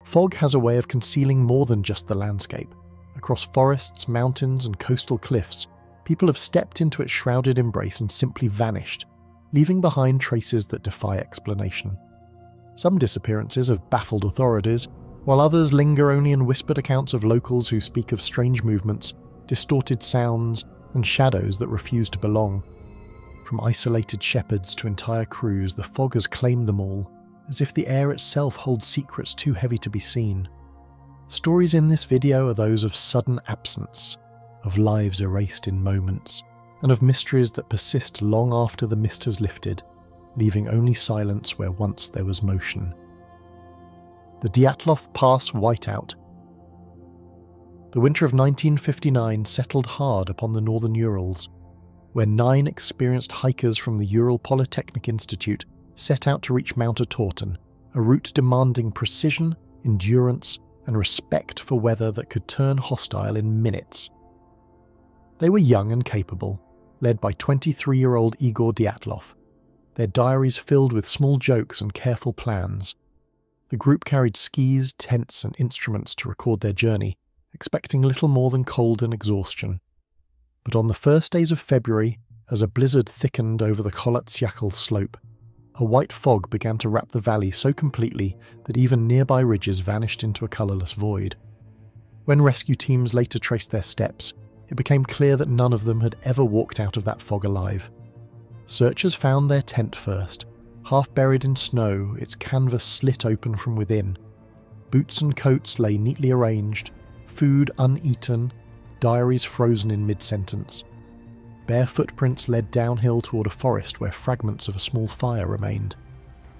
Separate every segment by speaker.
Speaker 1: Fog has a way of concealing more than just the landscape. Across forests, mountains, and coastal cliffs, people have stepped into its shrouded embrace and simply vanished, leaving behind traces that defy explanation. Some disappearances have baffled authorities, while others linger only in whispered accounts of locals who speak of strange movements, distorted sounds, and shadows that refuse to belong. From isolated shepherds to entire crews, the fog has claimed them all, as if the air itself holds secrets too heavy to be seen. Stories in this video are those of sudden absence, of lives erased in moments, and of mysteries that persist long after the mist has lifted, leaving only silence where once there was motion. The Dyatlov Pass Whiteout. The winter of 1959 settled hard upon the northern Urals, where 9 experienced hikers from the Ural Polytechnic Institute set out to reach Mount Autorten, a route demanding precision, endurance, and respect for weather that could turn hostile in minutes. They were young and capable, led by 23-year-old Igor Dyatlov, their diaries filled with small jokes and careful plans. The group carried skis, tents, and instruments to record their journey, expecting little more than cold and exhaustion. But on the first days of February, as a blizzard thickened over the Kolotsiakal slope, a white fog began to wrap the valley so completely that even nearby ridges vanished into a colourless void. When rescue teams later traced their steps, it became clear that none of them had ever walked out of that fog alive. Searchers found their tent first, half buried in snow, its canvas slit open from within. Boots and coats lay neatly arranged, food uneaten, diaries frozen in mid-sentence. Bare footprints led downhill toward a forest where fragments of a small fire remained.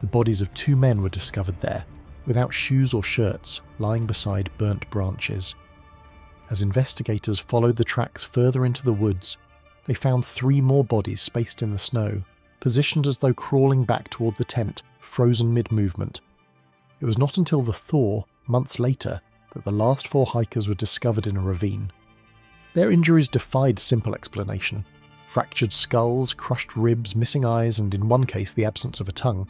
Speaker 1: The bodies of 2 men were discovered there, without shoes or shirts, lying beside burnt branches. As investigators followed the tracks further into the woods, they found 3 more bodies spaced in the snow, positioned as though crawling back toward the tent, frozen mid-movement. It was not until the thaw, months later, that the last 4 hikers were discovered in a ravine. Their injuries defied simple explanation. Fractured skulls, crushed ribs, missing eyes, and in one case the absence of a tongue.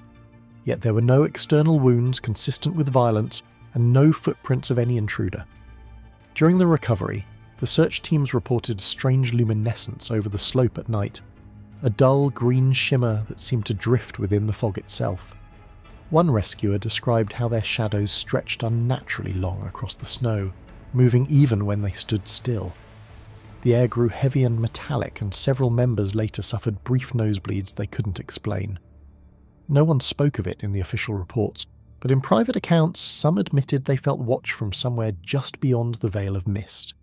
Speaker 1: Yet there were no external wounds consistent with violence, and no footprints of any intruder. During the recovery, the search teams reported a strange luminescence over the slope at night, a dull green shimmer that seemed to drift within the fog itself. One rescuer described how their shadows stretched unnaturally long across the snow, moving even when they stood still. The air grew heavy and metallic, and several members later suffered brief nosebleeds they couldn't explain. No one spoke of it in the official reports, but in private accounts some admitted they felt watch from somewhere just beyond the veil of mist.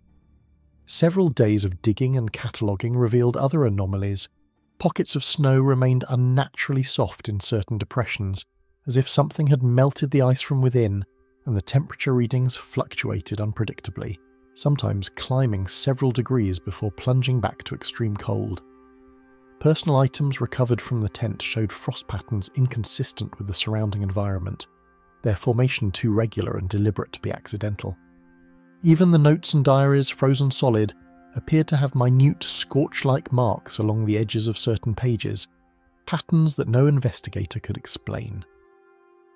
Speaker 1: Several days of digging and cataloguing revealed other anomalies. Pockets of snow remained unnaturally soft in certain depressions, as if something had melted the ice from within, and the temperature readings fluctuated unpredictably, sometimes climbing several degrees before plunging back to extreme cold. Personal items recovered from the tent showed frost patterns inconsistent with the surrounding environment, their formation too regular and deliberate to be accidental. Even the notes and diaries, frozen solid, appeared to have minute scorch-like marks along the edges of certain pages, patterns that no investigator could explain.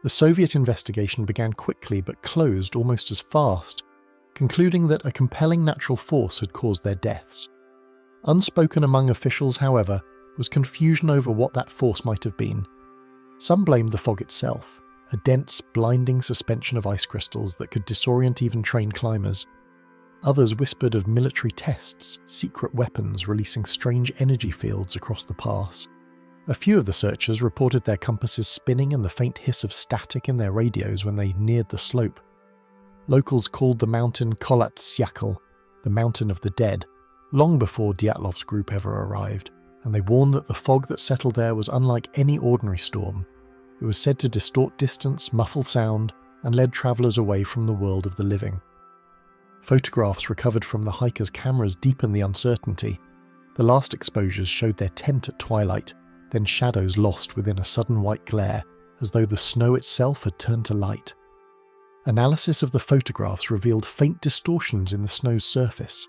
Speaker 1: The Soviet investigation began quickly but closed almost as fast, concluding that a compelling natural force had caused their deaths. Unspoken among officials, however, was confusion over what that force might have been. Some blamed the fog itself, a dense, blinding suspension of ice crystals that could disorient even trained climbers. Others whispered of military tests, secret weapons releasing strange energy fields across the pass. A few of the searchers reported their compasses spinning and the faint hiss of static in their radios when they neared the slope. Locals called the mountain Kolotsiakal, the mountain of the dead, long before Dyatlov's group ever arrived, and they warned that the fog that settled there was unlike any ordinary storm. It was said to distort distance, muffle sound, and led travellers away from the world of the living. Photographs recovered from the hikers' cameras deepened the uncertainty. The last exposures showed their tent at twilight, then shadows lost within a sudden white glare, as though the snow itself had turned to light. Analysis of the photographs revealed faint distortions in the snow's surface,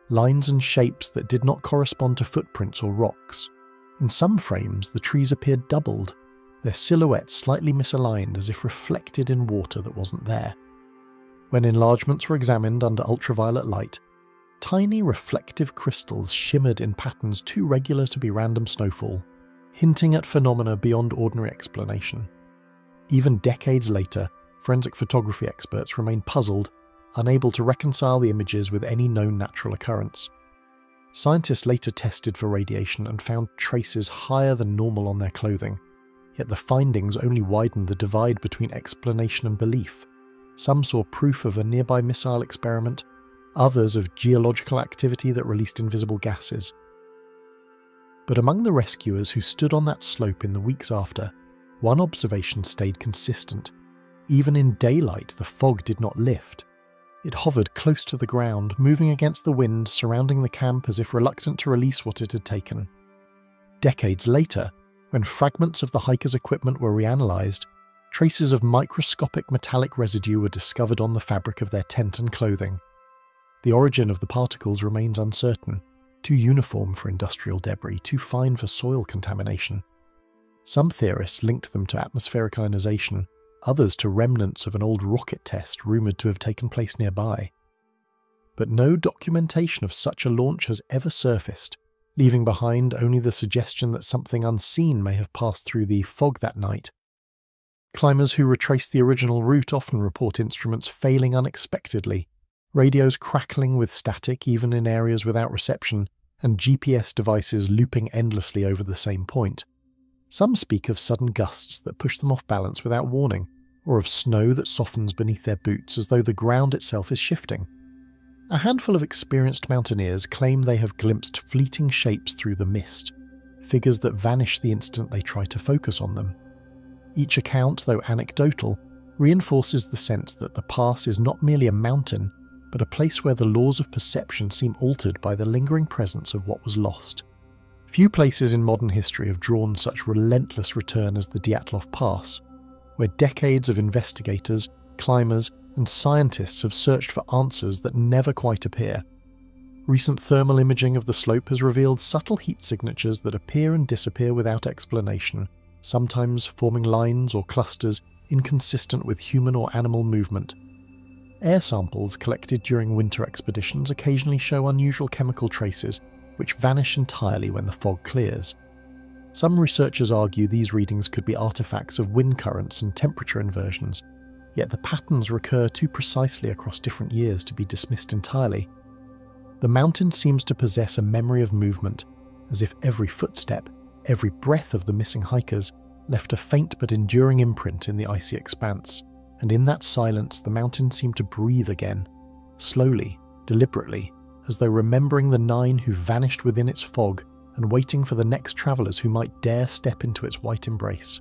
Speaker 1: lines and shapes that did not correspond to footprints or rocks. In some frames, the trees appeared doubled, their silhouettes slightly misaligned as if reflected in water that wasn't there. When enlargements were examined under ultraviolet light, tiny reflective crystals shimmered in patterns too regular to be random snowfall, hinting at phenomena beyond ordinary explanation. Even decades later, forensic photography experts remain puzzled, unable to reconcile the images with any known natural occurrence. Scientists later tested for radiation and found traces higher than normal on their clothing, yet the findings only widened the divide between explanation and belief. Some saw proof of a nearby missile experiment, others of geological activity that released invisible gases. But among the rescuers who stood on that slope in the weeks after, one observation stayed consistent. Even in daylight, the fog did not lift. It hovered close to the ground, moving against the wind surrounding the camp as if reluctant to release what it had taken. Decades later, when fragments of the hikers' equipment were reanalyzed, traces of microscopic metallic residue were discovered on the fabric of their tent and clothing. The origin of the particles remains uncertain, too uniform for industrial debris, too fine for soil contamination. Some theorists linked them to atmospheric ionization, others to remnants of an old rocket test rumoured to have taken place nearby. But no documentation of such a launch has ever surfaced, leaving behind only the suggestion that something unseen may have passed through the fog that night. Climbers who retrace the original route often report instruments failing unexpectedly, radios crackling with static even in areas without reception, and GPS devices looping endlessly over the same point. Some speak of sudden gusts that push them off balance without warning, or of snow that softens beneath their boots as though the ground itself is shifting. A handful of experienced mountaineers claim they have glimpsed fleeting shapes through the mist, figures that vanish the instant they try to focus on them. Each account, though anecdotal, reinforces the sense that the pass is not merely a mountain, but a place where the laws of perception seem altered by the lingering presence of what was lost. Few places in modern history have drawn such relentless return as the Dyatlov Pass, where decades of investigators, climbers, and scientists have searched for answers that never quite appear. Recent thermal imaging of the slope has revealed subtle heat signatures that appear and disappear without explanation, sometimes forming lines or clusters inconsistent with human or animal movement. Air samples collected during winter expeditions occasionally show unusual chemical traces, which vanish entirely when the fog clears. Some researchers argue these readings could be artifacts of wind currents and temperature inversions, yet the patterns recur too precisely across different years to be dismissed entirely. The mountain seems to possess a memory of movement, as if every footstep, every breath of the missing hikers left a faint but enduring imprint in the icy expanse, and in that silence the mountain seemed to breathe again, slowly, deliberately, as though remembering the 9 who vanished within its fog and waiting for the next travellers who might dare step into its white embrace.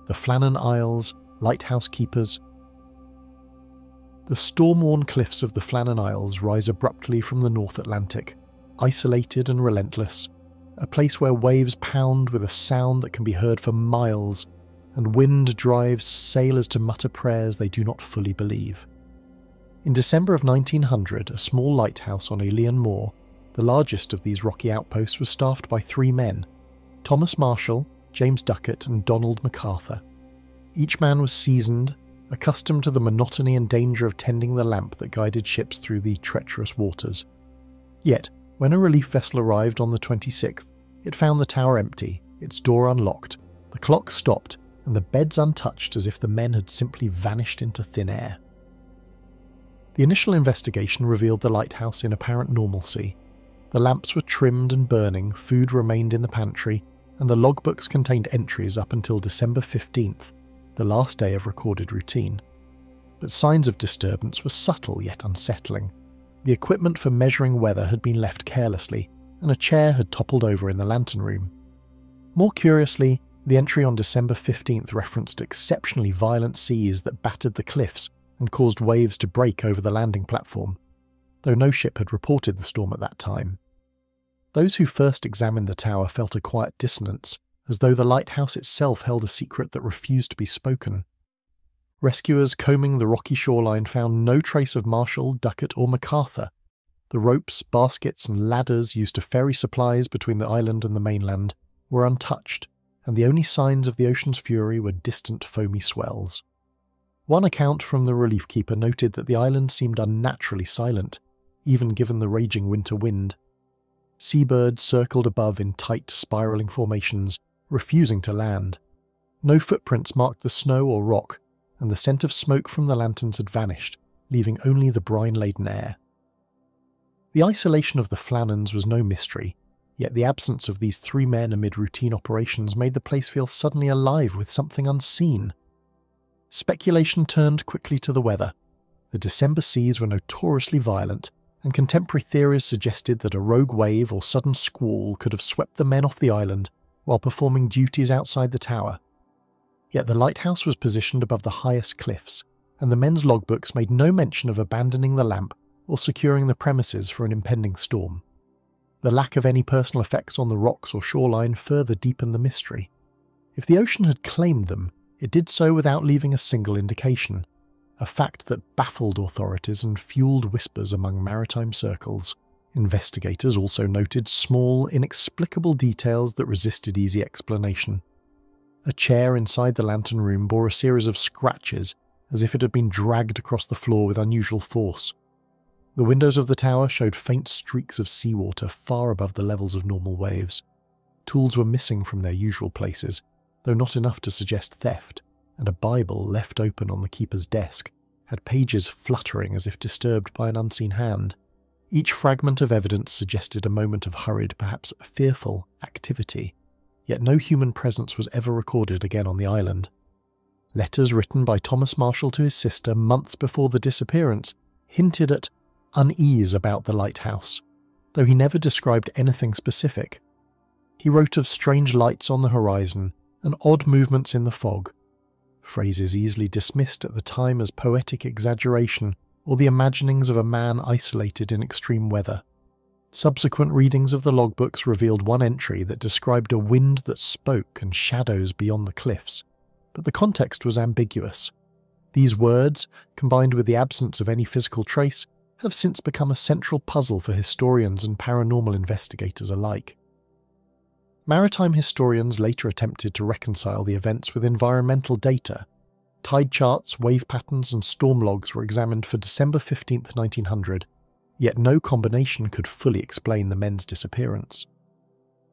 Speaker 1: The Flannan Isles, lighthouse keepers. The storm-worn cliffs of the Flannan Isles rise abruptly from the North Atlantic, isolated and relentless, a place where waves pound with a sound that can be heard for miles, and wind drives sailors to mutter prayers they do not fully believe. In December of 1900, a small lighthouse on Elian Moor, the largest of these rocky outposts, was staffed by 3 men, Thomas Marshall, James Duckett, and Donald MacArthur. Each man was seasoned, accustomed to the monotony and danger of tending the lamp that guided ships through the treacherous waters. Yet, when a relief vessel arrived on the 26th, it found the tower empty, its door unlocked, the clock stopped, and the beds untouched as if the men had simply vanished into thin air. The initial investigation revealed the lighthouse in apparent normalcy. The lamps were trimmed and burning, food remained in the pantry, and the logbooks contained entries up until December 15th, the last day of recorded routine. But signs of disturbance were subtle yet unsettling. The equipment for measuring weather had been left carelessly, and a chair had toppled over in the lantern room. More curiously, the entry on December 15th referenced exceptionally violent seas that battered the cliffs and caused waves to break over the landing platform, though no ship had reported the storm at that time. Those who first examined the tower felt a quiet dissonance, as though the lighthouse itself held a secret that refused to be spoken. Rescuers combing the rocky shoreline found no trace of Marshall, Duckett, or MacArthur. The ropes, baskets, and ladders used to ferry supplies between the island and the mainland were untouched, and the only signs of the ocean's fury were distant foamy swells. One account from the relief keeper noted that the island seemed unnaturally silent, even given the raging winter wind. Seabirds circled above in tight, spiraling formations, refusing to land. No footprints marked the snow or rock, and the scent of smoke from the lanterns had vanished, leaving only the brine-laden air. The isolation of the Flannans was no mystery, yet the absence of these three men amid routine operations made the place feel suddenly alive with something unseen. Speculation turned quickly to the weather. The December seas were notoriously violent, and contemporary theories suggested that a rogue wave or sudden squall could have swept the men off the island while performing duties outside the tower. Yet the lighthouse was positioned above the highest cliffs, and the men's logbooks made no mention of abandoning the lamp or securing the premises for an impending storm. The lack of any personal effects on the rocks or shoreline further deepened the mystery. If the ocean had claimed them, it did so without leaving a single indication, a fact that baffled authorities and fueled whispers among maritime circles. Investigators also noted small, inexplicable details that resisted easy explanation. A chair inside the lantern room bore a series of scratches, as if it had been dragged across the floor with unusual force. The windows of the tower showed faint streaks of seawater far above the levels of normal waves. Tools were missing from their usual places, though not enough to suggest theft, and a Bible left open on the keeper's desk had pages fluttering as if disturbed by an unseen hand. Each fragment of evidence suggested a moment of hurried, perhaps fearful, activity, yet no human presence was ever recorded again on the island. Letters written by Thomas Marshall to his sister months before the disappearance hinted at unease about the lighthouse, though he never described anything specific. He wrote of strange lights on the horizon and odd movements in the fog, phrases easily dismissed at the time as poetic exaggeration or the imaginings of a man isolated in extreme weather. Subsequent readings of the logbooks revealed one entry that described a wind that spoke and shadows beyond the cliffs, but the context was ambiguous. These words, combined with the absence of any physical trace, have since become a central puzzle for historians and paranormal investigators alike. Maritime historians later attempted to reconcile the events with environmental data. Tide charts, wave patterns, and storm logs were examined for December 15, 1900, yet no combination could fully explain the men's disappearance.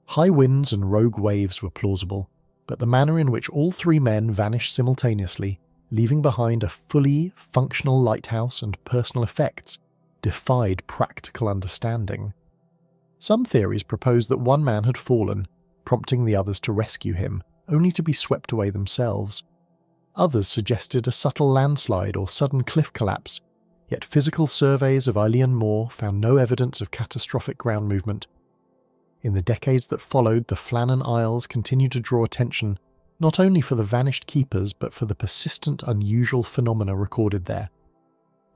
Speaker 1: High winds and rogue waves were plausible, but the manner in which all three men vanished simultaneously, leaving behind a fully functional lighthouse and personal effects, defied practical understanding. Some theories proposed that one man had fallen, prompting the others to rescue him, only to be swept away themselves. Others suggested a subtle landslide or sudden cliff collapse, yet physical surveys of Eilean Moor found no evidence of catastrophic ground movement. In the decades that followed, the Flannan Isles continued to draw attention, not only for the vanished keepers but for the persistent, unusual phenomena recorded there.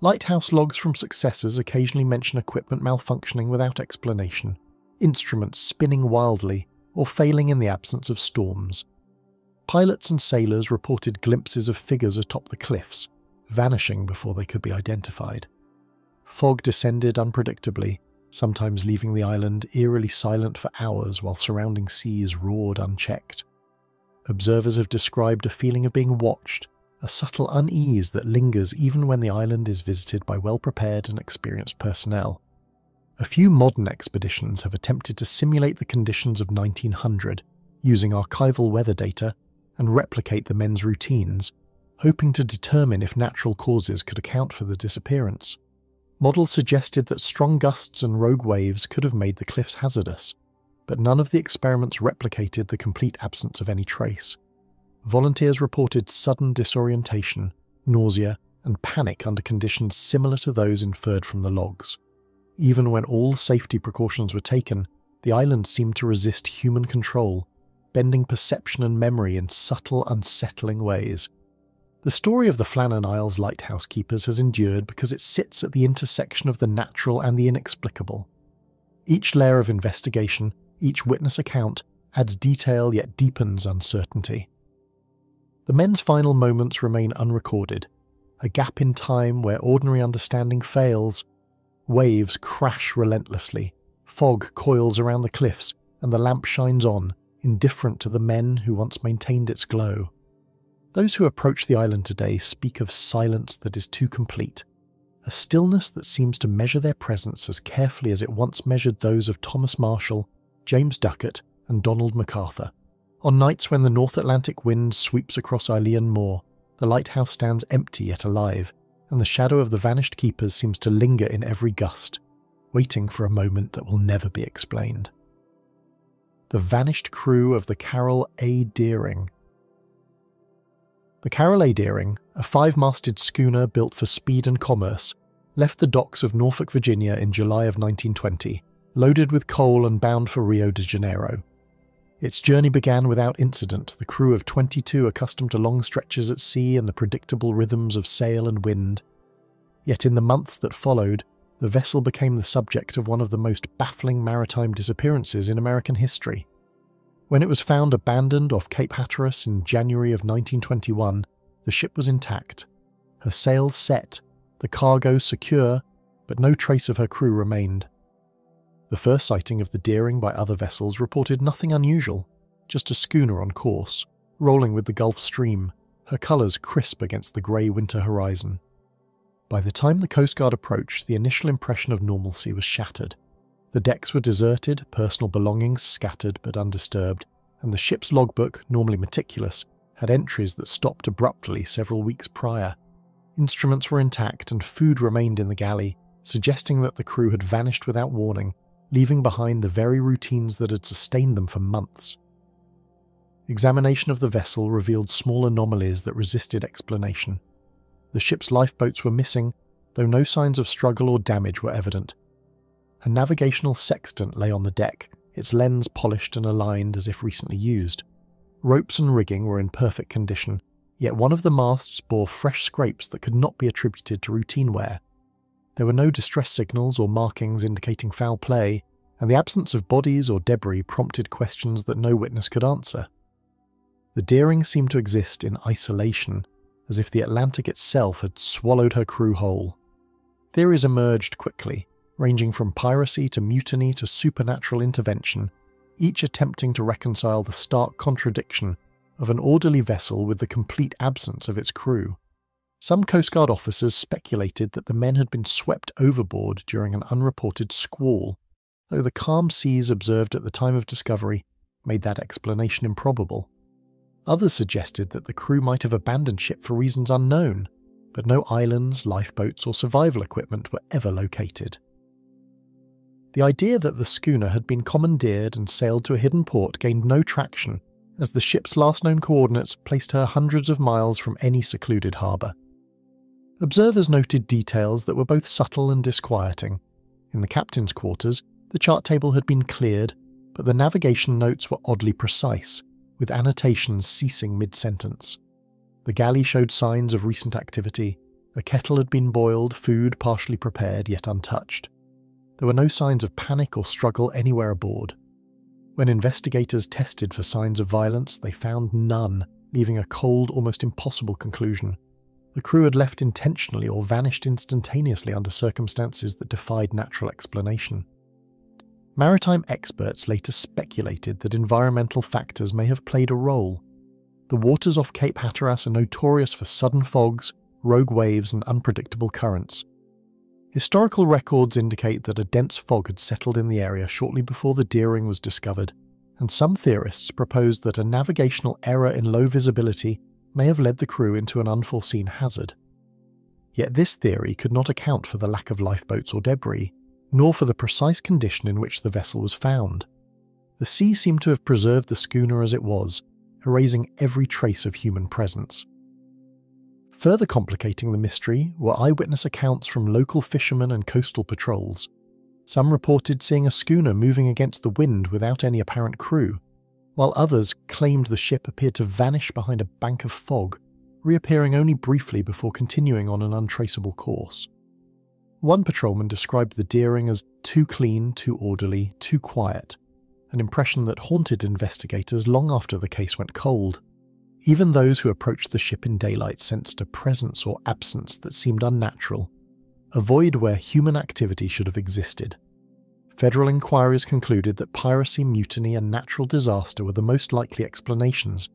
Speaker 1: Lighthouse logs from successors occasionally mention equipment malfunctioning without explanation, instruments spinning wildly, or failing in the absence of storms. Pilots and sailors reported glimpses of figures atop the cliffs, vanishing before they could be identified. Fog descended unpredictably, sometimes leaving the island eerily silent for hours while surrounding seas roared unchecked. Observers have described a feeling of being watched, a subtle unease that lingers even when the island is visited by well-prepared and experienced personnel. A few modern expeditions have attempted to simulate the conditions of 1900, using archival weather data, and replicate the men's routines, hoping to determine if natural causes could account for the disappearance. Models suggested that strong gusts and rogue waves could have made the cliffs hazardous, but none of the experiments replicated the complete absence of any trace. Volunteers reported sudden disorientation, nausea, and panic under conditions similar to those inferred from the logs. Even when all safety precautions were taken, the island seemed to resist human control, bending perception and memory in subtle, unsettling ways. The story of the Flannan Isles lighthouse keepers has endured because it sits at the intersection of the natural and the inexplicable. Each layer of investigation, each witness account, adds detail yet deepens uncertainty. The men's final moments remain unrecorded, a gap in time where ordinary understanding fails. Waves crash relentlessly, fog coils around the cliffs, and the lamp shines on, indifferent to the men who once maintained its glow. Those who approach the island today speak of silence that is too complete, a stillness that seems to measure their presence as carefully as it once measured those of Thomas Marshall, James Duckett, and Donald MacArthur. On nights when the North Atlantic wind sweeps across Eilean Moor, the lighthouse stands empty yet alive, and the shadow of the vanished keepers seems to linger in every gust, waiting for a moment that will never be explained. The vanished crew of the Carroll A. Deering. The Carroll A. Deering, a 5-masted schooner built for speed and commerce, left the docks of Norfolk, Virginia in July of 1920, loaded with coal and bound for Rio de Janeiro. Its journey began without incident, the crew of 22 accustomed to long stretches at sea and the predictable rhythms of sail and wind. Yet in the months that followed, the vessel became the subject of one of the most baffling maritime disappearances in American history. When it was found abandoned off Cape Hatteras in January of 1921, the ship was intact, her sails set, the cargo secure, but no trace of her crew remained. The first sighting of the Deering by other vessels reported nothing unusual, just a schooner on course, rolling with the Gulf Stream, her colours crisp against the grey winter horizon. By the time the Coast Guard approached, the initial impression of normalcy was shattered. The decks were deserted, personal belongings scattered but undisturbed, and the ship's logbook, normally meticulous, had entries that stopped abruptly several weeks prior. Instruments were intact and food remained in the galley, suggesting that the crew had vanished without warning, leaving behind the very routines that had sustained them for months. Examination of the vessel revealed small anomalies that resisted explanation. The ship's lifeboats were missing, though no signs of struggle or damage were evident. A navigational sextant lay on the deck, its lens polished and aligned as if recently used. Ropes and rigging were in perfect condition, yet one of the masts bore fresh scrapes that could not be attributed to routine wear. There were no distress signals or markings indicating foul play, and the absence of bodies or debris prompted questions that no witness could answer. The Deering seemed to exist in isolation, as if the Atlantic itself had swallowed her crew whole. Theories emerged quickly, ranging from piracy to mutiny to supernatural intervention, each attempting to reconcile the stark contradiction of an orderly vessel with the complete absence of its crew. Some Coast Guard officers speculated that the men had been swept overboard during an unreported squall, though the calm seas observed at the time of discovery made that explanation improbable. Others suggested that the crew might have abandoned ship for reasons unknown, but no islands, lifeboats, or survival equipment were ever located. The idea that the schooner had been commandeered and sailed to a hidden port gained no traction, as the ship's last known coordinates placed her hundreds of miles from any secluded harbour. Observers noted details that were both subtle and disquieting. In the captain's quarters, the chart table had been cleared, but the navigation notes were oddly precise, with annotations ceasing mid-sentence. The galley showed signs of recent activity. A kettle had been boiled, food partially prepared yet untouched. There were no signs of panic or struggle anywhere aboard. When investigators tested for signs of violence, they found none, leaving a cold, almost impossible conclusion. The crew had left intentionally or vanished instantaneously under circumstances that defied natural explanation. Maritime experts later speculated that environmental factors may have played a role. The waters off Cape Hatteras are notorious for sudden fogs, rogue waves, and unpredictable currents. Historical records indicate that a dense fog had settled in the area shortly before the Deering was discovered, and some theorists proposed that a navigational error in low visibility may have led the crew into an unforeseen hazard. Yet this theory could not account for the lack of lifeboats or debris, nor for the precise condition in which the vessel was found. The sea seemed to have preserved the schooner as it was, erasing every trace of human presence. Further complicating the mystery were eyewitness accounts from local fishermen and coastal patrols. Some reported seeing a schooner moving against the wind without any apparent crew, while others claimed the ship appeared to vanish behind a bank of fog, reappearing only briefly before continuing on an untraceable course. One patrolman described the Deering as too clean, too orderly, too quiet, an impression that haunted investigators long after the case went cold. Even those who approached the ship in daylight sensed a presence or absence that seemed unnatural, a void where human activity should have existed. Federal inquiries concluded that piracy, mutiny, and natural disaster were the most likely explanations,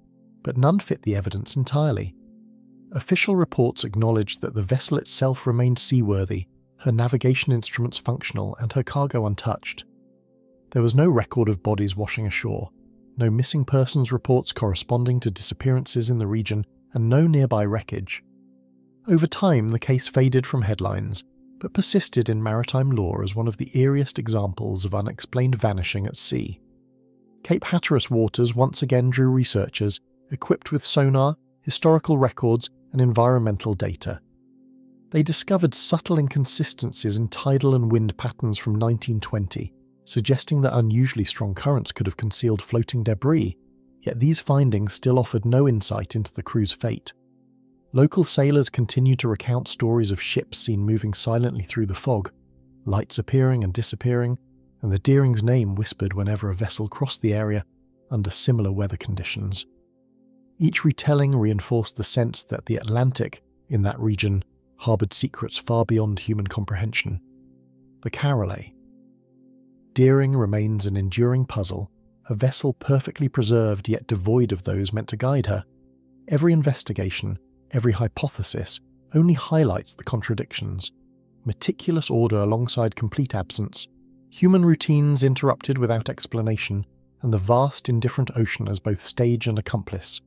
Speaker 1: but none fit the evidence entirely. Official reports acknowledged that the vessel itself remained seaworthy, her navigation instruments functional, and her cargo untouched. There was no record of bodies washing ashore, no missing persons reports corresponding to disappearances in the region, and no nearby wreckage. Over time, the case faded from headlines, but persisted in maritime lore as one of the eeriest examples of unexplained vanishing at sea. Cape Hatteras waters once again drew researchers equipped with sonar, historical records, and environmental data. They discovered subtle inconsistencies in tidal and wind patterns from 1920, suggesting that unusually strong currents could have concealed floating debris, yet these findings still offered no insight into the crew's fate. Local sailors continued to recount stories of ships seen moving silently through the fog, lights appearing and disappearing, and the Deering's name whispered whenever a vessel crossed the area under similar weather conditions. Each retelling reinforced the sense that the Atlantic, in that region, harboured secrets far beyond human comprehension. The Carolet. Deering remains an enduring puzzle, a vessel perfectly preserved yet devoid of those meant to guide her. Every investigation, every hypothesis, only highlights the contradictions. Meticulous order alongside complete absence, human routines interrupted without explanation, and the vast indifferent ocean as both stage and accomplice.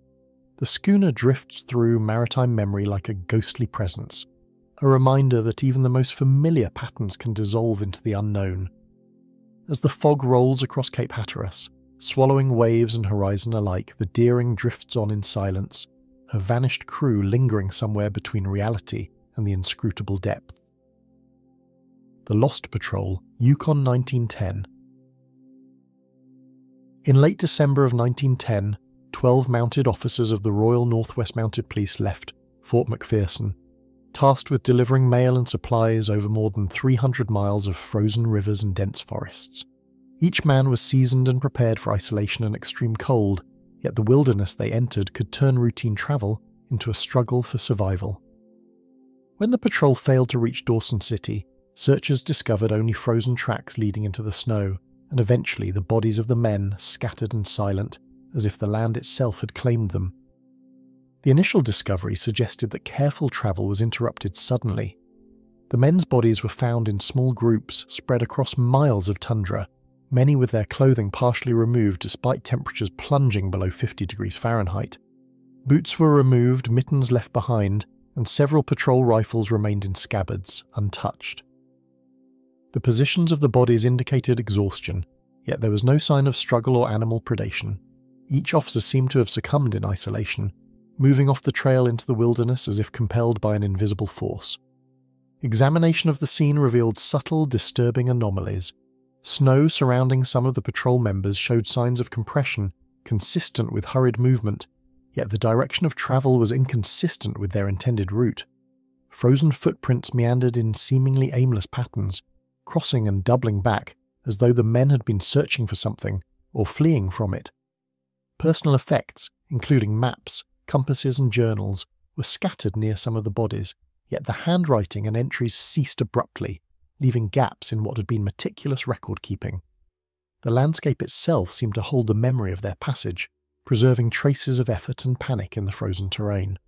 Speaker 1: The schooner drifts through maritime memory like a ghostly presence, a reminder that even the most familiar patterns can dissolve into the unknown. As the fog rolls across Cape Hatteras, swallowing waves and horizon alike, the Deering drifts on in silence, her vanished crew lingering somewhere between reality and the inscrutable depth. The Lost Patrol, Yukon 1910. In late December of 1910, 12 mounted officers of the Royal Northwest Mounted Police left Fort McPherson, tasked with delivering mail and supplies over more than 300 miles of frozen rivers and dense forests. Each man was seasoned and prepared for isolation and extreme cold, yet the wilderness they entered could turn routine travel into a struggle for survival. When the patrol failed to reach Dawson City, searchers discovered only frozen tracks leading into the snow, and eventually the bodies of the men scattered and silent, as if the land itself had claimed them. The initial discovery suggested that careful travel was interrupted suddenly. The men's bodies were found in small groups spread across miles of tundra, many with their clothing partially removed despite temperatures plunging below 50 degrees Fahrenheit. Boots were removed, mittens left behind, and several patrol rifles remained in scabbards, untouched. The positions of the bodies indicated exhaustion, yet there was no sign of struggle or animal predation. Each officer seemed to have succumbed in isolation, moving off the trail into the wilderness as if compelled by an invisible force. Examination of the scene revealed subtle, disturbing anomalies. Snow surrounding some of the patrol members showed signs of compression, consistent with hurried movement, yet the direction of travel was inconsistent with their intended route. Frozen footprints meandered in seemingly aimless patterns, crossing and doubling back as though the men had been searching for something or fleeing from it. Personal effects, including maps, compasses and journals, were scattered near some of the bodies, yet the handwriting and entries ceased abruptly, leaving gaps in what had been meticulous record-keeping. The landscape itself seemed to hold the memory of their passage, preserving traces of effort and panic in the frozen terrain.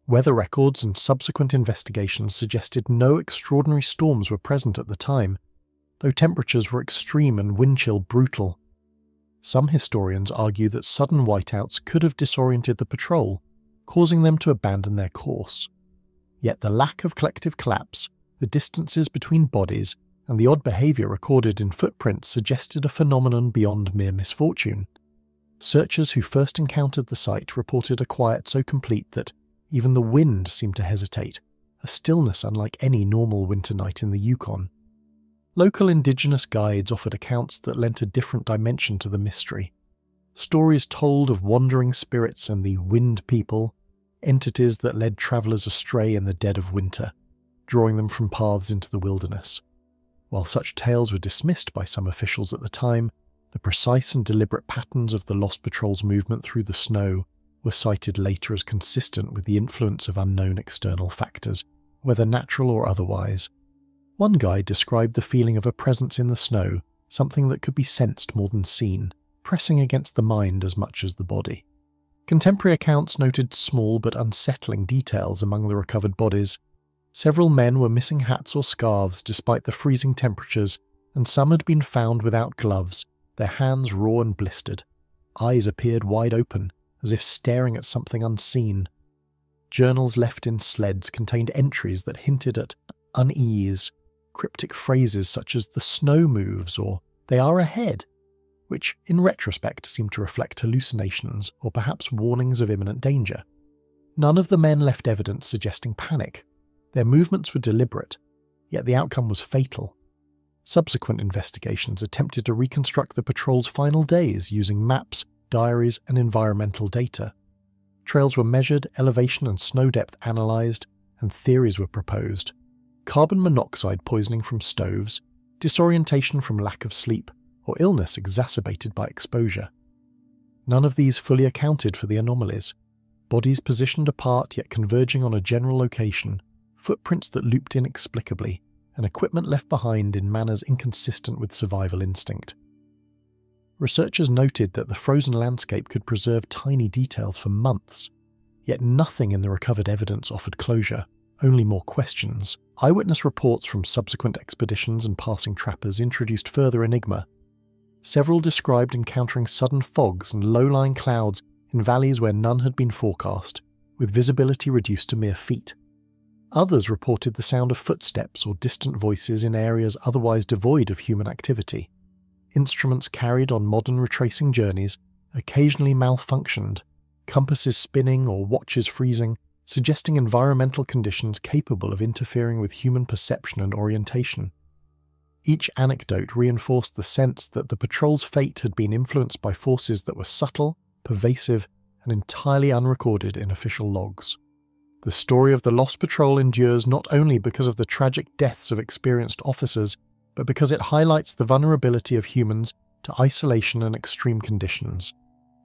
Speaker 1: Weather records and subsequent investigations suggested no extraordinary storms were present at the time, though temperatures were extreme and wind chill brutal. Some historians argue that sudden whiteouts could have disoriented the patrol, causing them to abandon their course. Yet the lack of collective collapse, the distances between bodies, and the odd behaviour recorded in footprints suggested a phenomenon beyond mere misfortune. Searchers who first encountered the site reported a quiet so complete that even the wind seemed to hesitate, a stillness unlike any normal winter night in the Yukon. Local indigenous guides offered accounts that lent a different dimension to the mystery. Stories told of wandering spirits and the wind people, entities that led travellers astray in the dead of winter, drawing them from paths into the wilderness. While such tales were dismissed by some officials at the time, the precise and deliberate patterns of the Lost Patrol's movement through the snow were cited later as consistent with the influence of unknown external factors, whether natural or otherwise. One guide described the feeling of a presence in the snow, something that could be sensed more than seen, pressing against the mind as much as the body. Contemporary accounts noted small but unsettling details among the recovered bodies. Several men were missing hats or scarves despite the freezing temperatures, and some had been found without gloves, their hands raw and blistered. Eyes appeared wide open, as if staring at something unseen. Journals left in sleds contained entries that hinted at unease, cryptic phrases such as "the snow moves" or "they are ahead," which in retrospect seemed to reflect hallucinations or perhaps warnings of imminent danger. None of the men left evidence suggesting panic. Their movements were deliberate, yet the outcome was fatal. Subsequent investigations attempted to reconstruct the patrol's final days using maps, diaries, and environmental data. Trails were measured, elevation and snow depth analysed, and theories were proposed. Carbon monoxide poisoning from stoves, disorientation from lack of sleep, or illness exacerbated by exposure. None of these fully accounted for the anomalies. Bodies positioned apart yet converging on a general location, footprints that looped inexplicably, and equipment left behind in manners inconsistent with survival instinct. Researchers noted that the frozen landscape could preserve tiny details for months, yet nothing in the recovered evidence offered closure, only more questions. Eyewitness reports from subsequent expeditions and passing trappers introduced further enigma. Several described encountering sudden fogs and low-lying clouds in valleys where none had been forecast, with visibility reduced to mere feet. Others reported the sound of footsteps or distant voices in areas otherwise devoid of human activity. Instruments carried on modern retracing journeys occasionally malfunctioned, compasses spinning or watches freezing, suggesting environmental conditions capable of interfering with human perception and orientation. Each anecdote reinforced the sense that the patrol's fate had been influenced by forces that were subtle, pervasive, and entirely unrecorded in official logs. The story of the Lost Patrol endures not only because of the tragic deaths of experienced officers, but because it highlights the vulnerability of humans to isolation and extreme conditions.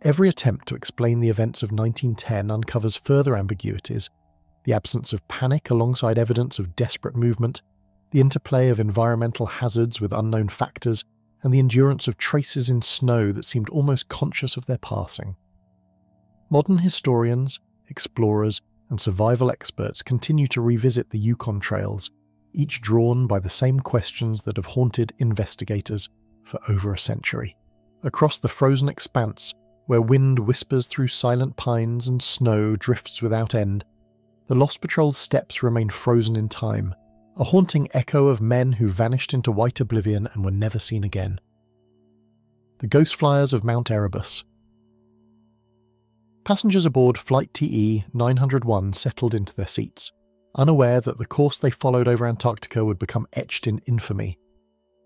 Speaker 1: Every attempt to explain the events of 1910 uncovers further ambiguities: the absence of panic alongside evidence of desperate movement, the interplay of environmental hazards with unknown factors, and the endurance of traces in snow that seemed almost conscious of their passing. Modern historians, explorers, and survival experts continue to revisit the Yukon trails, each drawn by the same questions that have haunted investigators for over a century. Across the frozen expanse, where wind whispers through silent pines and snow drifts without end, the Lost Patrol's steps remain frozen in time, a haunting echo of men who vanished into white oblivion and were never seen again. The Ghost Flyers of Mount Erebus. Passengers aboard Flight TE 901 settled into their seats, unaware that the course they followed over Antarctica would become etched in infamy.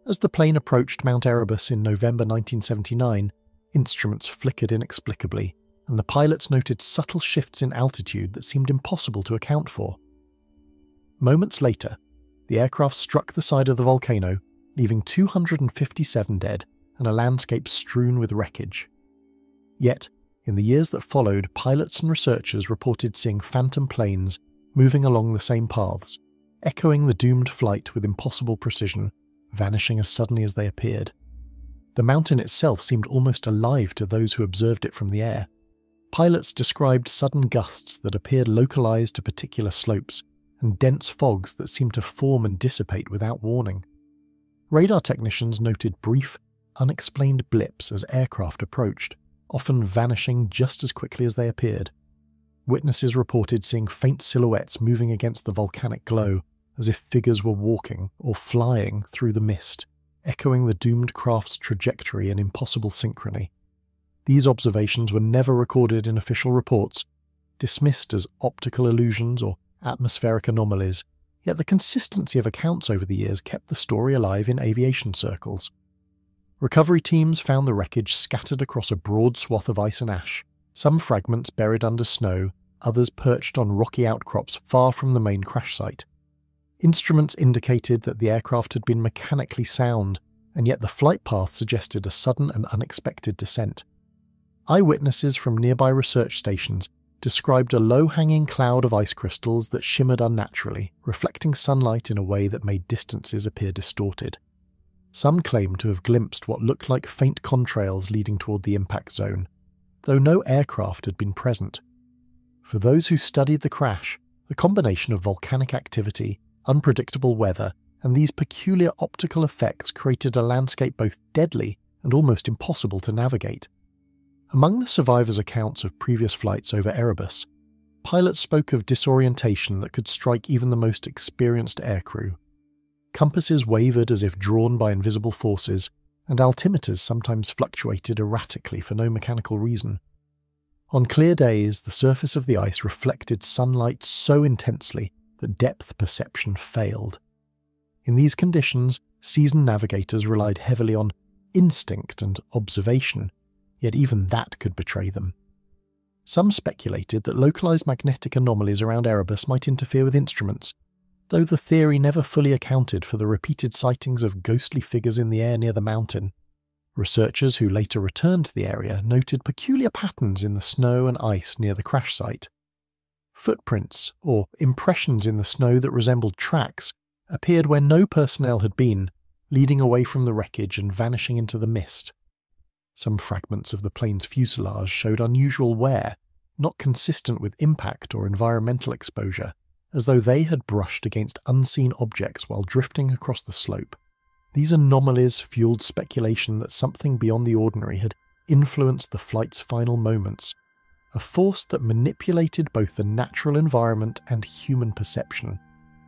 Speaker 1: As the plane approached Mount Erebus in November 1979, instruments flickered inexplicably, and the pilots noted subtle shifts in altitude that seemed impossible to account for. Moments later, the aircraft struck the side of the volcano, leaving 257 dead and a landscape strewn with wreckage. Yet, in the years that followed, pilots and researchers reported seeing phantom planes moving along the same paths, echoing the doomed flight with impossible precision, vanishing as suddenly as they appeared. The mountain itself seemed almost alive to those who observed it from the air. Pilots described sudden gusts that appeared localized to particular slopes, and dense fogs that seemed to form and dissipate without warning. Radar technicians noted brief, unexplained blips as aircraft approached, often vanishing just as quickly as they appeared. Witnesses reported seeing faint silhouettes moving against the volcanic glow, as if figures were walking or flying through the mist, echoing the doomed craft's trajectory in impossible synchrony. These observations were never recorded in official reports, dismissed as optical illusions or atmospheric anomalies, yet the consistency of accounts over the years kept the story alive in aviation circles. Recovery teams found the wreckage scattered across a broad swath of ice and ash, some fragments buried under snow, others perched on rocky outcrops far from the main crash site. Instruments indicated that the aircraft had been mechanically sound, and yet the flight path suggested a sudden and unexpected descent. Eyewitnesses from nearby research stations described a low-hanging cloud of ice crystals that shimmered unnaturally, reflecting sunlight in a way that made distances appear distorted. Some claimed to have glimpsed what looked like faint contrails leading toward the impact zone, though no aircraft had been present. For those who studied the crash, the combination of volcanic activity, unpredictable weather, and these peculiar optical effects created a landscape both deadly and almost impossible to navigate. Among the survivors' accounts of previous flights over Erebus, pilots spoke of disorientation that could strike even the most experienced aircrew. Compasses wavered as if drawn by invisible forces, and altimeters sometimes fluctuated erratically for no mechanical reason. On clear days, the surface of the ice reflected sunlight so intensely that depth perception failed. In these conditions, seasoned navigators relied heavily on instinct and observation, yet even that could betray them. Some speculated that localized magnetic anomalies around Erebus might interfere with instruments, though the theory never fully accounted for the repeated sightings of ghostly figures in the air near the mountain. Researchers who later returned to the area noted peculiar patterns in the snow and ice near the crash site. Footprints, or impressions in the snow that resembled tracks, appeared where no personnel had been, leading away from the wreckage and vanishing into the mist. Some fragments of the plane's fuselage showed unusual wear, not consistent with impact or environmental exposure, as though they had brushed against unseen objects while drifting across the slope. These anomalies fueled speculation that something beyond the ordinary had influenced the flight's final moments, a force that manipulated both the natural environment and human perception.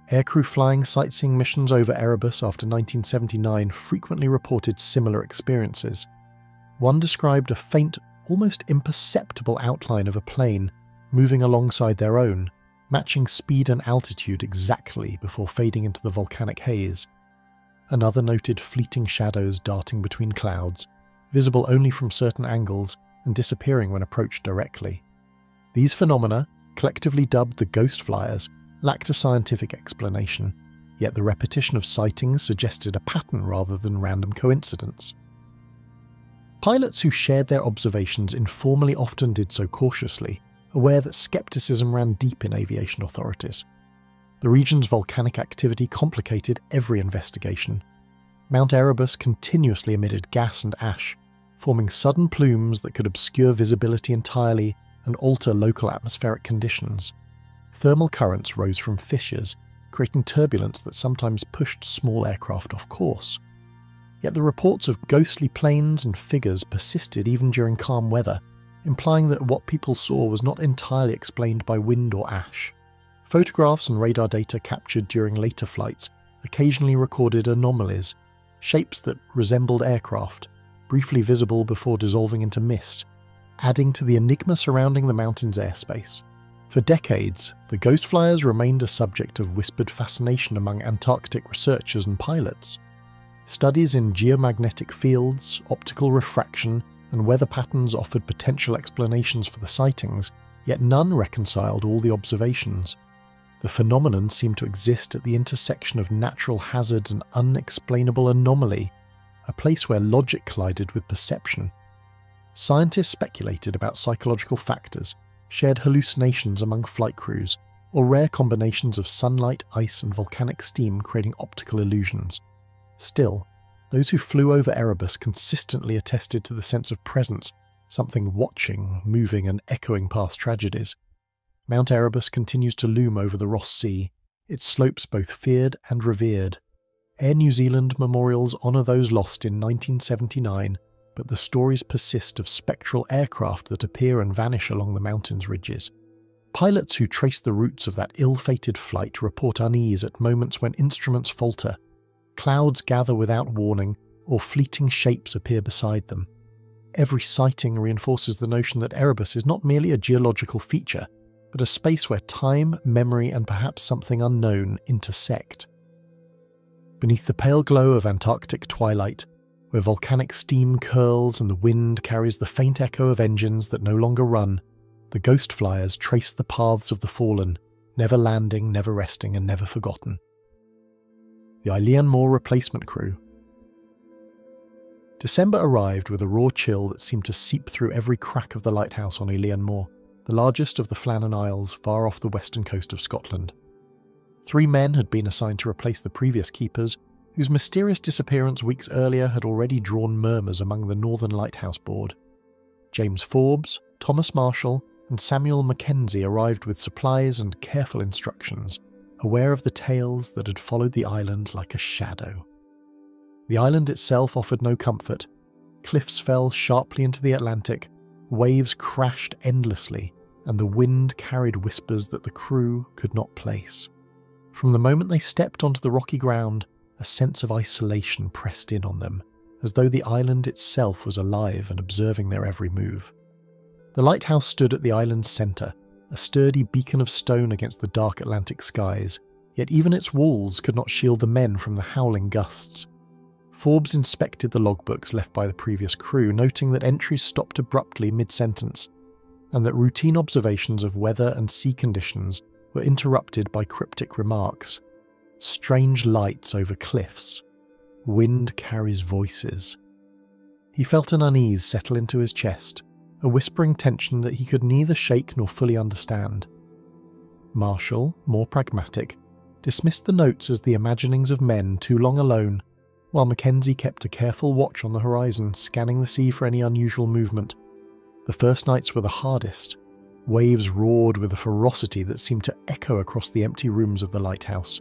Speaker 1: Aircrew flying sightseeing missions over Erebus after 1979 frequently reported similar experiences. One described a faint, almost imperceptible outline of a plane moving alongside their own, matching speed and altitude exactly before fading into the volcanic haze. Another noted fleeting shadows darting between clouds, visible only from certain angles and disappearing when approached directly. These phenomena, collectively dubbed the ghost flyers, lacked a scientific explanation, yet the repetition of sightings suggested a pattern rather than random coincidence. Pilots who shared their observations informally often did so cautiously, aware that skepticism ran deep in aviation authorities. The region's volcanic activity complicated every investigation. Mount Erebus continuously emitted gas and ash, forming sudden plumes that could obscure visibility entirely and alter local atmospheric conditions. Thermal currents rose from fissures, creating turbulence that sometimes pushed small aircraft off course. Yet the reports of ghostly planes and figures persisted even during calm weather, implying that what people saw was not entirely explained by wind or ash. Photographs and radar data captured during later flights occasionally recorded anomalies, shapes that resembled aircraft, briefly visible before dissolving into mist, adding to the enigma surrounding the mountain's airspace. For decades, the ghost flyers remained a subject of whispered fascination among Antarctic researchers and pilots. Studies in geomagnetic fields, optical refraction, and weather patterns offered potential explanations for the sightings, yet none reconciled all the observations. The phenomenon seemed to exist at the intersection of natural hazard and unexplainable anomaly, a place where logic collided with perception. Scientists speculated about psychological factors, shared hallucinations among flight crews, or rare combinations of sunlight, ice, and volcanic steam creating optical illusions. Still, those who flew over Erebus consistently attested to the sense of presence, something watching, moving, and echoing past tragedies. Mount Erebus continues to loom over the Ross Sea, its slopes both feared and revered. Air New Zealand memorials honour those lost in 1979, but the stories persist of spectral aircraft that appear and vanish along the mountain's ridges. Pilots who trace the routes of that ill-fated flight report unease at moments when instruments falter, clouds gather without warning, or fleeting shapes appear beside them. Every sighting reinforces the notion that Erebus is not merely a geological feature, but a space where time, memory, and perhaps something unknown intersect. Beneath the pale glow of Antarctic twilight, where volcanic steam curls and the wind carries the faint echo of engines that no longer run, the ghost flyers trace the paths of the fallen, never landing, never resting, and never forgotten. The Eilean Mor replacement crew. December arrived with a raw chill that seemed to seep through every crack of the lighthouse on Eilean Mor, the largest of the Flannan Isles far off the western coast of Scotland. 3 men had been assigned to replace the previous keepers, whose mysterious disappearance weeks earlier had already drawn murmurs among the Northern Lighthouse Board. James Forbes, Thomas Marshall, and Samuel Mackenzie arrived with supplies and careful instructions, aware of the tales that had followed the island like a shadow. The island itself offered no comfort. Cliffs fell sharply into the Atlantic, waves crashed endlessly, and the wind carried whispers that the crew could not place. From the moment they stepped onto the rocky ground, a sense of isolation pressed in on them, as though the island itself was alive and observing their every move. The lighthouse stood at the island's centre, a sturdy beacon of stone against the dark Atlantic skies, yet even its walls could not shield the men from the howling gusts. Forbes inspected the logbooks left by the previous crew, noting that entries stopped abruptly mid-sentence, and that routine observations of weather and sea conditions were interrupted by cryptic remarks. Strange lights over cliffs. Wind carries voices. He felt an unease settle into his chest, a whispering tension that he could neither shake nor fully understand. Marshall, more pragmatic, dismissed the notes as the imaginings of men too long alone, while Mackenzie kept a careful watch on the horizon, scanning the sea for any unusual movement. The first nights were the hardest. Waves roared with a ferocity that seemed to echo across the empty rooms of the lighthouse,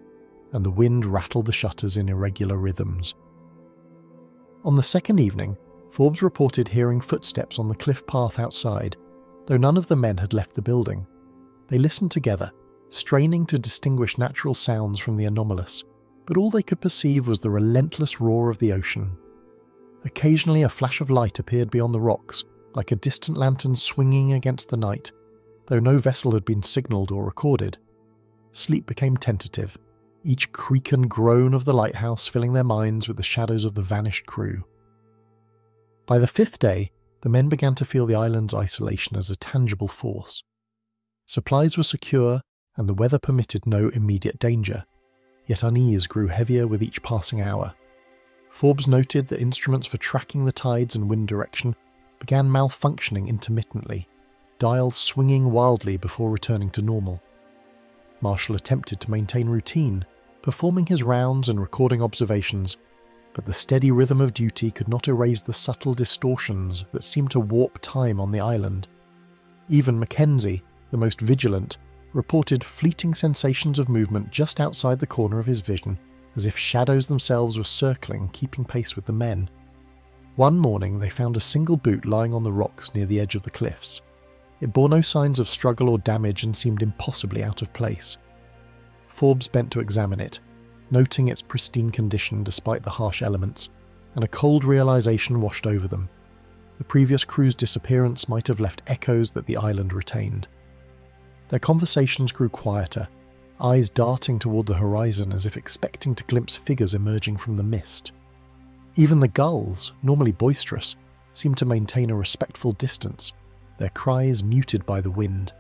Speaker 1: and the wind rattled the shutters in irregular rhythms. On the second evening, Forbes reported hearing footsteps on the cliff path outside, though none of the men had left the building. They listened together, straining to distinguish natural sounds from the anomalous, but all they could perceive was the relentless roar of the ocean. Occasionally a flash of light appeared beyond the rocks, like a distant lantern swinging against the night, though no vessel had been signalled or recorded. Sleep became tentative, each creak and groan of the lighthouse filling their minds with the shadows of the vanished crew. By the fifth day, the men began to feel the island's isolation as a tangible force. Supplies were secure, and the weather permitted no immediate danger, yet unease grew heavier with each passing hour. Forbes noted that instruments for tracking the tides and wind direction began malfunctioning intermittently, dials swinging wildly before returning to normal. Marshall attempted to maintain routine, performing his rounds and recording observations, but the steady rhythm of duty could not erase the subtle distortions that seemed to warp time on the island. Even Mackenzie, the most vigilant, reported fleeting sensations of movement just outside the corner of his vision, as if shadows themselves were circling, keeping pace with the men. One morning they found a single boot lying on the rocks near the edge of the cliffs. It bore no signs of struggle or damage and seemed impossibly out of place. Forbes bent to examine it, noting its pristine condition despite the harsh elements, and a cold realization washed over them. The previous crew's disappearance might have left echoes that the island retained. Their conversations grew quieter, eyes darting toward the horizon as if expecting to glimpse figures emerging from the mist. Even the gulls, normally boisterous, seemed to maintain a respectful distance, their cries muted by the wind.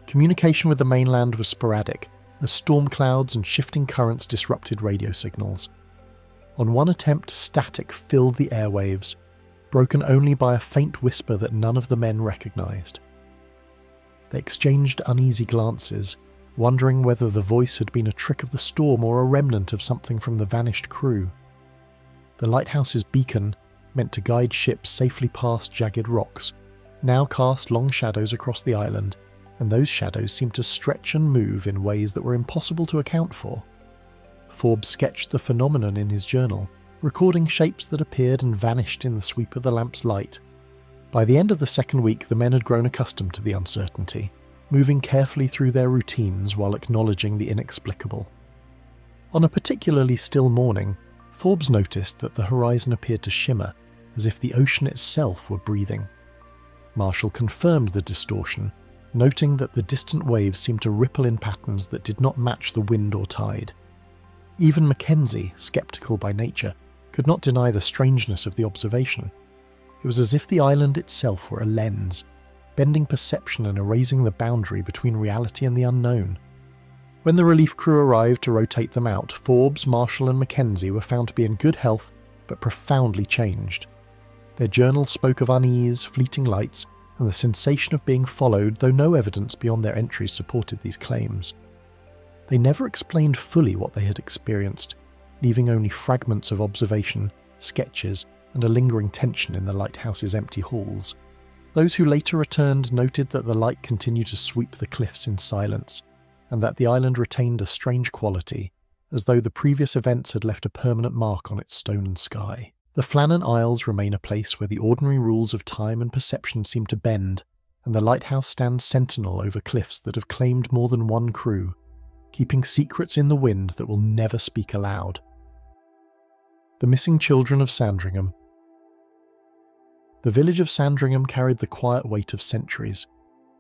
Speaker 1: Communication with the mainland was sporadic, as storm clouds and shifting currents disrupted radio signals. On one attempt, static filled the airwaves, broken only by a faint whisper that none of the men recognized. They exchanged uneasy glances, wondering whether the voice had been a trick of the storm or a remnant of something from the vanished crew. The lighthouse's beacon, meant to guide ships safely past jagged rocks, now cast long shadows across the island, and those shadows seemed to stretch and move in ways that were impossible to account for. Forbes sketched the phenomenon in his journal, recording shapes that appeared and vanished in the sweep of the lamp's light. By the end of the second week, the men had grown accustomed to the uncertainty, moving carefully through their routines while acknowledging the inexplicable. On a particularly still morning, Forbes noticed that the horizon appeared to shimmer, as if the ocean itself were breathing. Marshall confirmed the distortion, noting that the distant waves seemed to ripple in patterns that did not match the wind or tide. Even Mackenzie, sceptical by nature, could not deny the strangeness of the observation. It was as if the island itself were a lens, bending perception and erasing the boundary between reality and the unknown. When the relief crew arrived to rotate them out, Forbes, Marshall and Mackenzie were found to be in good health, but profoundly changed. Their journals spoke of unease, fleeting lights, and the sensation of being followed, though no evidence beyond their entries supported these claims. They never explained fully what they had experienced, leaving only fragments of observation, sketches, and a lingering tension in the lighthouse's empty halls. Those who later returned noted that the light continued to sweep the cliffs in silence, and that the island retained a strange quality, as though the previous events had left a permanent mark on its stone and sky. The Flannan Isles remain a place where the ordinary rules of time and perception seem to bend, and the lighthouse stands sentinel over cliffs that have claimed more than one crew, keeping secrets in the wind that will never speak aloud. The missing children of Sandringham. The village of Sandringham carried the quiet weight of centuries,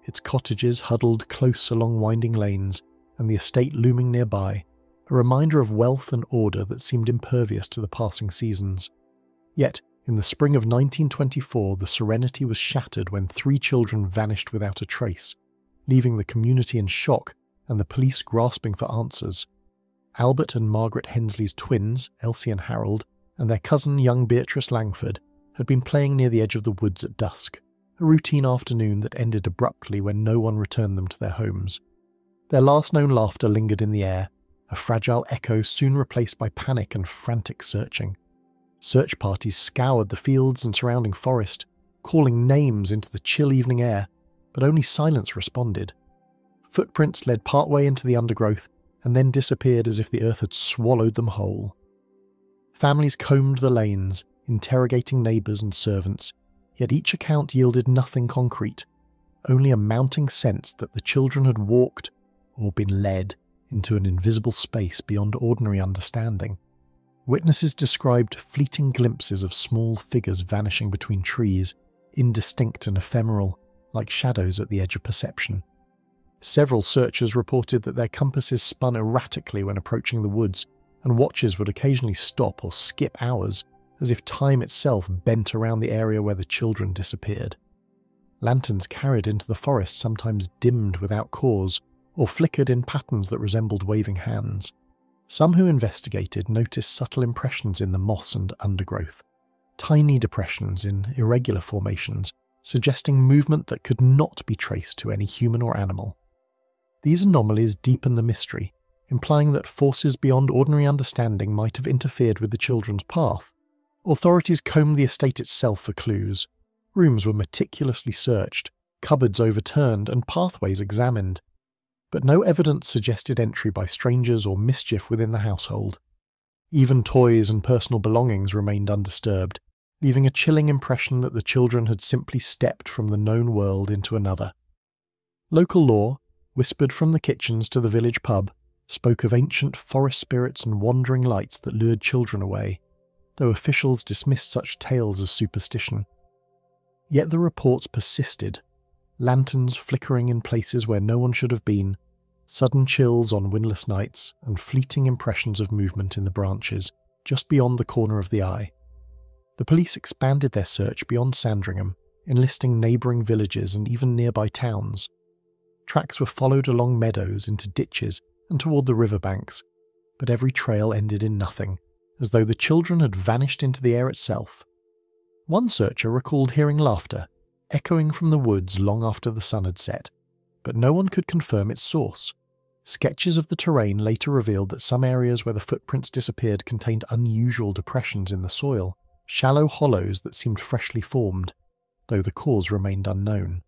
Speaker 1: its cottages huddled close along winding lanes, and the estate looming nearby, a reminder of wealth and order that seemed impervious to the passing seasons. Yet, in the spring of 1924, the serenity was shattered when 3 children vanished without a trace, leaving the community in shock and the police grasping for answers. Albert and Margaret Hensley's twins, Elsie and Harold, and their cousin young Beatrice Langford, had been playing near the edge of the woods at dusk, a routine afternoon that ended abruptly when no one returned them to their homes. Their last known laughter lingered in the air, a fragile echo soon replaced by panic and frantic searching. Search parties scoured the fields and surrounding forest, calling names into the chill evening air, but only silence responded. Footprints led partway into the undergrowth and then disappeared as if the earth had swallowed them whole. Families combed the lanes, interrogating neighbours and servants, yet each account yielded nothing concrete, only a mounting sense that the children had walked, or been led, into an invisible space beyond ordinary understanding. Witnesses described fleeting glimpses of small figures vanishing between trees, indistinct and ephemeral, like shadows at the edge of perception. Several searchers reported that their compasses spun erratically when approaching the woods, and watchers would occasionally stop or skip hours, as if time itself bent around the area where the children disappeared. Lanterns carried into the forest sometimes dimmed without cause, or flickered in patterns that resembled waving hands. Some who investigated noticed subtle impressions in the moss and undergrowth, tiny depressions in irregular formations, suggesting movement that could not be traced to any human or animal. These anomalies deepen the mystery, implying that forces beyond ordinary understanding might have interfered with the children's path. Authorities combed the estate itself for clues. Rooms were meticulously searched, cupboards overturned, and pathways examined, but no evidence suggested entry by strangers or mischief within the household. Even toys and personal belongings remained undisturbed, leaving a chilling impression that the children had simply stepped from the known world into another. Local lore, whispered from the kitchens to the village pub, spoke of ancient forest spirits and wandering lights that lured children away, though officials dismissed such tales as superstition. Yet the reports persisted, lanterns flickering in places where no one should have been, sudden chills on windless nights, and fleeting impressions of movement in the branches, just beyond the corner of the eye. The police expanded their search beyond Sandringham, enlisting neighbouring villages and even nearby towns. Tracks were followed along meadows, into ditches, and toward the riverbanks, but every trail ended in nothing, as though the children had vanished into the air itself. One searcher recalled hearing laughter, echoing from the woods long after the sun had set, but no one could confirm its source. Sketches of the terrain later revealed that some areas where the footprints disappeared contained unusual depressions in the soil, shallow hollows that seemed freshly formed, though the cause remained unknown.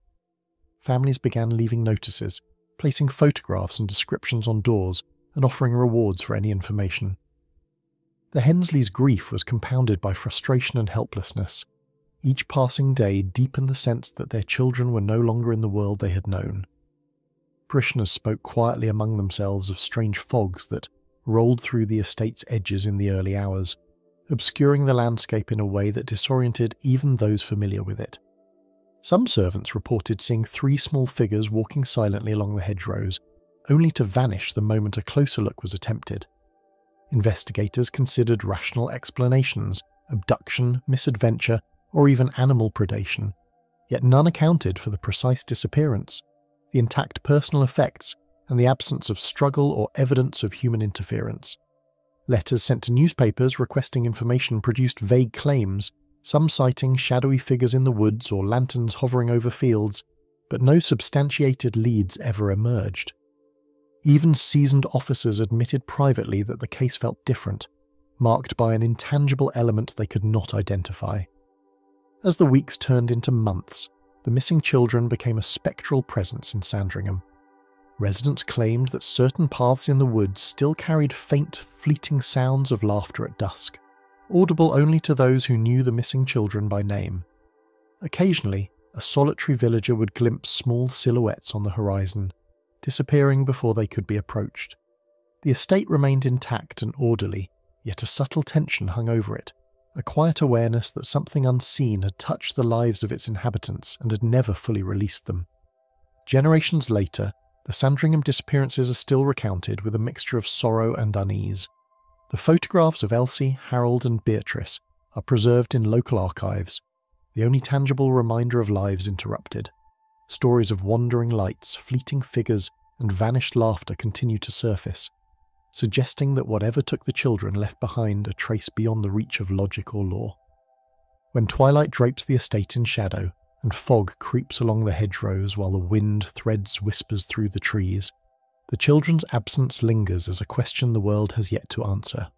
Speaker 1: Families began leaving notices, placing photographs and descriptions on doors, and offering rewards for any information. The Hensleys' grief was compounded by frustration and helplessness. Each passing day deepened the sense that their children were no longer in the world they had known. Parishioners spoke quietly among themselves of strange fogs that rolled through the estate's edges in the early hours, obscuring the landscape in a way that disoriented even those familiar with it. Some servants reported seeing 3 small figures walking silently along the hedgerows, only to vanish the moment a closer look was attempted. Investigators considered rational explanations, abduction, misadventure, or even animal predation, yet none accounted for the precise disappearance, the intact personal effects, and the absence of struggle or evidence of human interference. Letters sent to newspapers requesting information produced vague claims, some citing shadowy figures in the woods or lanterns hovering over fields, but no substantiated leads ever emerged. Even seasoned officers admitted privately that the case felt different, marked by an intangible element they could not identify. As the weeks turned into months, the missing children became a spectral presence in Sandringham. Residents claimed that certain paths in the woods still carried faint, fleeting sounds of laughter at dusk, audible only to those who knew the missing children by name. Occasionally, a solitary villager would glimpse small silhouettes on the horizon, disappearing before they could be approached. The estate remained intact and orderly, yet a subtle tension hung over it, a quiet awareness that something unseen had touched the lives of its inhabitants and had never fully released them. Generations later, the Sandringham disappearances are still recounted with a mixture of sorrow and unease. The photographs of Elsie, Harold and Beatrice are preserved in local archives, the only tangible reminder of lives interrupted. Stories of wandering lights, fleeting figures and vanished laughter continue to surface, suggesting that whatever took the children left behind a trace beyond the reach of logic or law. When twilight drapes the estate in shadow, and fog creeps along the hedgerows while the wind threads whispers through the trees, the children's absence lingers as a question the world has yet to answer.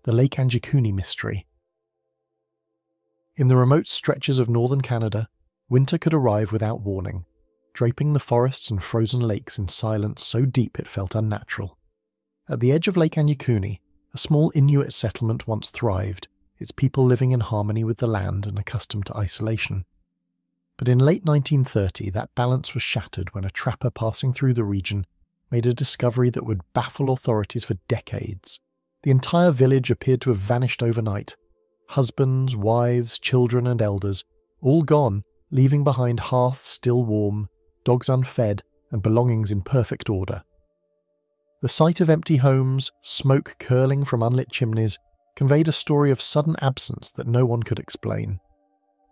Speaker 1: The Lake Anjikuni mystery. In the remote stretches of northern Canada, winter could arrive without warning, draping the forests and frozen lakes in silence so deep it felt unnatural. At the edge of Lake Anjikuni, a small Inuit settlement once thrived, its people living in harmony with the land and accustomed to isolation. But in late 1930, that balance was shattered when a trapper passing through the region made a discovery that would baffle authorities for decades. The entire village appeared to have vanished overnight. Husbands, wives, children and elders, all gone, leaving behind hearths still warm, dogs unfed, and belongings in perfect order. The sight of empty homes, smoke curling from unlit chimneys, conveyed a story of sudden absence that no one could explain.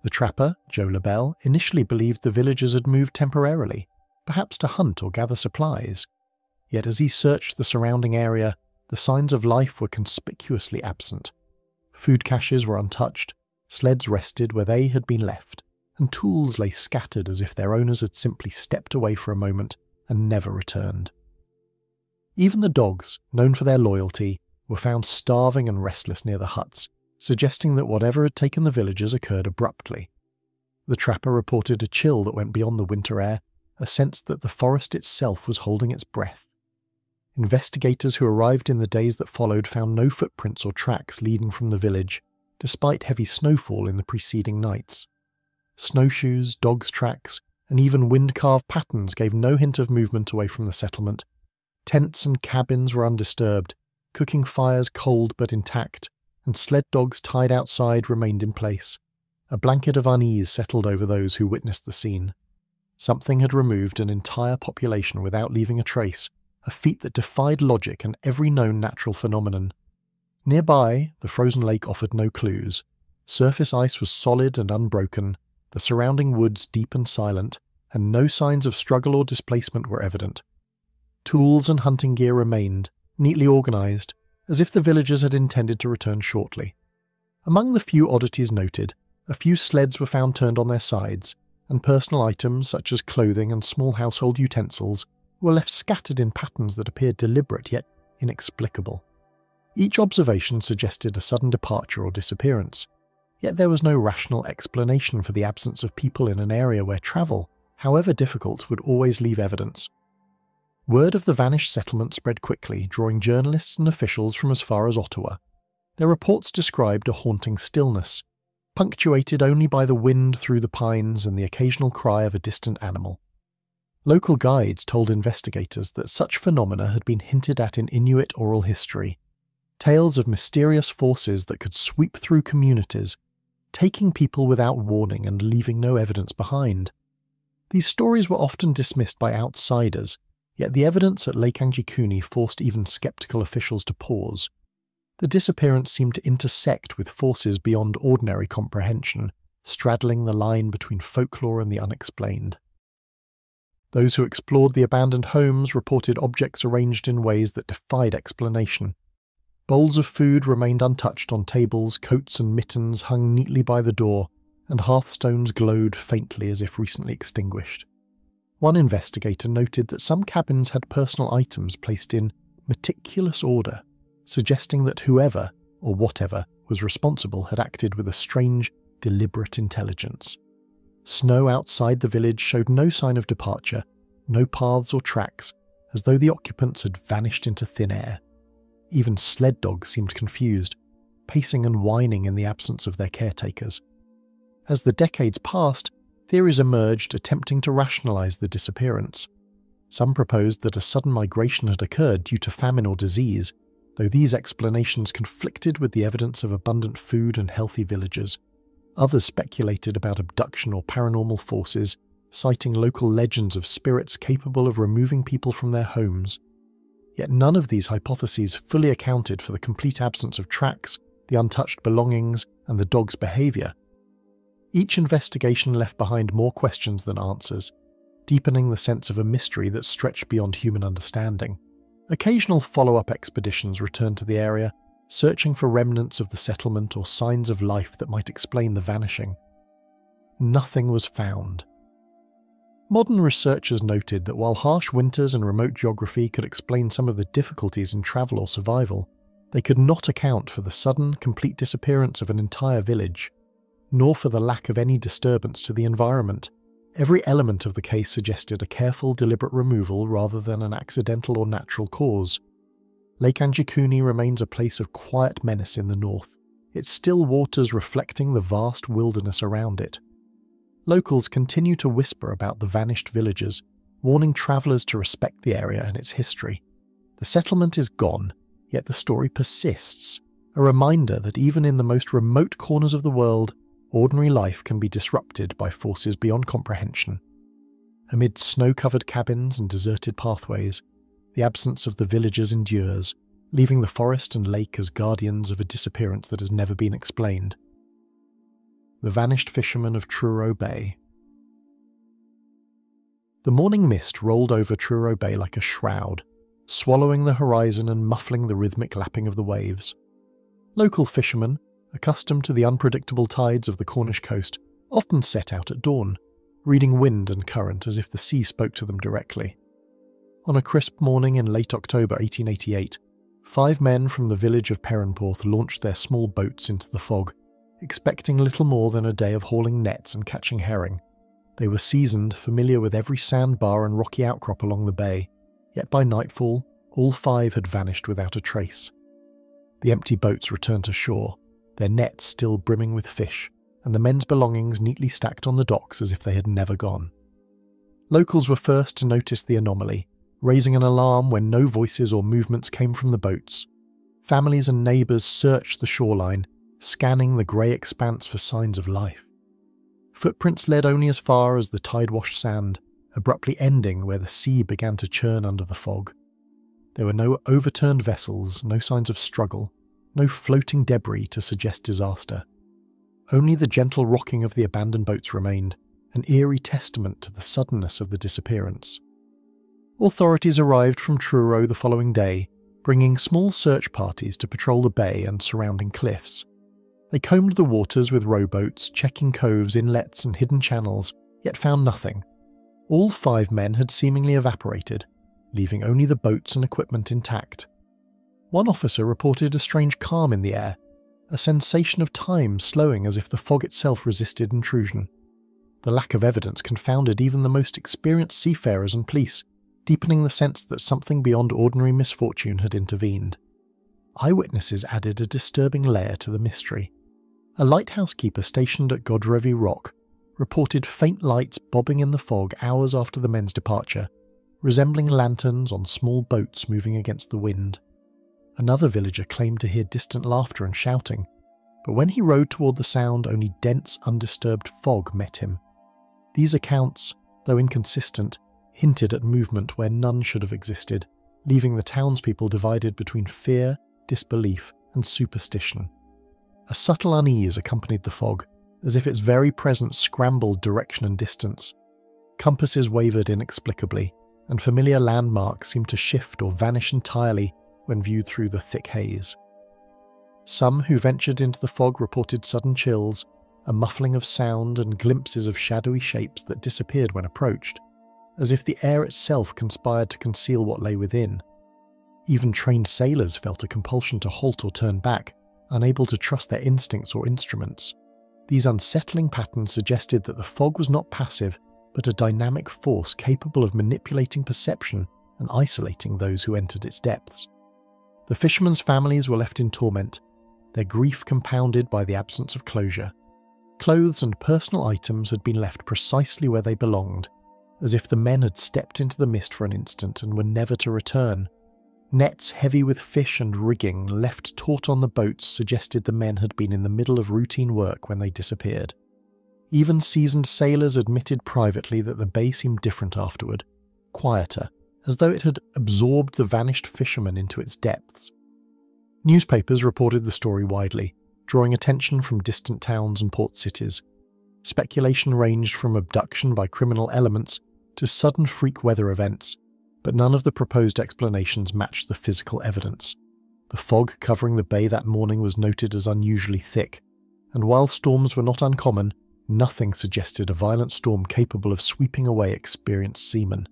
Speaker 1: The trapper, Joe LaBelle, initially believed the villagers had moved temporarily, perhaps to hunt or gather supplies. Yet as he searched the surrounding area, the signs of life were conspicuously absent. Food caches were untouched, sleds rested where they had been left, and tools lay scattered as if their owners had simply stepped away for a moment and never returned. Even the dogs, known for their loyalty, were found starving and restless near the huts, suggesting that whatever had taken the villagers occurred abruptly. The trapper reported a chill that went beyond the winter air, a sense that the forest itself was holding its breath. Investigators who arrived in the days that followed found no footprints or tracks leading from the village, despite heavy snowfall in the preceding nights. Snowshoes, dogs' tracks, and even wind-carved patterns gave no hint of movement away from the settlement. Tents and cabins were undisturbed, cooking fires cold but intact, and sled dogs tied outside remained in place. A blanket of unease settled over those who witnessed the scene. Something had removed an entire population without leaving a trace, a feat that defied logic and every known natural phenomenon. Nearby, the frozen lake offered no clues. Surface ice was solid and unbroken, the surrounding woods deep and silent, and no signs of struggle or displacement were evident. Tools and hunting gear remained, neatly organised, as if the villagers had intended to return shortly. Among the few oddities noted, a few sleds were found turned on their sides, and personal items such as clothing and small household utensils were left scattered in patterns that appeared deliberate yet inexplicable. Each observation suggested a sudden departure or disappearance, yet there was no rational explanation for the absence of people in an area where travel, however difficult, would always leave evidence. Word of the vanished settlement spread quickly, drawing journalists and officials from as far as Ottawa. Their reports described a haunting stillness, punctuated only by the wind through the pines and the occasional cry of a distant animal. Local guides told investigators that such phenomena had been hinted at in Inuit oral history, tales of mysterious forces that could sweep through communities, taking people without warning and leaving no evidence behind. These stories were often dismissed by outsiders, yet the evidence at Lake Anjikuni forced even sceptical officials to pause. The disappearance seemed to intersect with forces beyond ordinary comprehension, straddling the line between folklore and the unexplained. Those who explored the abandoned homes reported objects arranged in ways that defied explanation. Bowls of food remained untouched on tables, coats and mittens hung neatly by the door, and hearthstones glowed faintly as if recently extinguished. One investigator noted that some cabins had personal items placed in meticulous order, suggesting that whoever, or whatever, was responsible had acted with a strange, deliberate intelligence. Snow outside the village showed no sign of departure, no paths or tracks, as though the occupants had vanished into thin air. Even sled dogs seemed confused, pacing and whining in the absence of their caretakers. As the decades passed, theories emerged attempting to rationalize the disappearance. Some proposed that a sudden migration had occurred due to famine or disease, though these explanations conflicted with the evidence of abundant food and healthy villagers. Others speculated about abduction or paranormal forces, citing local legends of spirits capable of removing people from their homes. Yet none of these hypotheses fully accounted for the complete absence of tracks, the untouched belongings, and the dog's behavior. Each investigation left behind more questions than answers, deepening the sense of a mystery that stretched beyond human understanding. Occasional follow-up expeditions returned to the area, searching for remnants of the settlement or signs of life that might explain the vanishing. Nothing was found. Modern researchers noted that while harsh winters and remote geography could explain some of the difficulties in travel or survival, they could not account for the sudden, complete disappearance of an entire village, nor for the lack of any disturbance to the environment. Every element of the case suggested a careful, deliberate removal rather than an accidental or natural cause. Lake Anjikuni remains a place of quiet menace in the north, its still waters reflecting the vast wilderness around it. Locals continue to whisper about the vanished villagers, warning travellers to respect the area and its history. The settlement is gone, yet the story persists, a reminder that even in the most remote corners of the world, ordinary life can be disrupted by forces beyond comprehension. Amid snow-covered cabins and deserted pathways, the absence of the villagers endures, leaving the forest and lake as guardians of a disappearance that has never been explained. The Vanished Fishermen of Truro Bay. The morning mist rolled over Truro Bay like a shroud, swallowing the horizon and muffling the rhythmic lapping of the waves. Local fishermen, accustomed to the unpredictable tides of the Cornish coast, often set out at dawn, reading wind and current as if the sea spoke to them directly. On a crisp morning in late October 1888, 5 men from the village of Perranporth launched their small boats into the fog, expecting little more than a day of hauling nets and catching herring. They were seasoned, familiar with every sandbar and rocky outcrop along the bay, yet by nightfall, all 5 had vanished without a trace. The empty boats returned to shore, their nets still brimming with fish, and the men's belongings neatly stacked on the docks as if they had never gone. Locals were first to notice the anomaly, raising an alarm when no voices or movements came from the boats. Families and neighbours searched the shoreline, scanning the grey expanse for signs of life. Footprints led only as far as the tide-washed sand, abruptly ending where the sea began to churn under the fog. There were no overturned vessels, no signs of struggle, no floating debris to suggest disaster. Only the gentle rocking of the abandoned boats remained, an eerie testament to the suddenness of the disappearance. Authorities arrived from Truro the following day, bringing small search parties to patrol the bay and surrounding cliffs. They combed the waters with rowboats, checking coves, inlets and hidden channels, yet found nothing. All 5 men had seemingly evaporated, leaving only the boats and equipment intact. One officer reported a strange calm in the air, a sensation of time slowing as if the fog itself resisted intrusion. The lack of evidence confounded even the most experienced seafarers and police, deepening the sense that something beyond ordinary misfortune had intervened. Eyewitnesses added a disturbing layer to the mystery. A lighthouse keeper stationed at Godrevy Rock reported faint lights bobbing in the fog hours after the men's departure, resembling lanterns on small boats moving against the wind. Another villager claimed to hear distant laughter and shouting, but when he rowed toward the sound, only dense, undisturbed fog met him. These accounts, though inconsistent, hinted at movement where none should have existed, leaving the townspeople divided between fear, disbelief, and superstition. A subtle unease accompanied the fog, as if its very presence scrambled direction and distance. Compasses wavered inexplicably, and familiar landmarks seemed to shift or vanish entirely when viewed through the thick haze. Some who ventured into the fog reported sudden chills, a muffling of sound and glimpses of shadowy shapes that disappeared when approached, as if the air itself conspired to conceal what lay within. Even trained sailors felt a compulsion to halt or turn back, unable to trust their instincts or instruments. These unsettling patterns suggested that the fog was not passive, but a dynamic force capable of manipulating perception and isolating those who entered its depths. The fishermen's families were left in torment, their grief compounded by the absence of closure. Clothes and personal items had been left precisely where they belonged, as if the men had stepped into the mist for an instant and were never to return. Nets heavy with fish and rigging left taut on the boats suggested the men had been in the middle of routine work when they disappeared. Even seasoned sailors admitted privately that the bay seemed different afterward, quieter, as though it had absorbed the vanished fishermen into its depths. Newspapers reported the story widely, drawing attention from distant towns and port cities. Speculation ranged from abduction by criminal elements to sudden freak weather events, but none of the proposed explanations matched the physical evidence. The fog covering the bay that morning was noted as unusually thick, and while storms were not uncommon, nothing suggested a violent storm capable of sweeping away experienced seamen.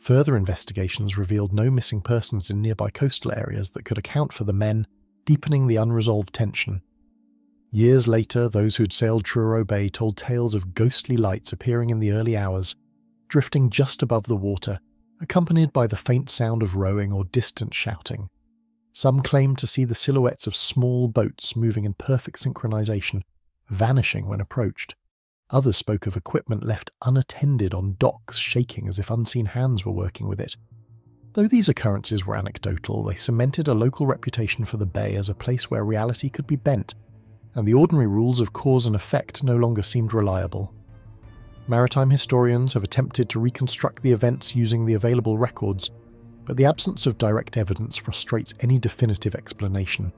Speaker 1: Further investigations revealed no missing persons in nearby coastal areas that could account for the men, deepening the unresolved tension. Years later, those who'd sailed Truro Bay told tales of ghostly lights appearing in the early hours, drifting just above the water, accompanied by the faint sound of rowing or distant shouting. Some claimed to see the silhouettes of small boats moving in perfect synchronization, vanishing when approached. Others spoke of equipment left unattended on docks shaking as if unseen hands were working with it. Though these occurrences were anecdotal, they cemented a local reputation for the bay as a place where reality could be bent, and the ordinary rules of cause and effect no longer seemed reliable. Maritime historians have attempted to reconstruct the events using the available records, but the absence of direct evidence frustrates any definitive explanation.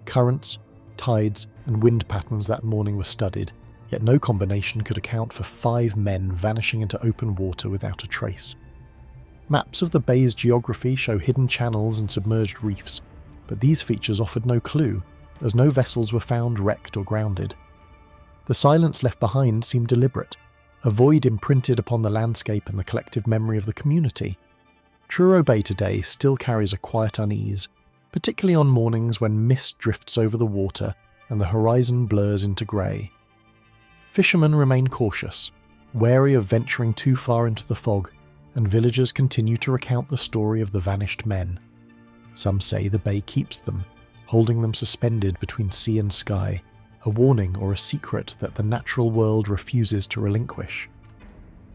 Speaker 1: Currents, tides, and wind patterns that morning were studied, yet no combination could account for 5 men vanishing into open water without a trace. Maps of the bay's geography show hidden channels and submerged reefs, but these features offered no clue, as no vessels were found wrecked or grounded. The silence left behind seemed deliberate, a void imprinted upon the landscape and the collective memory of the community. Truro Bay today still carries a quiet unease, particularly on mornings when mist drifts over the water and the horizon blurs into grey. Fishermen remain cautious, wary of venturing too far into the fog, and villagers continue to recount the story of the vanished men. Some say the bay keeps them, holding them suspended between sea and sky, a warning or a secret that the natural world refuses to relinquish.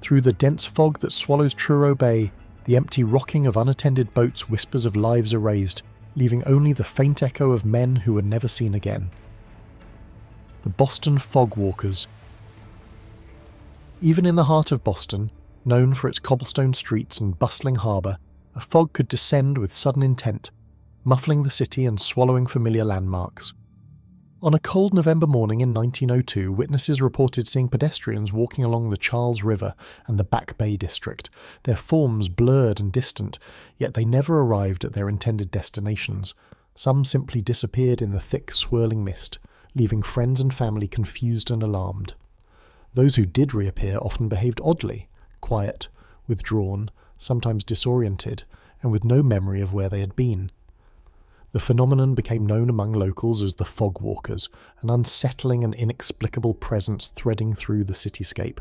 Speaker 1: Through the dense fog that swallows Truro Bay, the empty rocking of unattended boats whispers of lives erased, leaving only the faint echo of men who were never seen again. The Boston Fog Walkers. Even in the heart of Boston, known for its cobblestone streets and bustling harbour, a fog could descend with sudden intent, muffling the city and swallowing familiar landmarks. On a cold November morning in 1902, witnesses reported seeing pedestrians walking along the Charles River and the Back Bay district, their forms blurred and distant, yet they never arrived at their intended destinations. Some simply disappeared in the thick, swirling mist, leaving friends and family confused and alarmed. Those who did reappear often behaved oddly, quiet, withdrawn, sometimes disoriented, and with no memory of where they had been. The phenomenon became known among locals as the Fog Walkers, an unsettling and inexplicable presence threading through the cityscape.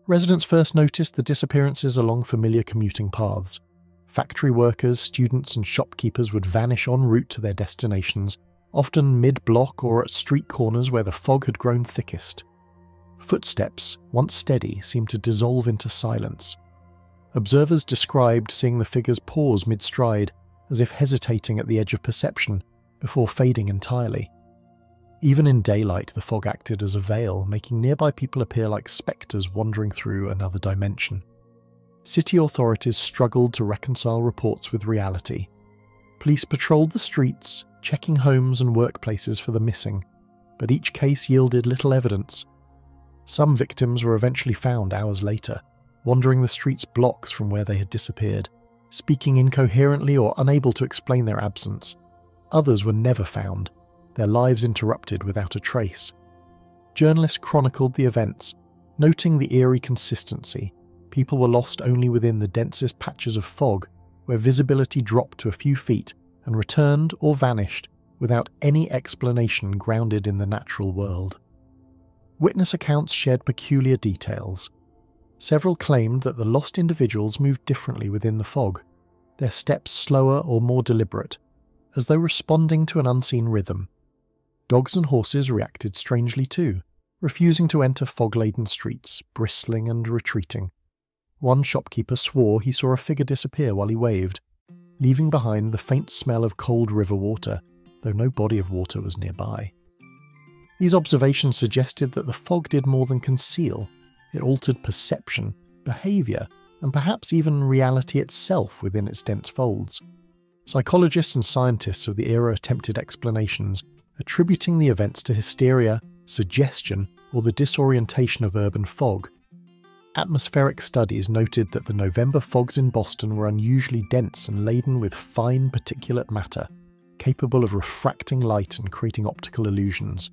Speaker 1: Residents first noticed the disappearances along familiar commuting paths. Factory workers, students, and shopkeepers would vanish en route to their destinations, often mid-block or at street corners where the fog had grown thickest. Footsteps, once steady, seemed to dissolve into silence. Observers described seeing the figures pause mid-stride, as if hesitating at the edge of perception, before fading entirely. Even in daylight, the fog acted as a veil, making nearby people appear like spectres wandering through another dimension. City authorities struggled to reconcile reports with reality. Police patrolled the streets, checking homes and workplaces for the missing, but each case yielded little evidence. Some victims were eventually found hours later, wandering the streets blocks from where they had disappeared, speaking incoherently or unable to explain their absence. Others were never found, their lives interrupted without a trace. Journalists chronicled the events, noting the eerie consistency. People were lost only within the densest patches of fog, where visibility dropped to a few feet and returned or vanished without any explanation grounded in the natural world. Witness accounts shared peculiar details. Several claimed that the lost individuals moved differently within the fog, their steps slower or more deliberate, as though responding to an unseen rhythm. Dogs and horses reacted strangely too, refusing to enter fog-laden streets, bristling and retreating. One shopkeeper swore he saw a figure disappear while he waved, leaving behind the faint smell of cold river water, though no body of water was nearby. These observations suggested that the fog did more than conceal. It altered perception, behaviour, and perhaps even reality itself within its dense folds. Psychologists and scientists of the era attempted explanations, attributing the events to hysteria, suggestion, or the disorientation of urban fog. Atmospheric studies noted that the November fogs in Boston were unusually dense and laden with fine particulate matter, capable of refracting light and creating optical illusions.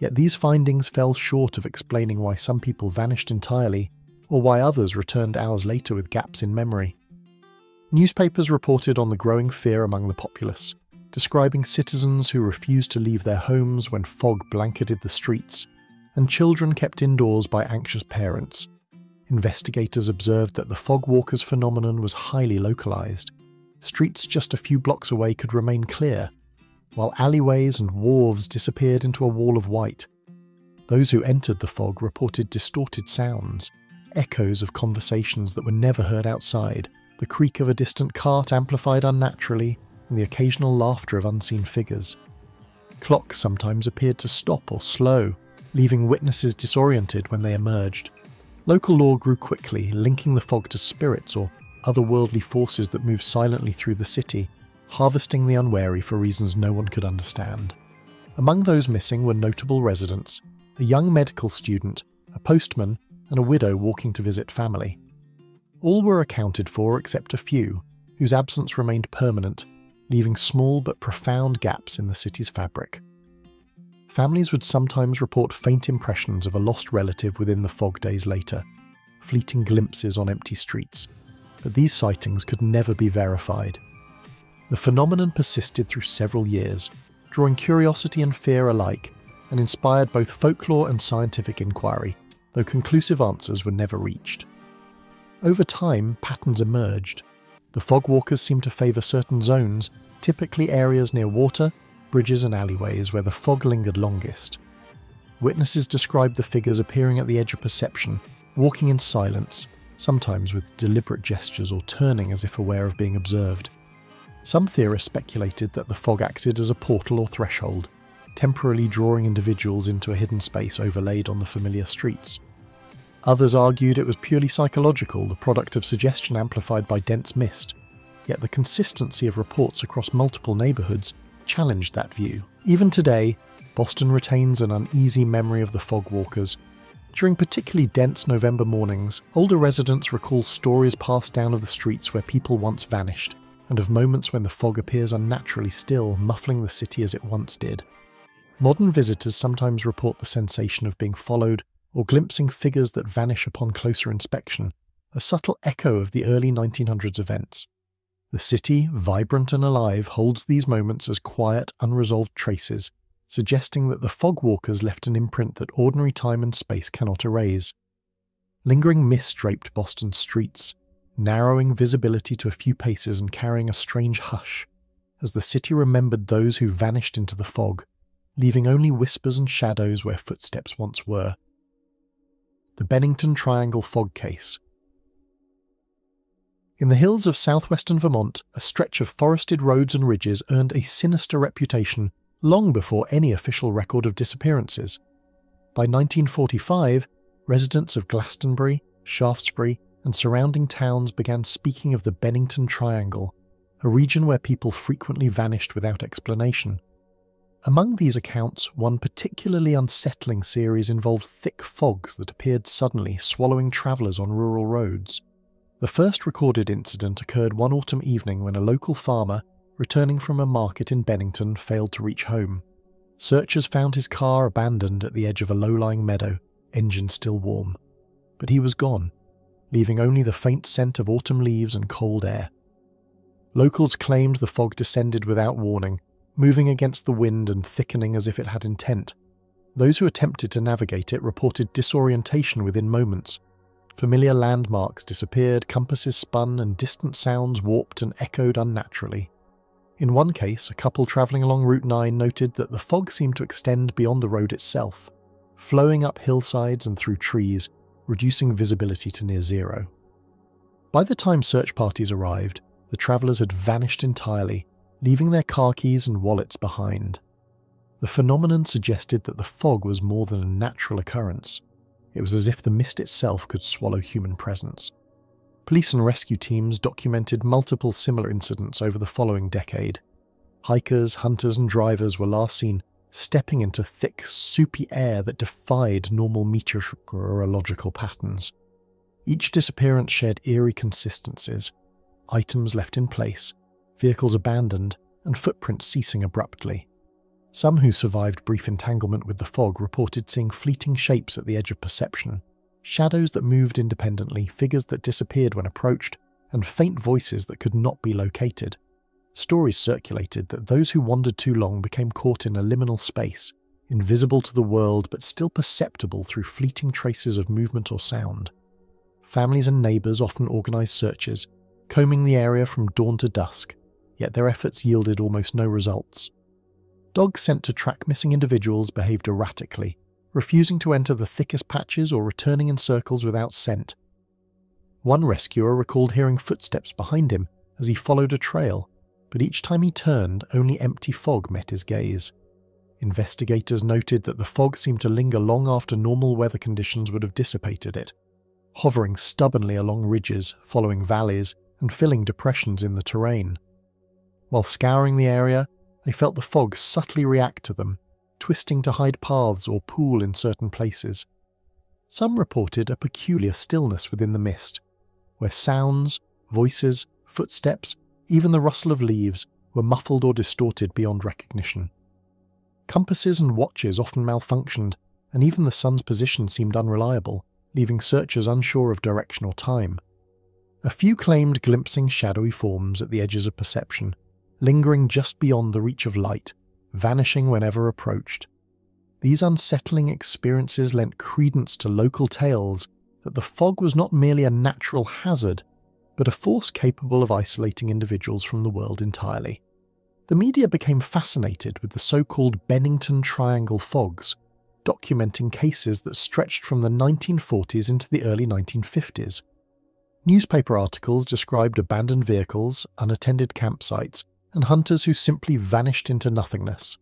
Speaker 1: Yet these findings fell short of explaining why some people vanished entirely, or why others returned hours later with gaps in memory. Newspapers reported on the growing fear among the populace, describing citizens who refused to leave their homes when fog blanketed the streets, and children kept indoors by anxious parents. Investigators observed that the fog walkers phenomenon was highly localized. Streets just a few blocks away could remain clear, while alleyways and wharves disappeared into a wall of white. Those who entered the fog reported distorted sounds, echoes of conversations that were never heard outside, the creak of a distant cart amplified unnaturally, and the occasional laughter of unseen figures. Clocks sometimes appeared to stop or slow, leaving witnesses disoriented when they emerged. Local law grew quickly, linking the fog to spirits or otherworldly forces that moved silently through the city, harvesting the unwary for reasons no one could understand. Among those missing were notable residents, a young medical student, a postman, and a widow walking to visit family. All were accounted for except a few, whose absence remained permanent, leaving small but profound gaps in the city's fabric. Families would sometimes report faint impressions of a lost relative within the fog days later, fleeting glimpses on empty streets, but these sightings could never be verified. The phenomenon persisted through several years, drawing curiosity and fear alike, and inspired both folklore and scientific inquiry, though conclusive answers were never reached. Over time, patterns emerged. The fog walkers seemed to favour certain zones, typically areas near water, bridges and alleyways where the fog lingered longest. Witnesses described the figures appearing at the edge of perception, walking in silence, sometimes with deliberate gestures or turning as if aware of being observed. Some theorists speculated that the fog acted as a portal or threshold, temporarily drawing individuals into a hidden space overlaid on the familiar streets. Others argued it was purely psychological, the product of suggestion amplified by dense mist, yet the consistency of reports across multiple neighbourhoods challenged that view. Even today, Boston retains an uneasy memory of the fog walkers. During particularly dense November mornings, older residents recall stories passed down of the streets where people once vanished, and of moments when the fog appears unnaturally still, muffling the city as it once did. Modern visitors sometimes report the sensation of being followed or glimpsing figures that vanish upon closer inspection, a subtle echo of the early 1900s events. The city, vibrant and alive, holds these moments as quiet, unresolved traces, suggesting that the fog walkers left an imprint that ordinary time and space cannot erase. Lingering mist draped Boston's streets, narrowing visibility to a few paces and carrying a strange hush, as the city remembered those who vanished into the fog, leaving only whispers and shadows where footsteps once were. The Bennington Triangle Fog Case. In the hills of southwestern Vermont, a stretch of forested roads and ridges earned a sinister reputation long before any official record of disappearances. By 1945, residents of Glastonbury, Shaftesbury, and surrounding towns began speaking of the Bennington Triangle, a region where people frequently vanished without explanation. Among these accounts, one particularly unsettling series involved thick fogs that appeared suddenly, swallowing travellers on rural roads. The first recorded incident occurred one autumn evening when a local farmer, returning from a market in Bennington, failed to reach home. Searchers found his car abandoned at the edge of a low-lying meadow, engine still warm. But he was gone, leaving only the faint scent of autumn leaves and cold air. Locals claimed the fog descended without warning, moving against the wind and thickening as if it had intent. Those who attempted to navigate it reported disorientation within moments. Familiar landmarks disappeared, compasses spun, and distant sounds warped and echoed unnaturally. In one case, a couple travelling along Route 9 noted that the fog seemed to extend beyond the road itself, flowing up hillsides and through trees, reducing visibility to near zero. By the time search parties arrived, the travellers had vanished entirely, leaving their car keys and wallets behind. The phenomenon suggested that the fog was more than a natural occurrence. It was as if the mist itself could swallow human presence. Police and rescue teams documented multiple similar incidents over the following decade. Hikers, hunters, and drivers were last seen stepping into thick, soupy air that defied normal meteorological patterns. Each disappearance shared eerie consistencies: items left in place, vehicles abandoned, and footprints ceasing abruptly. Some who survived brief entanglement with the fog reported seeing fleeting shapes at the edge of perception, shadows that moved independently, figures that disappeared when approached, and faint voices that could not be located. Stories circulated that those who wandered too long became caught in a liminal space, invisible to the world but still perceptible through fleeting traces of movement or sound. Families and neighbours often organised searches, combing the area from dawn to dusk, yet their efforts yielded almost no results. Dogs sent to track missing individuals behaved erratically, refusing to enter the thickest patches or returning in circles without scent. One rescuer recalled hearing footsteps behind him as he followed a trail, but each time he turned, only empty fog met his gaze. Investigators noted that the fog seemed to linger long after normal weather conditions would have dissipated it, hovering stubbornly along ridges, following valleys, and filling depressions in the terrain. While scouring the area, they felt the fog subtly react to them, twisting to hide paths or pool in certain places. Some reported a peculiar stillness within the mist, where sounds, voices, footsteps, even the rustle of leaves were muffled or distorted beyond recognition. Compasses and watches often malfunctioned, and even the sun's position seemed unreliable, leaving searchers unsure of direction or time. A few claimed glimpsing shadowy forms at the edges of perception, lingering just beyond the reach of light, vanishing whenever approached. These unsettling experiences lent credence to local tales that the fog was not merely a natural hazard, but a force capable of isolating individuals from the world entirely. The media became fascinated with the so-called Bennington Triangle fogs, documenting cases that stretched from the 1940s into the early 1950s. Newspaper articles described abandoned vehicles, unattended campsites, and hunters who simply vanished into nothingness.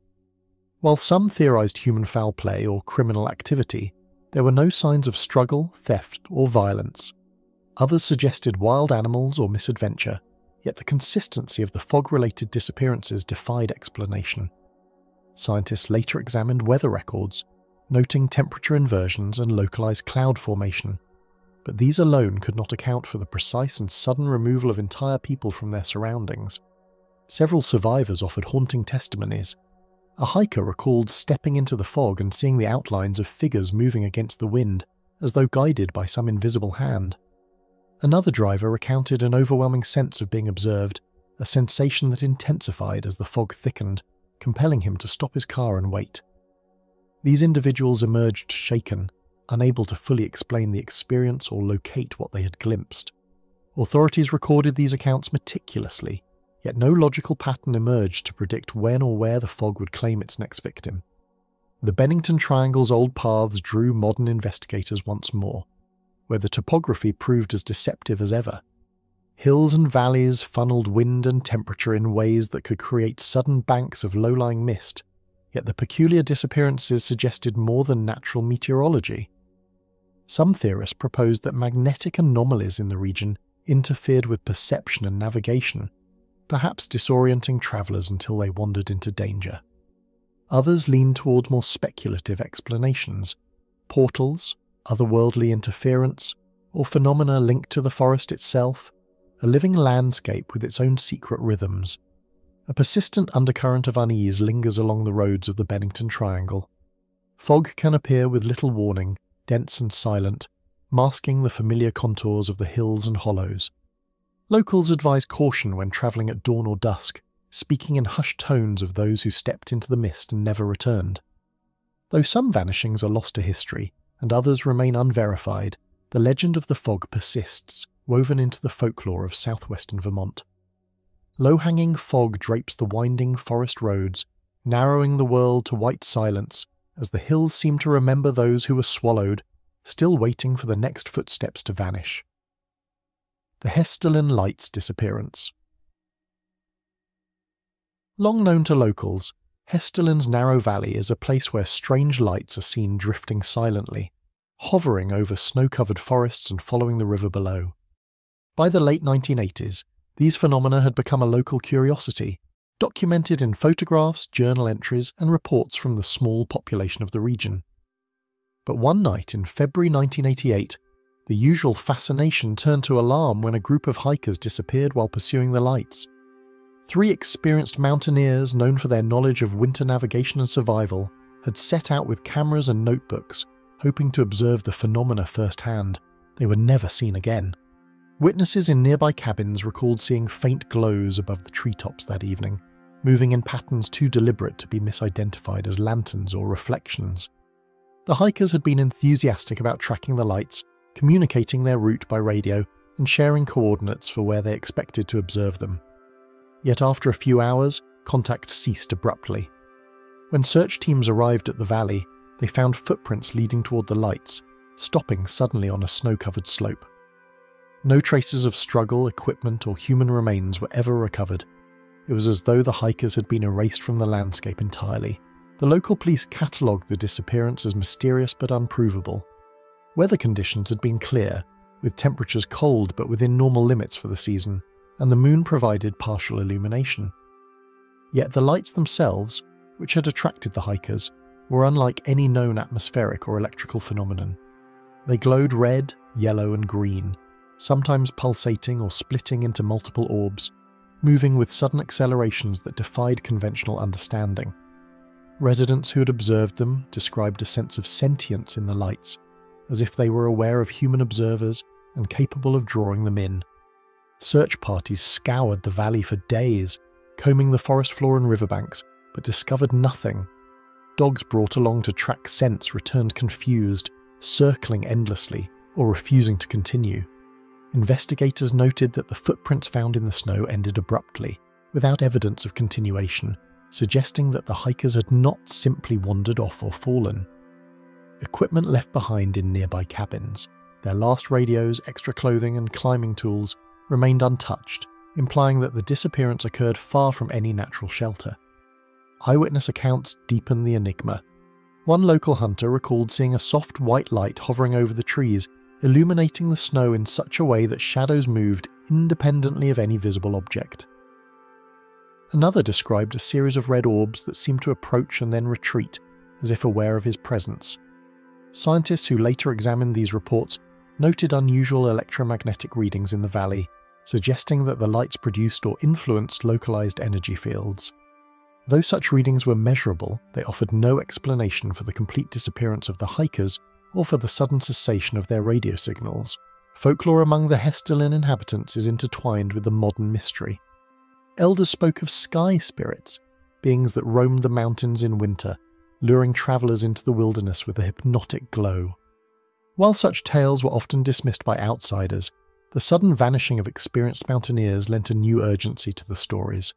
Speaker 1: While some theorized human foul play or criminal activity, there were no signs of struggle, theft, or violence. Others suggested wild animals or misadventure, yet the consistency of the fog-related disappearances defied explanation. Scientists later examined weather records, noting temperature inversions and localized cloud formation, but these alone could not account for the precise and sudden removal of entire people from their surroundings. Several survivors offered haunting testimonies. A hiker recalled stepping into the fog and seeing the outlines of figures moving against the wind, as though guided by some invisible hand. Another driver recounted an overwhelming sense of being observed, a sensation that intensified as the fog thickened, compelling him to stop his car and wait. These individuals emerged shaken, unable to fully explain the experience or locate what they had glimpsed. Authorities recorded these accounts meticulously, yet no logical pattern emerged to predict when or where the fog would claim its next victim. The Bennington Triangle's old paths drew modern investigators once more, where the topography proved as deceptive as ever. Hills and valleys funneled wind and temperature in ways that could create sudden banks of low-lying mist, yet the peculiar disappearances suggested more than natural meteorology. Some theorists proposed that magnetic anomalies in the region interfered with perception and navigation, perhaps disorienting travellers until they wandered into danger. Others leaned towards more speculative explanations: portals, otherworldly interference, or phenomena linked to the forest itself, a living landscape with its own secret rhythms. A persistent undercurrent of unease lingers along the roads of the Bennington Triangle. Fog can appear with little warning, dense and silent, masking the familiar contours of the hills and hollows. Locals advise caution when travelling at dawn or dusk, speaking in hushed tones of those who stepped into the mist and never returned. Though some vanishings are lost to history and others remain unverified, the legend of the fog persists, woven into the folklore of southwestern Vermont. Low-hanging fog drapes the winding forest roads, narrowing the world to white silence as the hills seem to remember those who were swallowed, still waiting for the next footsteps to vanish. The Hestelin Lights disappearance. Long known to locals, Hestelin's narrow valley is a place where strange lights are seen drifting silently, hovering over snow-covered forests and following the river below. By the late 1980s, these phenomena had become a local curiosity, documented in photographs, journal entries, and reports from the small population of the region. But one night in February 1988, the usual fascination turned to alarm when a group of hikers disappeared while pursuing the lights. 3 experienced mountaineers known for their knowledge of winter navigation and survival had set out with cameras and notebooks, hoping to observe the phenomena firsthand. They were never seen again. Witnesses in nearby cabins recalled seeing faint glows above the treetops that evening, moving in patterns too deliberate to be misidentified as lanterns or reflections. The hikers had been enthusiastic about tracking the lights, communicating their route by radio, and sharing coordinates for where they expected to observe them. Yet after a few hours, contact ceased abruptly. When search teams arrived at the valley, they found footprints leading toward the lights, stopping suddenly on a snow-covered slope. No traces of struggle, equipment, or human remains were ever recovered. It was as though the hikers had been erased from the landscape entirely. The local police catalogued the disappearance as mysterious but unprovable. Weather conditions had been clear, with temperatures cold but within normal limits for the season, and the moon provided partial illumination. Yet the lights themselves, which had attracted the hikers, were unlike any known atmospheric or electrical phenomenon. They glowed red, yellow, and green, sometimes pulsating or splitting into multiple orbs, moving with sudden accelerations that defied conventional understanding. Residents who had observed them described a sense of sentience in the lights, as if they were aware of human observers and capable of drawing them in. Search parties scoured the valley for days, combing the forest floor and riverbanks, but discovered nothing. Dogs brought along to track scents returned confused, circling endlessly, or refusing to continue. Investigators noted that the footprints found in the snow ended abruptly, without evidence of continuation, suggesting that the hikers had not simply wandered off or fallen. Equipment left behind in nearby cabins, their last radios, extra clothing, and climbing tools remained untouched, implying that the disappearance occurred far from any natural shelter. Eyewitness accounts deepened the enigma. One local hunter recalled seeing a soft white light hovering over the trees, illuminating the snow in such a way that shadows moved independently of any visible object. Another described a series of red orbs that seemed to approach and then retreat, as if aware of his presence. Scientists who later examined these reports noted unusual electromagnetic readings in the valley, suggesting that the lights produced or influenced localized energy fields. Though such readings were measurable, they offered no explanation for the complete disappearance of the hikers or for the sudden cessation of their radio signals. Folklore among the Hestelin inhabitants is intertwined with the modern mystery. Elders spoke of sky spirits, beings that roamed the mountains in winter, luring travellers into the wilderness with a hypnotic glow. While such tales were often dismissed by outsiders, the sudden vanishing of experienced mountaineers lent a new urgency to the stories.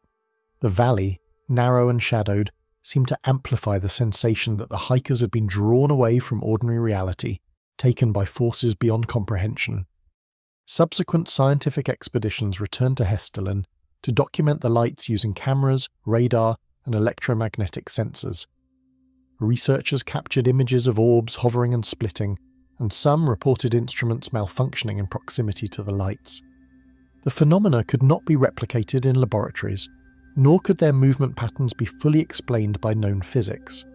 Speaker 1: The valley, narrow and shadowed, seemed to amplify the sensation that the hikers had been drawn away from ordinary reality, taken by forces beyond comprehension. Subsequent scientific expeditions returned to Hestelin to document the lights using cameras, radar, and electromagnetic sensors. Researchers captured images of orbs hovering and splitting, and some reported instruments malfunctioning in proximity to the lights. The phenomena could not be replicated in laboratories, nor could their movement patterns be fully explained by known physics.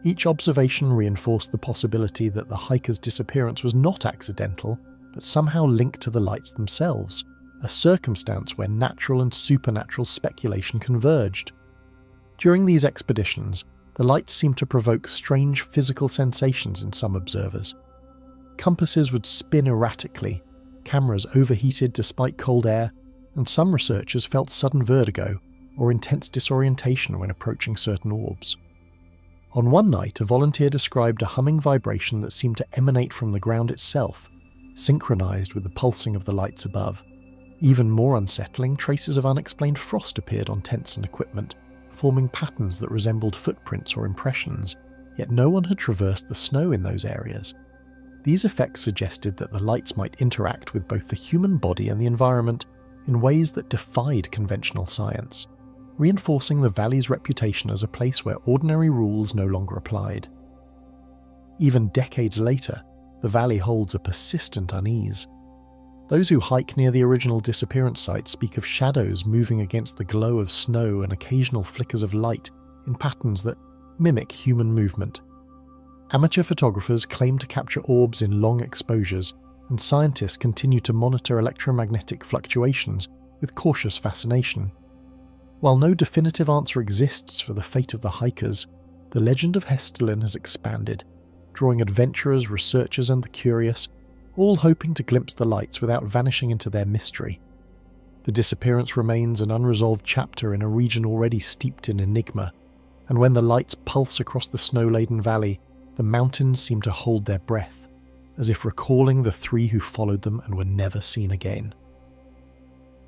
Speaker 1: Each observation reinforced the possibility that the hikers' disappearance was not accidental, but somehow linked to the lights themselves, a circumstance where natural and supernatural speculation converged. During these expeditions, the lights seemed to provoke strange physical sensations in some observers. Compasses would spin erratically, cameras overheated despite cold air, and some researchers felt sudden vertigo or intense disorientation when approaching certain orbs. On one night, a volunteer described a humming vibration that seemed to emanate from the ground itself, synchronized with the pulsing of the lights above. Even more unsettling, traces of unexplained frost appeared on tents and equipment, forming patterns that resembled footprints or impressions, yet no one had traversed the snow in those areas. These effects suggested that the lights might interact with both the human body and the environment in ways that defied conventional science, reinforcing the valley's reputation as a place where ordinary rules no longer applied. Even decades later, the valley holds a persistent unease. Those who hike near the original disappearance site speak of shadows moving against the glow of snow and occasional flickers of light in patterns that mimic human movement. Amateur photographers claim to capture orbs in long exposures, and scientists continue to monitor electromagnetic fluctuations with cautious fascination. While no definitive answer exists for the fate of the hikers, the legend of Hestelin has expanded, drawing adventurers, researchers, and the curious, all hoping to glimpse the lights without vanishing into their mystery. The disappearance remains an unresolved chapter in a region already steeped in enigma, and when the lights pulse across the snow-laden valley, the mountains seem to hold their breath, as if recalling the three who followed them and were never seen again.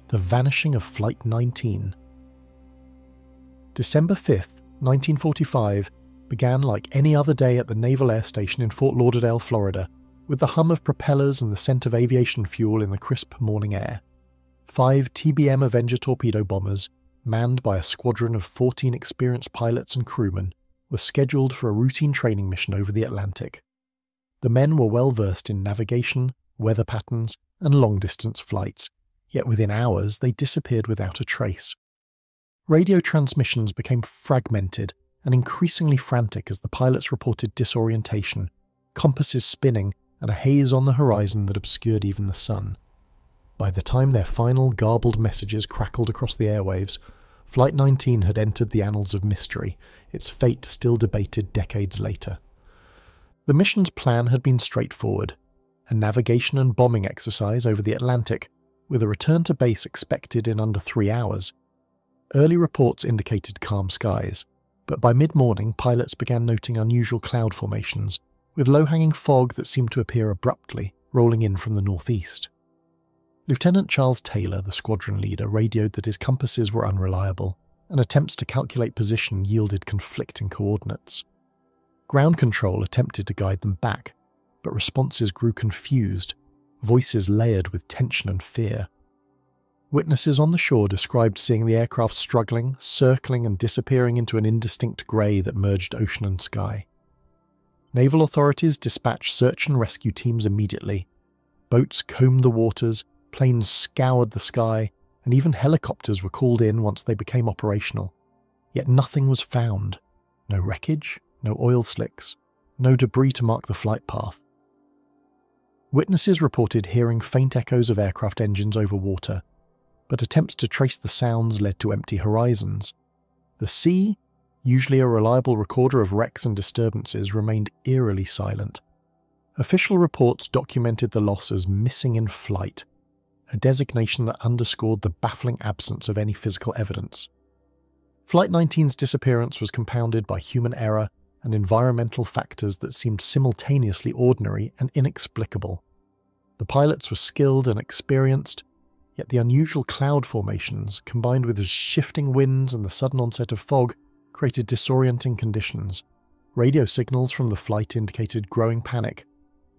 Speaker 1: The vanishing of Flight 19. December 5th, 1945, began like any other day at the Naval Air Station in Fort Lauderdale, Florida, with the hum of propellers and the scent of aviation fuel in the crisp morning air. 5 TBM Avenger torpedo bombers, manned by a squadron of 14 experienced pilots and crewmen, were scheduled for a routine training mission over the Atlantic. The men were well versed in navigation, weather patterns, and long-distance flights, yet within hours they disappeared without a trace. Radio transmissions became fragmented and increasingly frantic as the pilots reported disorientation, compasses spinning, and a haze on the horizon that obscured even the sun. By the time their final garbled messages crackled across the airwaves, Flight 19 had entered the annals of mystery, its fate still debated decades later. The mission's plan had been straightforward: a navigation and bombing exercise over the Atlantic, with a return to base expected in under 3 hours. Early reports indicated calm skies, but by mid-morning pilots began noting unusual cloud formations, with low-hanging fog that seemed to appear abruptly, rolling in from the northeast. Lieutenant Charles Taylor, the squadron leader, radioed that his compasses were unreliable, and attempts to calculate position yielded conflicting coordinates. Ground control attempted to guide them back, but responses grew confused, voices layered with tension and fear. Witnesses on the shore described seeing the aircraft struggling, circling, and disappearing into an indistinct grey that merged ocean and sky. Naval authorities dispatched search and rescue teams immediately. Boats combed the waters, planes scoured the sky, and even helicopters were called in once they became operational. Yet nothing was found. No wreckage, no oil slicks, no debris to mark the flight path. Witnesses reported hearing faint echoes of aircraft engines over water, but attempts to trace the sounds led to empty horizons. The sea, usually a reliable recorder of wrecks and disturbances, remained eerily silent. Official reports documented the loss as missing in flight, a designation that underscored the baffling absence of any physical evidence. Flight 19's disappearance was compounded by human error and environmental factors that seemed simultaneously ordinary and inexplicable. The pilots were skilled and experienced, yet the unusual cloud formations, combined with the shifting winds and the sudden onset of fog, created disorienting conditions. Radio signals from the flight indicated growing panic.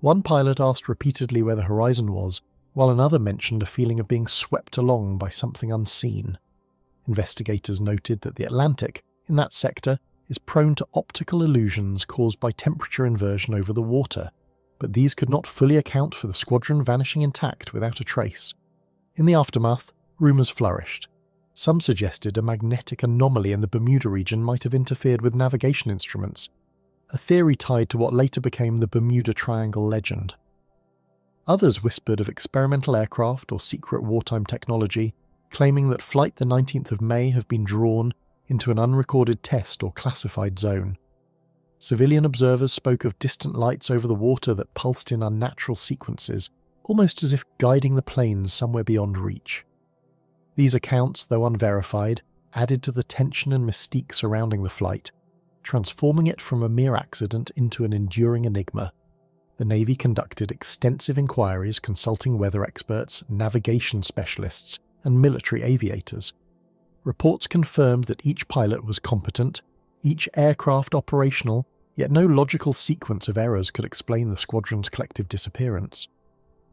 Speaker 1: One pilot asked repeatedly where the horizon was, while another mentioned a feeling of being swept along by something unseen. Investigators noted that the Atlantic, in that sector, is prone to optical illusions caused by temperature inversion over the water, but these could not fully account for the squadron vanishing intact without a trace. In the aftermath, rumours flourished. Some suggested a magnetic anomaly in the Bermuda region might have interfered with navigation instruments, a theory tied to what later became the Bermuda Triangle legend. Others whispered of experimental aircraft or secret wartime technology, claiming that Flight the 19th of May have been drawn into an unrecorded test or classified zone. Civilian observers spoke of distant lights over the water that pulsed in unnatural sequences, almost as if guiding the planes somewhere beyond reach. These accounts, though unverified, added to the tension and mystique surrounding the flight, transforming it from a mere accident into an enduring enigma. The Navy conducted extensive inquiries consulting weather experts, navigation specialists, and military aviators. Reports confirmed that each pilot was competent, each aircraft operational, yet no logical sequence of errors could explain the squadron's collective disappearance.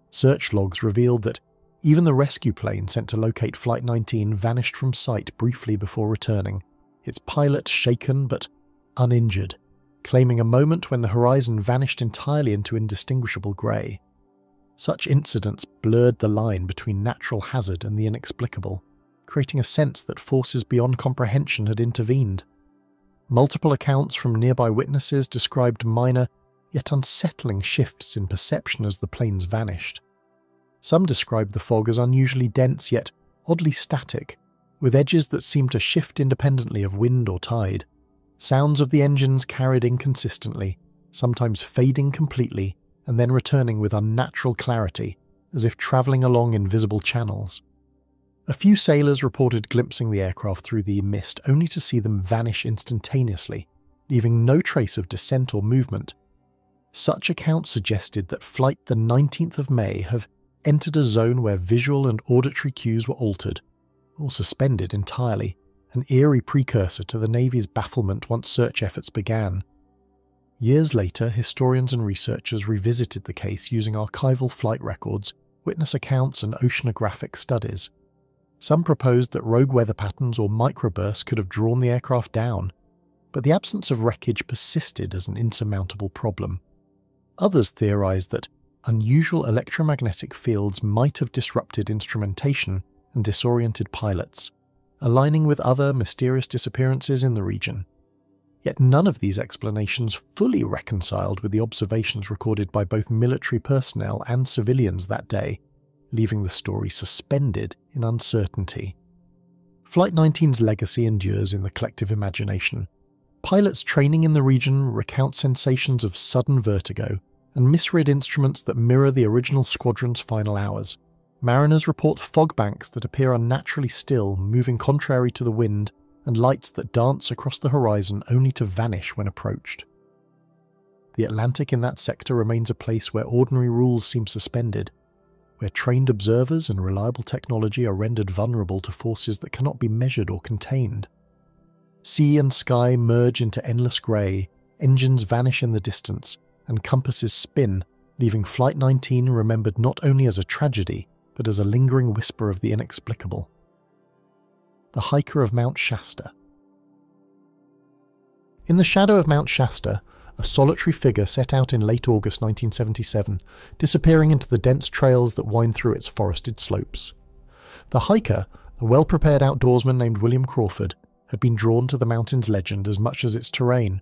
Speaker 1: Search logs revealed that even the rescue plane sent to locate Flight 19 vanished from sight briefly before returning, its pilot shaken but uninjured, claiming a moment when the horizon vanished entirely into indistinguishable grey. Such incidents blurred the line between natural hazard and the inexplicable, creating a sense that forces beyond comprehension had intervened. Multiple accounts from nearby witnesses described minor, yet unsettling shifts in perception as the planes vanished. Some described the fog as unusually dense yet oddly static, with edges that seemed to shift independently of wind or tide. Sounds of the engines carried inconsistently, sometimes fading completely and then returning with unnatural clarity, as if travelling along invisible channels. A few sailors reported glimpsing the aircraft through the mist only to see them vanish instantaneously, leaving no trace of descent or movement. Such accounts suggested that Flight the 19th of May have entered a zone where visual and auditory cues were altered, or suspended entirely, an eerie precursor to the Navy's bafflement once search efforts began. Years later, historians and researchers revisited the case using archival flight records, witness accounts, and oceanographic studies. Some proposed that rogue weather patterns or microbursts could have drawn the aircraft down, but the absence of wreckage persisted as an insurmountable problem. Others theorized that unusual electromagnetic fields might have disrupted instrumentation and disoriented pilots, aligning with other mysterious disappearances in the region. Yet none of these explanations fully reconciled with the observations recorded by both military personnel and civilians that day, leaving the story suspended in uncertainty. Flight 19's legacy endures in the collective imagination. Pilots training in the region recount sensations of sudden vertigo and misread instruments that mirror the original squadron's final hours. Mariners report fog banks that appear unnaturally still, moving contrary to the wind, and lights that dance across the horizon only to vanish when approached. The Atlantic in that sector remains a place where ordinary rules seem suspended, where trained observers and reliable technology are rendered vulnerable to forces that cannot be measured or contained. Sea and sky merge into endless grey, engines vanish in the distance, and compasses spin, leaving Flight 19 remembered not only as a tragedy, but as a lingering whisper of the inexplicable. The hiker of Mount Shasta. In the shadow of Mount Shasta, a solitary figure set out in late August 1977, disappearing into the dense trails that wind through its forested slopes. The hiker, a well-prepared outdoorsman named William Crawford, had been drawn to the mountain's legend as much as its terrain.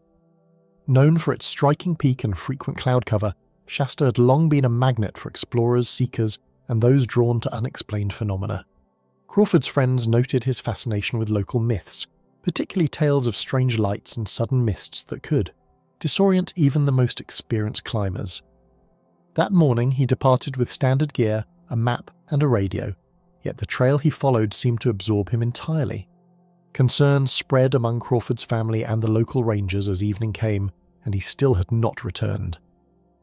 Speaker 1: Known for its striking peak and frequent cloud cover, Shasta had long been a magnet for explorers, seekers, and those drawn to unexplained phenomena. Crawford's friends noted his fascination with local myths, particularly tales of strange lights and sudden mists that could disorient even the most experienced climbers. That morning he departed with standard gear, a map and a radio, yet the trail he followed seemed to absorb him entirely. Concerns spread among Crawford's family and the local rangers as evening came, and he still had not returned.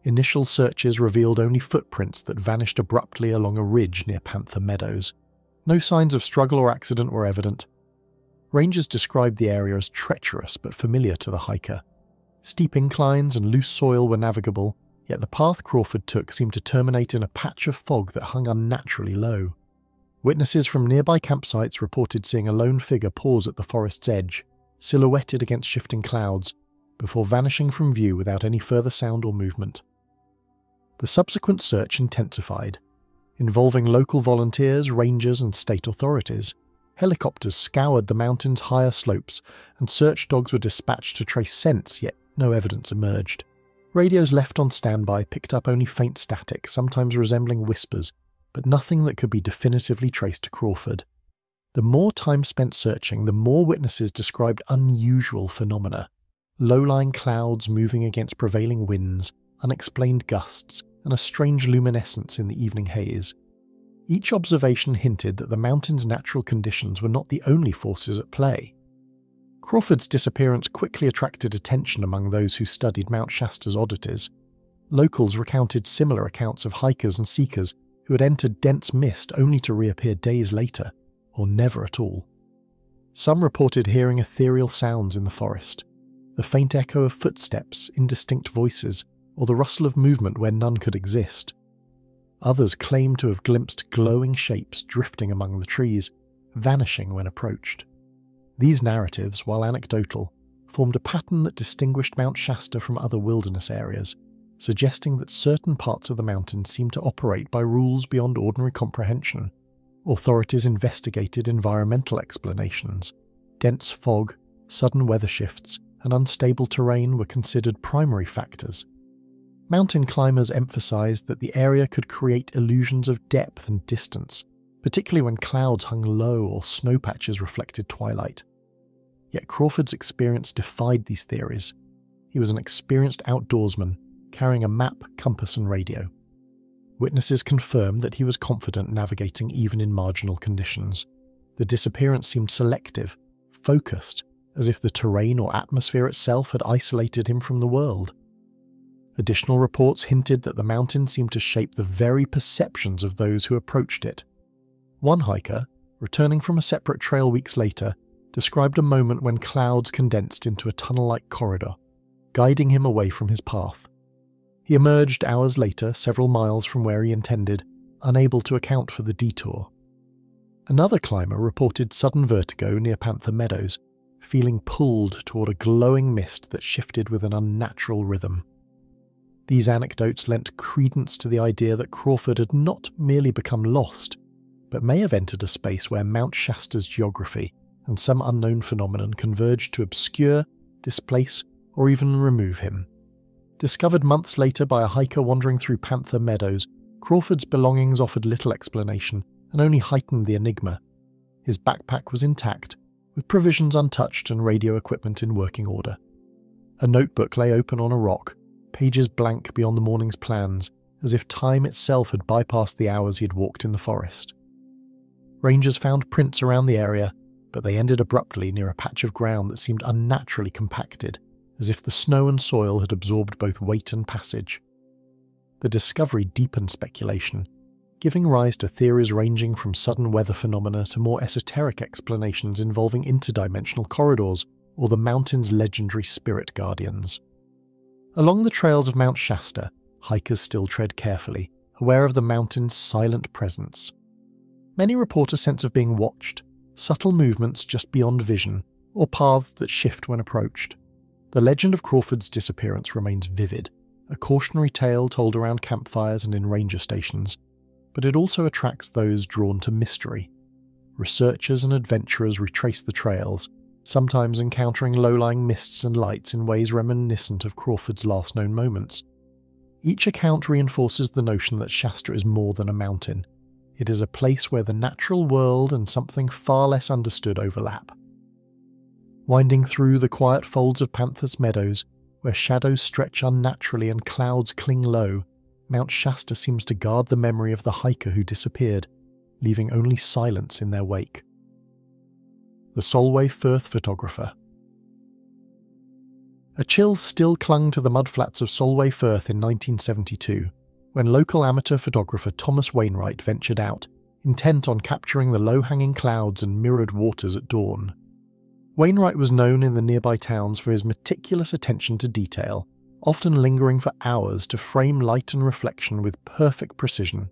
Speaker 1: Initial searches revealed only footprints that vanished abruptly along a ridge near Panther Meadows. No signs of struggle or accident were evident. Rangers described the area as treacherous but familiar to the hiker. Steep inclines and loose soil were navigable, yet the path Crawford took seemed to terminate in a patch of fog that hung unnaturally low. Witnesses from nearby campsites reported seeing a lone figure pause at the forest's edge, silhouetted against shifting clouds, before vanishing from view without any further sound or movement. The subsequent search intensified. Involving local volunteers, rangers, and state authorities, helicopters scoured the mountain's higher slopes, and search dogs were dispatched to trace scents, yet no evidence emerged. Radios left on standby picked up only faint static, sometimes resembling whispers, but nothing that could be definitively traced to Crawford. The more time spent searching, the more witnesses described unusual phenomena. Low-lying clouds moving against prevailing winds, unexplained gusts, and a strange luminescence in the evening haze. Each observation hinted that the mountain's natural conditions were not the only forces at play. Crawford's disappearance quickly attracted attention among those who studied Mount Shasta's oddities. Locals recounted similar accounts of hikers and seekers who had entered dense mist only to reappear days later, or never at all. Some reported hearing ethereal sounds in the forest, the faint echo of footsteps, indistinct voices, or the rustle of movement where none could exist. Others claimed to have glimpsed glowing shapes drifting among the trees, vanishing when approached. These narratives, while anecdotal, formed a pattern that distinguished Mount Shasta from other wilderness areas, suggesting that certain parts of the mountain seemed to operate by rules beyond ordinary comprehension. Authorities investigated environmental explanations. Dense fog, sudden weather shifts, and unstable terrain were considered primary factors. Mountain climbers emphasized that the area could create illusions of depth and distance, particularly when clouds hung low or snow patches reflected twilight. Yet Crawford's experience defied these theories. He was an experienced outdoorsman, carrying a map, compass, and radio. Witnesses confirmed that he was confident navigating even in marginal conditions. The disappearance seemed selective, focused, as if the terrain or atmosphere itself had isolated him from the world. Additional reports hinted that the mountain seemed to shape the very perceptions of those who approached it. One hiker, returning from a separate trail weeks later, described a moment when clouds condensed into a tunnel-like corridor, guiding him away from his path. He emerged hours later, several miles from where he intended, unable to account for the detour. Another climber reported sudden vertigo near Panther Meadows, feeling pulled toward a glowing mist that shifted with an unnatural rhythm. These anecdotes lent credence to the idea that Crawford had not merely become lost, but may have entered a space where Mount Shasta's geography and some unknown phenomenon converged to obscure, displace, or even remove him. Discovered months later by a hiker wandering through Panther Meadows, Crawford's belongings offered little explanation and only heightened the enigma. His backpack was intact, with provisions untouched and radio equipment in working order. A notebook lay open on a rock, pages blank beyond the morning's plans, as if time itself had bypassed the hours he had walked in the forest. Rangers found prints around the area, but they ended abruptly near a patch of ground that seemed unnaturally compacted, as if the snow and soil had absorbed both weight and passage. The discovery deepened speculation, giving rise to theories ranging from sudden weather phenomena to more esoteric explanations involving interdimensional corridors or the mountain's legendary spirit guardians. Along the trails of Mount Shasta, hikers still tread carefully, aware of the mountain's silent presence. Many report a sense of being watched, subtle movements just beyond vision, or paths that shift when approached. The legend of Crawford's disappearance remains vivid, a cautionary tale told around campfires and in ranger stations, but it also attracts those drawn to mystery. Researchers and adventurers retrace the trails, sometimes encountering low-lying mists and lights in ways reminiscent of Crawford's last known moments. Each account reinforces the notion that Shasta is more than a mountain. It is a place where the natural world and something far less understood overlap. Winding through the quiet folds of Panther's Meadows, where shadows stretch unnaturally and clouds cling low, Mount Shasta seems to guard the memory of the hiker who disappeared, leaving only silence in their wake. The Solway Firth photographer. A chill still clung to the mudflats of Solway Firth in 1972, when local amateur photographer Thomas Wainwright ventured out, intent on capturing the low-hanging clouds and mirrored waters at dawn. Wainwright was known in the nearby towns for his meticulous attention to detail, often lingering for hours to frame light and reflection with perfect precision.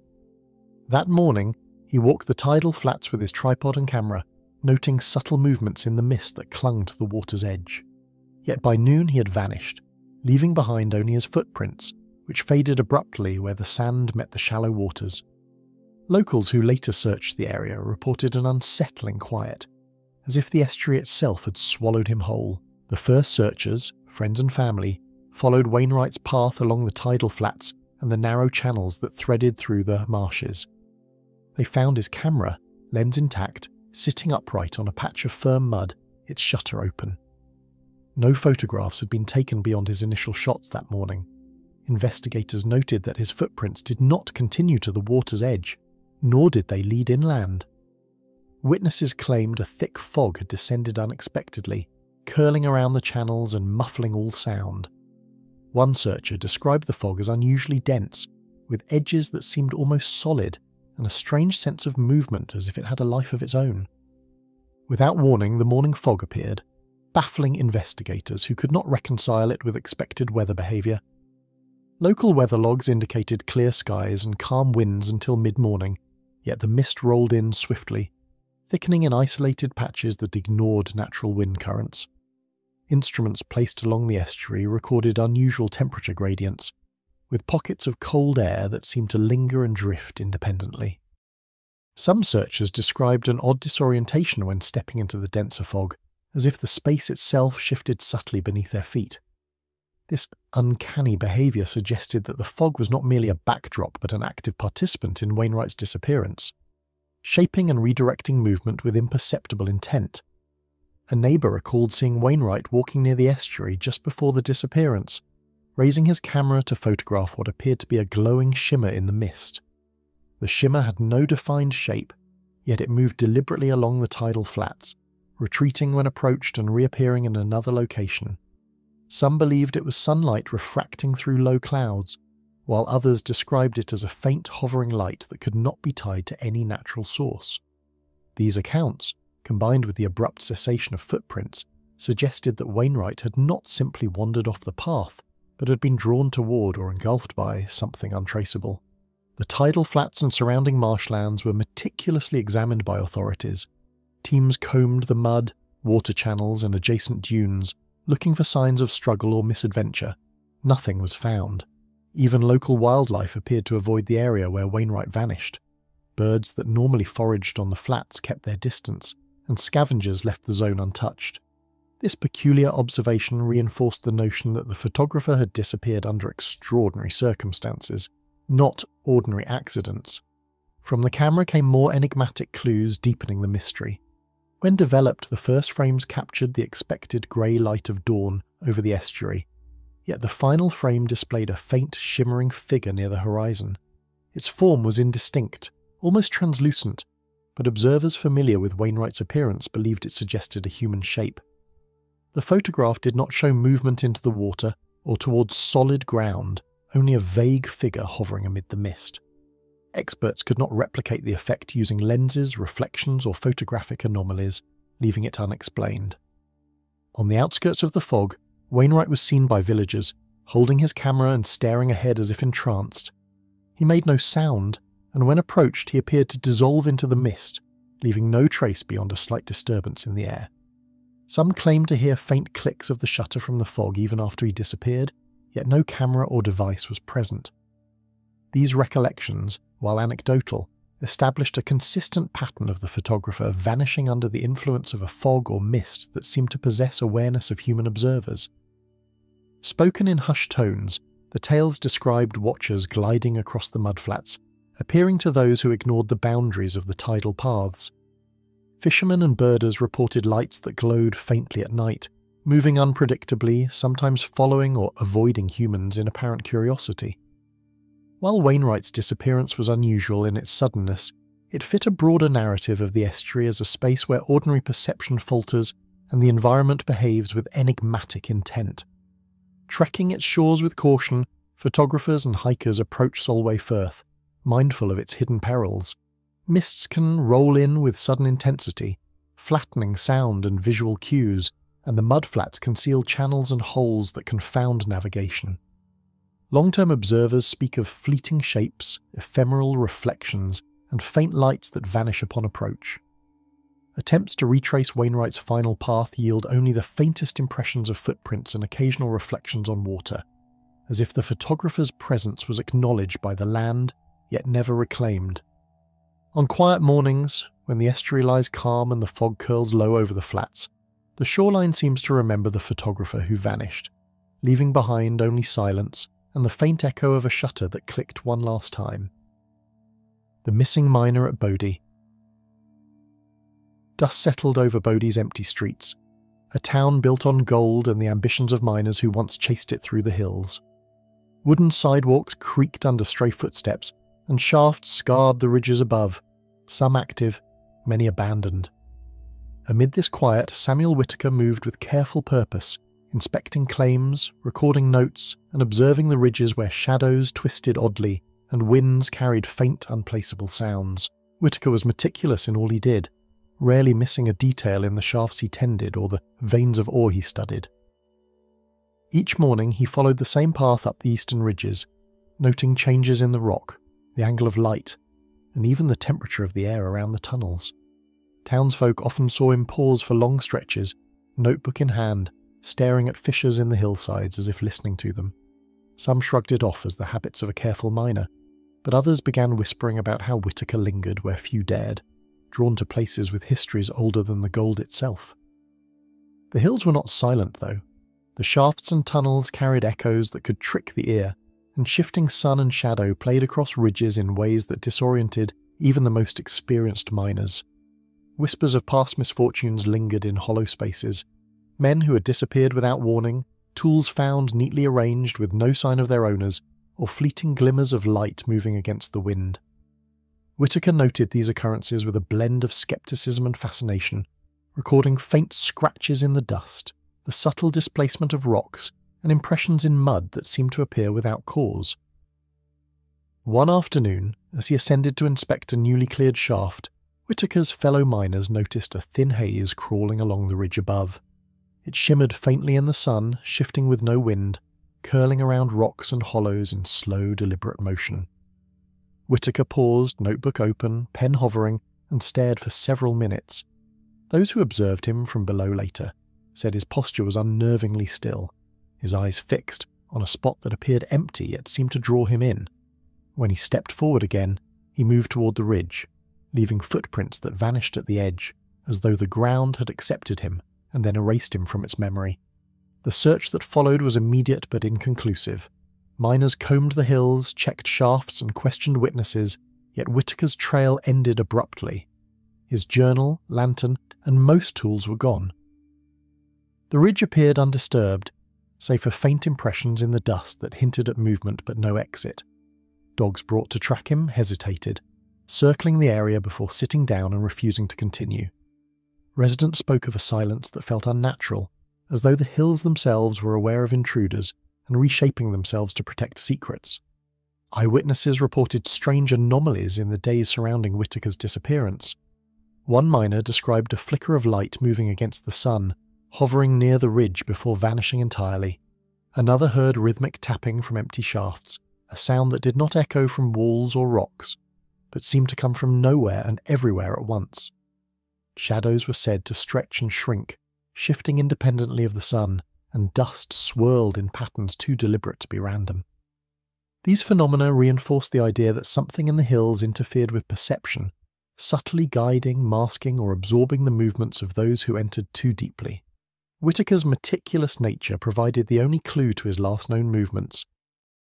Speaker 1: That morning, he walked the tidal flats with his tripod and camera, noting subtle movements in the mist that clung to the water's edge. Yet by noon he had vanished, leaving behind only his footprints, which faded abruptly where the sand met the shallow waters. Locals who later searched the area reported an unsettling quiet, as if the estuary itself had swallowed him whole. The first searchers, friends and family, followed Wainwright's path along the tidal flats and the narrow channels that threaded through the marshes. They found his camera, lens intact, sitting upright on a patch of firm mud, its shutter open. No photographs had been taken beyond his initial shots that morning. Investigators noted that his footprints did not continue to the water's edge, nor did they lead inland. Witnesses claimed a thick fog had descended unexpectedly, curling around the channels and muffling all sound. One searcher described the fog as unusually dense, with edges that seemed almost solid and a strange sense of movement as if it had a life of its own. Without warning, the morning fog appeared, baffling investigators who could not reconcile it with expected weather behaviour. Local weather logs indicated clear skies and calm winds until mid-morning, yet the mist rolled in swiftly, thickening in isolated patches that ignored natural wind currents. Instruments placed along the estuary recorded unusual temperature gradients, with pockets of cold air that seemed to linger and drift independently. Some searchers described an odd disorientation when stepping into the denser fog, as if the space itself shifted subtly beneath their feet. This uncanny behaviour suggested that the fog was not merely a backdrop but an active participant in Wainwright's disappearance, shaping and redirecting movement with imperceptible intent. A neighbour recalled seeing Wainwright walking near the estuary just before the disappearance, raising his camera to photograph what appeared to be a glowing shimmer in the mist. The shimmer had no defined shape, yet it moved deliberately along the tidal flats, retreating when approached and reappearing in another location. Some believed it was sunlight refracting through low clouds, while others described it as a faint hovering light that could not be tied to any natural source. These accounts, combined with the abrupt cessation of footprints, suggested that Wainwright had not simply wandered off the path, but had been drawn toward or engulfed by something untraceable. The tidal flats and surrounding marshlands were meticulously examined by authorities. Teams combed the mud, water channels and adjacent dunes, looking for signs of struggle or misadventure. Nothing was found. Even local wildlife appeared to avoid the area where Wainwright vanished. Birds that normally foraged on the flats kept their distance, and scavengers left the zone untouched. This peculiar observation reinforced the notion that the photographer had disappeared under extraordinary circumstances, not ordinary accidents. From the camera came more enigmatic clues deepening the mystery. When developed, the first frames captured the expected grey light of dawn over the estuary, yet the final frame displayed a faint shimmering figure near the horizon. Its form was indistinct, almost translucent, but observers familiar with Wainwright's appearance believed it suggested a human shape. The photograph did not show movement into the water or towards solid ground, only a vague figure hovering amid the mist. Experts could not replicate the effect using lenses, reflections, or photographic anomalies, leaving it unexplained. On the outskirts of the fog, Wainwright was seen by villagers, holding his camera and staring ahead as if entranced. He made no sound, and when approached he appeared to dissolve into the mist, leaving no trace beyond a slight disturbance in the air. Some claimed to hear faint clicks of the shutter from the fog even after he disappeared, yet no camera or device was present. These recollections, while anecdotal, established a consistent pattern of the photographer vanishing under the influence of a fog or mist that seemed to possess awareness of human observers. Spoken in hushed tones, the tales described watchers gliding across the mudflats, appearing to those who ignored the boundaries of the tidal paths. Fishermen and birders reported lights that glowed faintly at night, moving unpredictably, sometimes following or avoiding humans in apparent curiosity. While Wainwright's disappearance was unusual in its suddenness, it fit a broader narrative of the estuary as a space where ordinary perception falters and the environment behaves with enigmatic intent. Trekking its shores with caution, photographers and hikers approach Solway Firth, mindful of its hidden perils. Mists can roll in with sudden intensity, flattening sound and visual cues, and the mudflats conceal channels and holes that confound navigation. Long-term observers speak of fleeting shapes, ephemeral reflections, and faint lights that vanish upon approach. Attempts to retrace Wainwright's final path yield only the faintest impressions of footprints and occasional reflections on water, as if the photographer's presence was acknowledged by the land, yet never reclaimed. On quiet mornings, when the estuary lies calm and the fog curls low over the flats, the shoreline seems to remember the photographer who vanished, leaving behind only silence and the faint echo of a shutter that clicked one last time. The missing miner at Bodie. Dust settled over Bodie's empty streets, a town built on gold and the ambitions of miners who once chased it through the hills. Wooden sidewalks creaked under stray footsteps, and shafts scarred the ridges above, some active, many abandoned. Amid this quiet, Samuel Whitaker moved with careful purpose, inspecting claims, recording notes, and observing the ridges where shadows twisted oddly and winds carried faint, unplaceable sounds. Whitaker was meticulous in all he did, rarely missing a detail in the shafts he tended or the veins of ore he studied. Each morning he followed the same path up the eastern ridges, noting changes in the rock, the angle of light, and even the temperature of the air around the tunnels. Townsfolk often saw him pause for long stretches, notebook in hand, staring at fissures in the hillsides as if listening to them. Some shrugged it off as the habits of a careful miner, but others began whispering about how Whitaker lingered where few dared, drawn to places with histories older than the gold itself. The hills were not silent, though. The shafts and tunnels carried echoes that could trick the ear, and shifting sun and shadow played across ridges in ways that disoriented even the most experienced miners. Whispers of past misfortunes lingered in hollow spaces, men who had disappeared without warning, tools found neatly arranged with no sign of their owners, or fleeting glimmers of light moving against the wind. Whitaker noted these occurrences with a blend of skepticism and fascination, recording faint scratches in the dust, the subtle displacement of rocks, and impressions in mud that seemed to appear without cause. One afternoon, as he ascended to inspect a newly cleared shaft, Whitaker's fellow miners noticed a thin haze crawling along the ridge above. It shimmered faintly in the sun, shifting with no wind, curling around rocks and hollows in slow, deliberate motion. Whitaker paused, notebook open, pen hovering, and stared for several minutes. Those who observed him from below later said his posture was unnervingly still, his eyes fixed on a spot that appeared empty yet seemed to draw him in. When he stepped forward again, he moved toward the ridge, leaving footprints that vanished at the edge, as though the ground had accepted him and then erased him from its memory. The search that followed was immediate but inconclusive. Miners combed the hills, checked shafts, and questioned witnesses, yet Whitaker's trail ended abruptly. His journal, lantern, and most tools were gone. The ridge appeared undisturbed, save for faint impressions in the dust that hinted at movement but no exit. Dogs brought to track him hesitated, circling the area before sitting down and refusing to continue. Residents spoke of a silence that felt unnatural, as though the hills themselves were aware of intruders and reshaping themselves to protect secrets. Eyewitnesses reported strange anomalies in the days surrounding Whitaker's disappearance. One miner described a flicker of light moving against the sun, hovering near the ridge before vanishing entirely. Another heard rhythmic tapping from empty shafts, a sound that did not echo from walls or rocks, but seemed to come from nowhere and everywhere at once. Shadows were said to stretch and shrink, shifting independently of the sun, and dust swirled in patterns too deliberate to be random. These phenomena reinforced the idea that something in the hills interfered with perception, subtly guiding, masking, or absorbing the movements of those who entered too deeply. Whitaker's meticulous nature provided the only clue to his last known movements.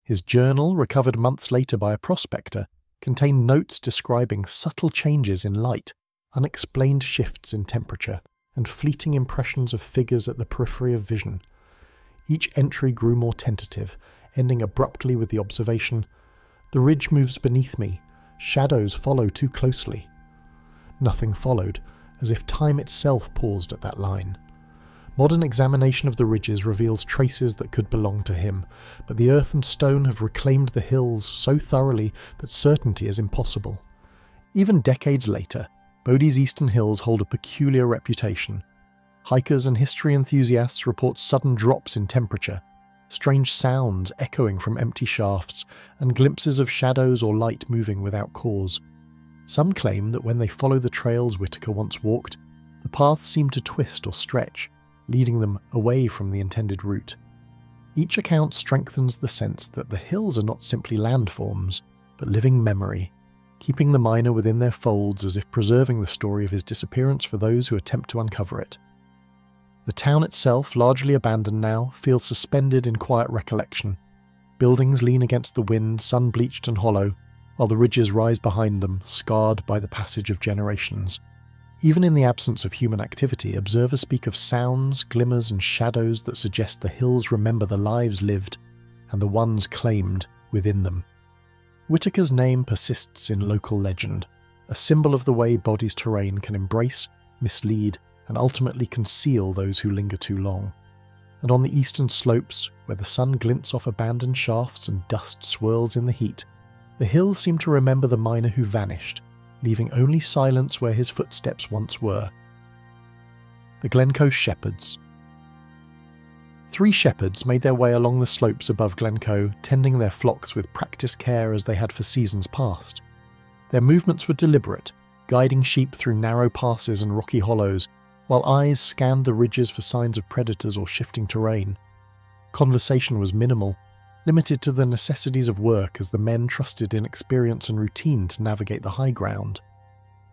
Speaker 1: His journal, recovered months later by a prospector, contained notes describing subtle changes in light, unexplained shifts in temperature, and fleeting impressions of figures at the periphery of vision. Each entry grew more tentative, ending abruptly with the observation, "The ridge moves beneath me. Shadows follow too closely." Nothing followed, as if time itself paused at that line. Modern examination of the ridges reveals traces that could belong to him, but the earth and stone have reclaimed the hills so thoroughly that certainty is impossible. Even decades later, Bodie's eastern hills hold a peculiar reputation. Hikers and history enthusiasts report sudden drops in temperature, strange sounds echoing from empty shafts, and glimpses of shadows or light moving without cause. Some claim that when they follow the trails Whitaker once walked, the paths seem to twist or stretch, leading them away from the intended route. Each account strengthens the sense that the hills are not simply landforms, but living memory, keeping the miner within their folds as if preserving the story of his disappearance for those who attempt to uncover it. The town itself, largely abandoned now, feels suspended in quiet recollection. Buildings lean against the wind, sun-bleached and hollow, while the ridges rise behind them, scarred by the passage of generations. Even in the absence of human activity, observers speak of sounds, glimmers and shadows that suggest the hills remember the lives lived and the ones claimed within them. Whitaker's name persists in local legend, a symbol of the way Bodie's terrain can embrace, mislead, and ultimately conceal those who linger too long. And on the eastern slopes, where the sun glints off abandoned shafts and dust swirls in the heat, the hills seem to remember the miner who vanished, leaving only silence where his footsteps once were. The Glencoe Shepherds. 3 shepherds made their way along the slopes above Glencoe, tending their flocks with practiced care as they had for seasons past. Their movements were deliberate, guiding sheep through narrow passes and rocky hollows, while eyes scanned the ridges for signs of predators or shifting terrain. Conversation was minimal, limited to the necessities of work as the men trusted in experience and routine to navigate the high ground.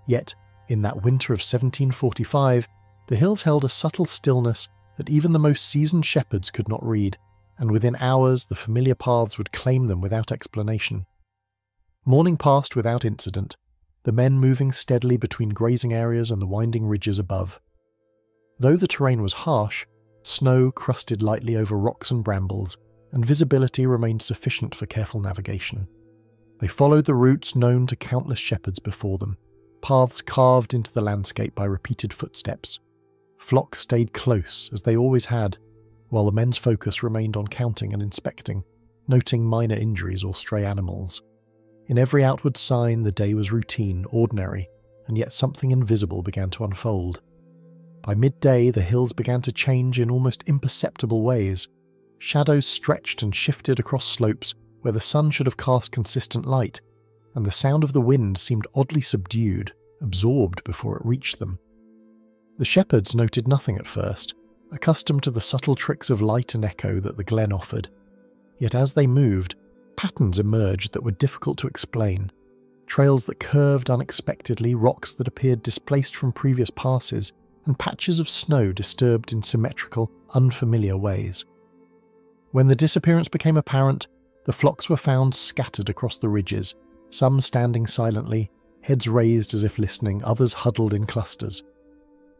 Speaker 1: Yet, in that winter of 1745, the hills held a subtle stillness that even the most seasoned shepherds could not read, and within hours the familiar paths would claim them without explanation. Morning passed without incident, the men moving steadily between grazing areas and the winding ridges above. Though the terrain was harsh, snow crusted lightly over rocks and brambles, and visibility remained sufficient for careful navigation. They followed the routes known to countless shepherds before them, paths carved into the landscape by repeated footsteps. Flocks stayed close, as they always had, while the men's focus remained on counting and inspecting, noting minor injuries or stray animals. In every outward sign, the day was routine, ordinary, and yet something invisible began to unfold. By midday, the hills began to change in almost imperceptible ways. Shadows stretched and shifted across slopes where the sun should have cast consistent light, and the sound of the wind seemed oddly subdued, absorbed before it reached them. The shepherds noted nothing at first, accustomed to the subtle tricks of light and echo that the glen offered. Yet as they moved, patterns emerged that were difficult to explain. Trails that curved unexpectedly, rocks that appeared displaced from previous passes, and patches of snow disturbed in symmetrical, unfamiliar ways. When the disappearance became apparent, the flocks were found scattered across the ridges, some standing silently, heads raised as if listening, others huddled in clusters.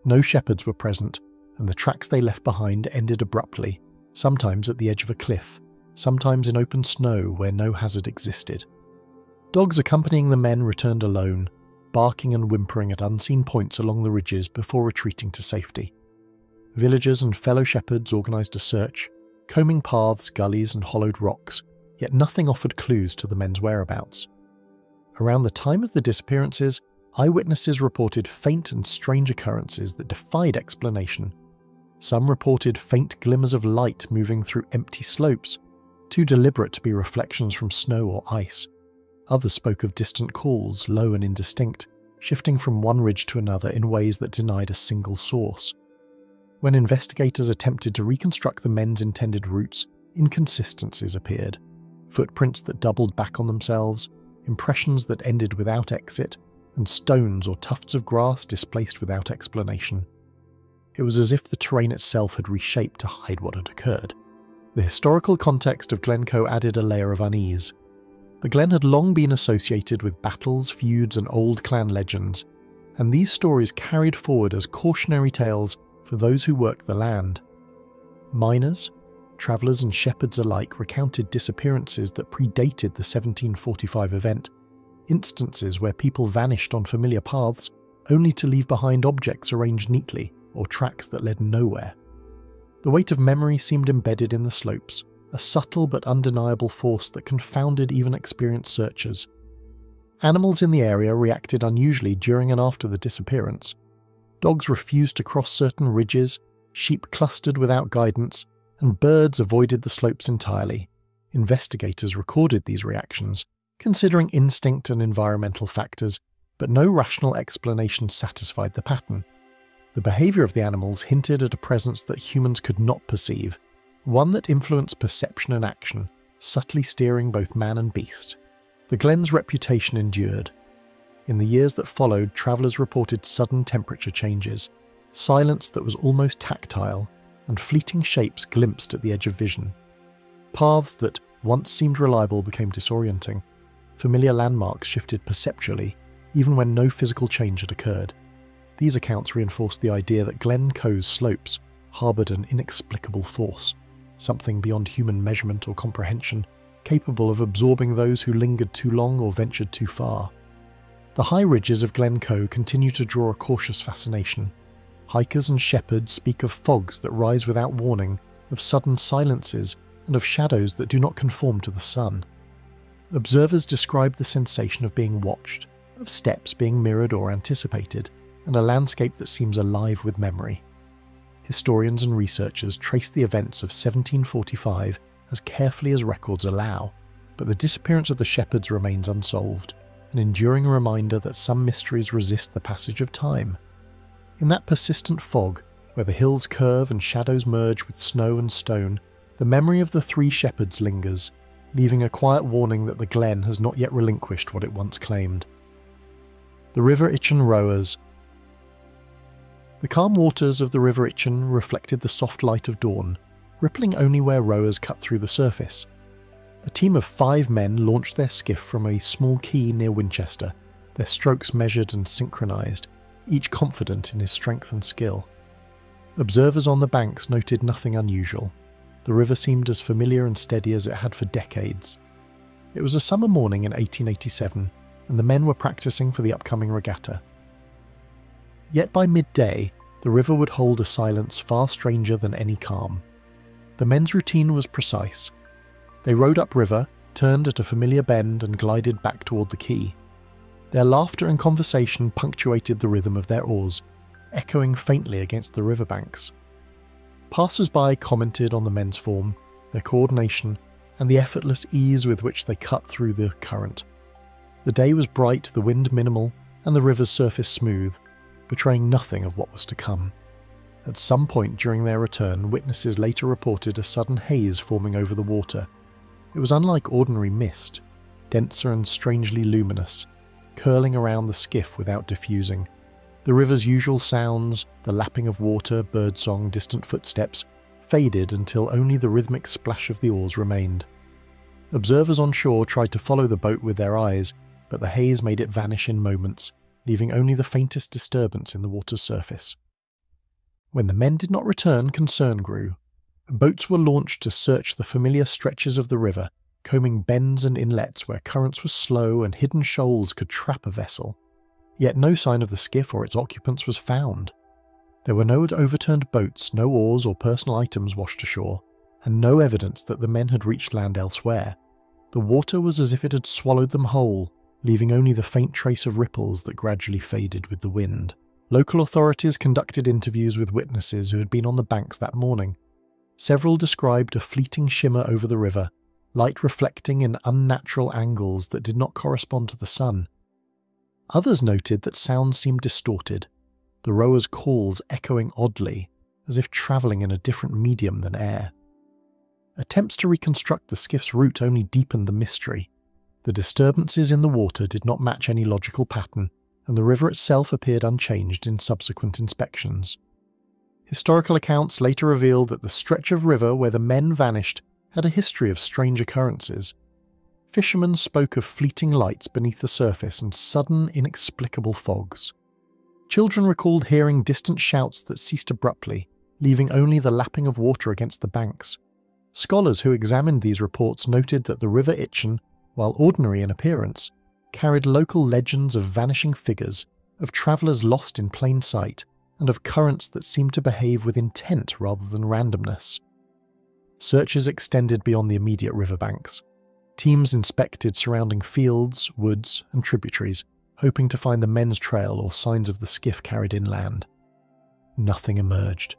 Speaker 1: No shepherds were present, and the tracks they left behind ended abruptly, sometimes at the edge of a cliff, sometimes in open snow where no hazard existed. Dogs accompanying the men returned alone, barking and whimpering at unseen points along the ridges before retreating to safety. Villagers and fellow shepherds organised a search, combing paths, gullies and hollowed rocks, yet nothing offered clues to the men's whereabouts. Around the time of the disappearances, eyewitnesses reported faint and strange occurrences that defied explanation. Some reported faint glimmers of light moving through empty slopes, too deliberate to be reflections from snow or ice. Others spoke of distant calls, low and indistinct, shifting from one ridge to another in ways that denied a single source. When investigators attempted to reconstruct the men's intended routes, inconsistencies appeared. Footprints that doubled back on themselves, impressions that ended without exit, and stones or tufts of grass displaced without explanation. It was as if the terrain itself had reshaped to hide what had occurred. The historical context of Glencoe added a layer of unease. The glen had long been associated with battles, feuds, and old clan legends, and these stories carried forward as cautionary tales for those who worked the land. Miners, travellers and shepherds alike recounted disappearances that predated the 1745 event, instances where people vanished on familiar paths only to leave behind objects arranged neatly or tracks that led nowhere. The weight of memory seemed embedded in the slopes, a subtle but undeniable force that confounded even experienced searchers. Animals in the area reacted unusually during and after the disappearance. Dogs refused to cross certain ridges, sheep clustered without guidance, and birds avoided the slopes entirely. Investigators recorded these reactions, considering instinct and environmental factors, but no rational explanation satisfied the pattern. The behaviour of the animals hinted at a presence that humans could not perceive, one that influenced perception and action, subtly steering both man and beast. The glen's reputation endured. In the years that followed, travellers reported sudden temperature changes, silence that was almost tactile, and fleeting shapes glimpsed at the edge of vision. Paths that once seemed reliable became disorienting. Familiar landmarks shifted perceptually, even when no physical change had occurred. These accounts reinforced the idea that Glencoe's slopes harboured an inexplicable force, something beyond human measurement or comprehension, capable of absorbing those who lingered too long or ventured too far. The high ridges of Glencoe continue to draw a cautious fascination. Hikers and shepherds speak of fogs that rise without warning, of sudden silences, and of shadows that do not conform to the sun. Observers describe the sensation of being watched, of steps being mirrored or anticipated, and a landscape that seems alive with memory. Historians and researchers trace the events of 1745 as carefully as records allow, but the disappearance of the shepherds remains unsolved, an enduring reminder that some mysteries resist the passage of time. In that persistent fog, where the hills curve and shadows merge with snow and stone, the memory of the three shepherds lingers, leaving a quiet warning that the glen has not yet relinquished what it once claimed. The River Itchen rowers. The calm waters of the River Itchen reflected the soft light of dawn, rippling only where rowers cut through the surface. A team of 5 men launched their skiff from a small quay near Winchester, their strokes measured and synchronized, each confident in his strength and skill. Observers on the banks noted nothing unusual. The river seemed as familiar and steady as it had for decades. It was a summer morning in 1887, and the men were practicing for the upcoming regatta. Yet by midday, the river would hold a silence far stranger than any calm. The men's routine was precise. They rowed upriver, turned at a familiar bend, and glided back toward the quay. Their laughter and conversation punctuated the rhythm of their oars, echoing faintly against the riverbanks. Passers-by commented on the men's form, their coordination, and the effortless ease with which they cut through the current. The day was bright, the wind minimal, and the river's surface smooth, betraying nothing of what was to come. At some point during their return, witnesses later reported a sudden haze forming over the water. It was unlike ordinary mist, denser and strangely luminous, curling around the skiff without diffusing. The river's usual sounds, the lapping of water, birdsong, distant footsteps, faded until only the rhythmic splash of the oars remained. Observers on shore tried to follow the boat with their eyes, but the haze made it vanish in moments, leaving only the faintest disturbance in the water's surface. When the men did not return, concern grew. Boats were launched to search the familiar stretches of the river, combing bends and inlets where currents were slow and hidden shoals could trap a vessel. Yet no sign of the skiff or its occupants was found. There were no overturned boats, no oars or personal items washed ashore, and no evidence that the men had reached land elsewhere. The water was as if it had swallowed them whole, leaving only the faint trace of ripples that gradually faded with the wind. Local authorities conducted interviews with witnesses who had been on the banks that morning. Several described a fleeting shimmer over the river, light reflecting in unnatural angles that did not correspond to the sun. Others noted that sounds seemed distorted, the rowers' calls echoing oddly, as if travelling in a different medium than air. Attempts to reconstruct the skiff's route only deepened the mystery. The disturbances in the water did not match any logical pattern, and the river itself appeared unchanged in subsequent inspections. Historical accounts later revealed that the stretch of river where the men vanished had a history of strange occurrences. Fishermen spoke of fleeting lights beneath the surface and sudden, inexplicable fogs. Children recalled hearing distant shouts that ceased abruptly, leaving only the lapping of water against the banks. Scholars who examined these reports noted that the River Itchen, while ordinary in appearance, carried local legends of vanishing figures, of travellers lost in plain sight, and of currents that seemed to behave with intent rather than randomness. Searches extended beyond the immediate riverbanks. Teams inspected surrounding fields, woods, and tributaries, hoping to find the men's trail or signs of the skiff carried inland. Nothing emerged.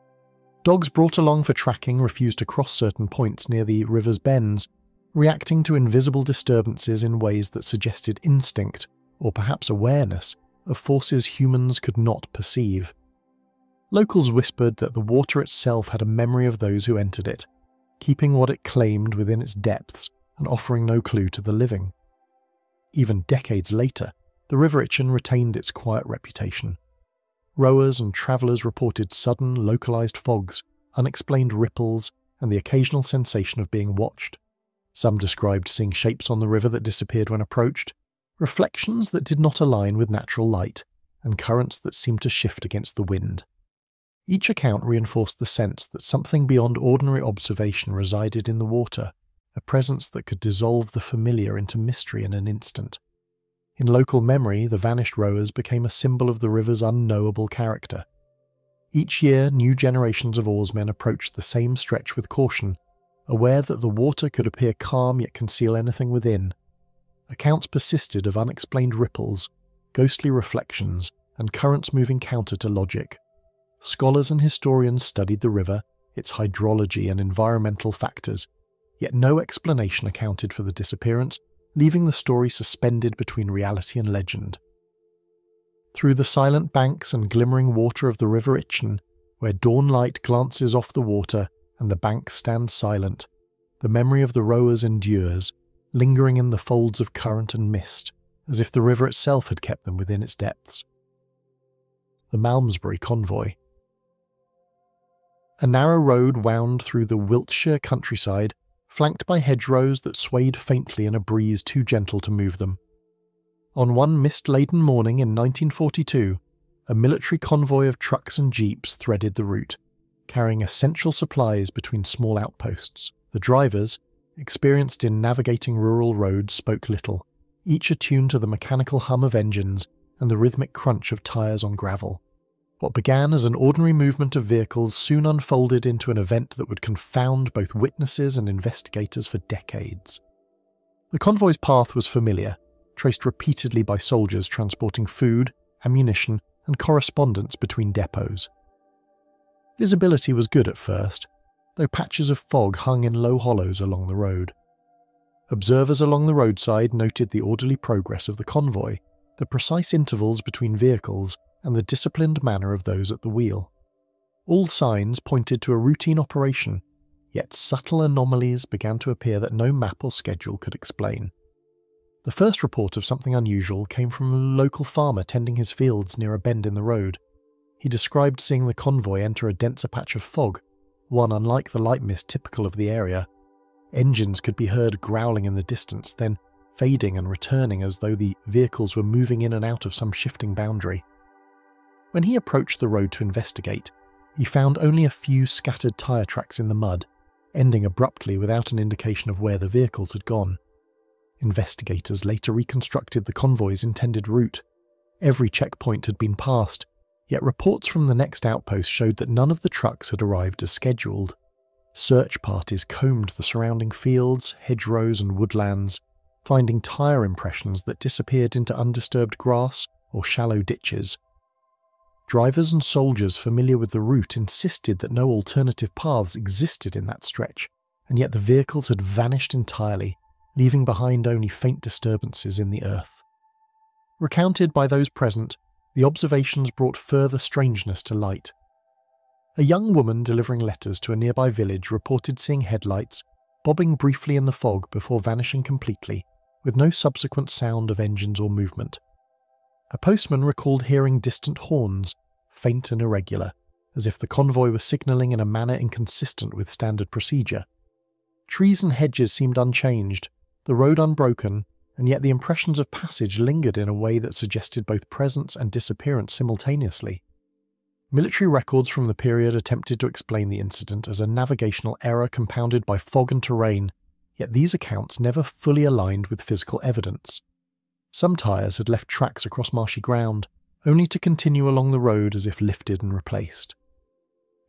Speaker 1: Dogs brought along for tracking refused to cross certain points near the river's bends, reacting to invisible disturbances in ways that suggested instinct, or perhaps awareness, of forces humans could not perceive. Locals whispered that the water itself had a memory of those who entered it, keeping what it claimed within its depths and offering no clue to the living. Even decades later, the River Itchen retained its quiet reputation. Rowers and travellers reported sudden, localised fogs, unexplained ripples, and the occasional sensation of being watched. Some described seeing shapes on the river that disappeared when approached, reflections that did not align with natural light, and currents that seemed to shift against the wind. Each account reinforced the sense that something beyond ordinary observation resided in the water, a presence that could dissolve the familiar into mystery in an instant. In local memory, the vanished rowers became a symbol of the river's unknowable character. Each year, new generations of oarsmen approached the same stretch with caution, aware that the water could appear calm yet conceal anything within. Accounts persisted of unexplained ripples, ghostly reflections, and currents moving counter to logic. Scholars and historians studied the river, its hydrology and environmental factors, yet no explanation accounted for the disappearance, leaving the story suspended between reality and legend. Through the silent banks and glimmering water of the River Itchen, where dawn light glances off the water and the banks stand silent, the memory of the rowers endures, lingering in the folds of current and mist, as if the river itself had kept them within its depths. The Malmesbury Convoy. A narrow road wound through the Wiltshire countryside, flanked by hedgerows that swayed faintly in a breeze too gentle to move them. On one mist-laden morning in 1942, a military convoy of trucks and jeeps threaded the route, carrying essential supplies between small outposts. The drivers, experienced in navigating rural roads, spoke little, each attuned to the mechanical hum of engines and the rhythmic crunch of tyres on gravel. What began as an ordinary movement of vehicles soon unfolded into an event that would confound both witnesses and investigators for decades. The convoy's path was familiar, traced repeatedly by soldiers transporting food, ammunition, and correspondence between depots. Visibility was good at first, though patches of fog hung in low hollows along the road. Observers along the roadside noted the orderly progress of the convoy, the precise intervals between vehicles, and the disciplined manner of those at the wheel. All signs pointed to a routine operation, yet subtle anomalies began to appear that no map or schedule could explain. The first report of something unusual came from a local farmer tending his fields near a bend in the road. He described seeing the convoy enter a denser patch of fog, one unlike the light mist typical of the area. Engines could be heard growling in the distance, then fading and returning as though the vehicles were moving in and out of some shifting boundary. When he approached the road to investigate, he found only a few scattered tyre tracks in the mud, ending abruptly without an indication of where the vehicles had gone. Investigators later reconstructed the convoy's intended route. Every checkpoint had been passed, yet reports from the next outpost showed that none of the trucks had arrived as scheduled. Search parties combed the surrounding fields, hedgerows and woodlands, finding tyre impressions that disappeared into undisturbed grass or shallow ditches. Drivers and soldiers familiar with the route insisted that no alternative paths existed in that stretch, and yet the vehicles had vanished entirely, leaving behind only faint disturbances in the earth. Recounted by those present, the observations brought further strangeness to light. A young woman delivering letters to a nearby village reported seeing headlights bobbing briefly in the fog before vanishing completely, with no subsequent sound of engines or movement. A postman recalled hearing distant horns, faint and irregular, as if the convoy was signalling in a manner inconsistent with standard procedure. Trees and hedges seemed unchanged, the road unbroken, and yet the impressions of passage lingered in a way that suggested both presence and disappearance simultaneously. Military records from the period attempted to explain the incident as a navigational error compounded by fog and terrain, yet these accounts never fully aligned with physical evidence. Some tyres had left tracks across marshy ground, only to continue along the road as if lifted and replaced.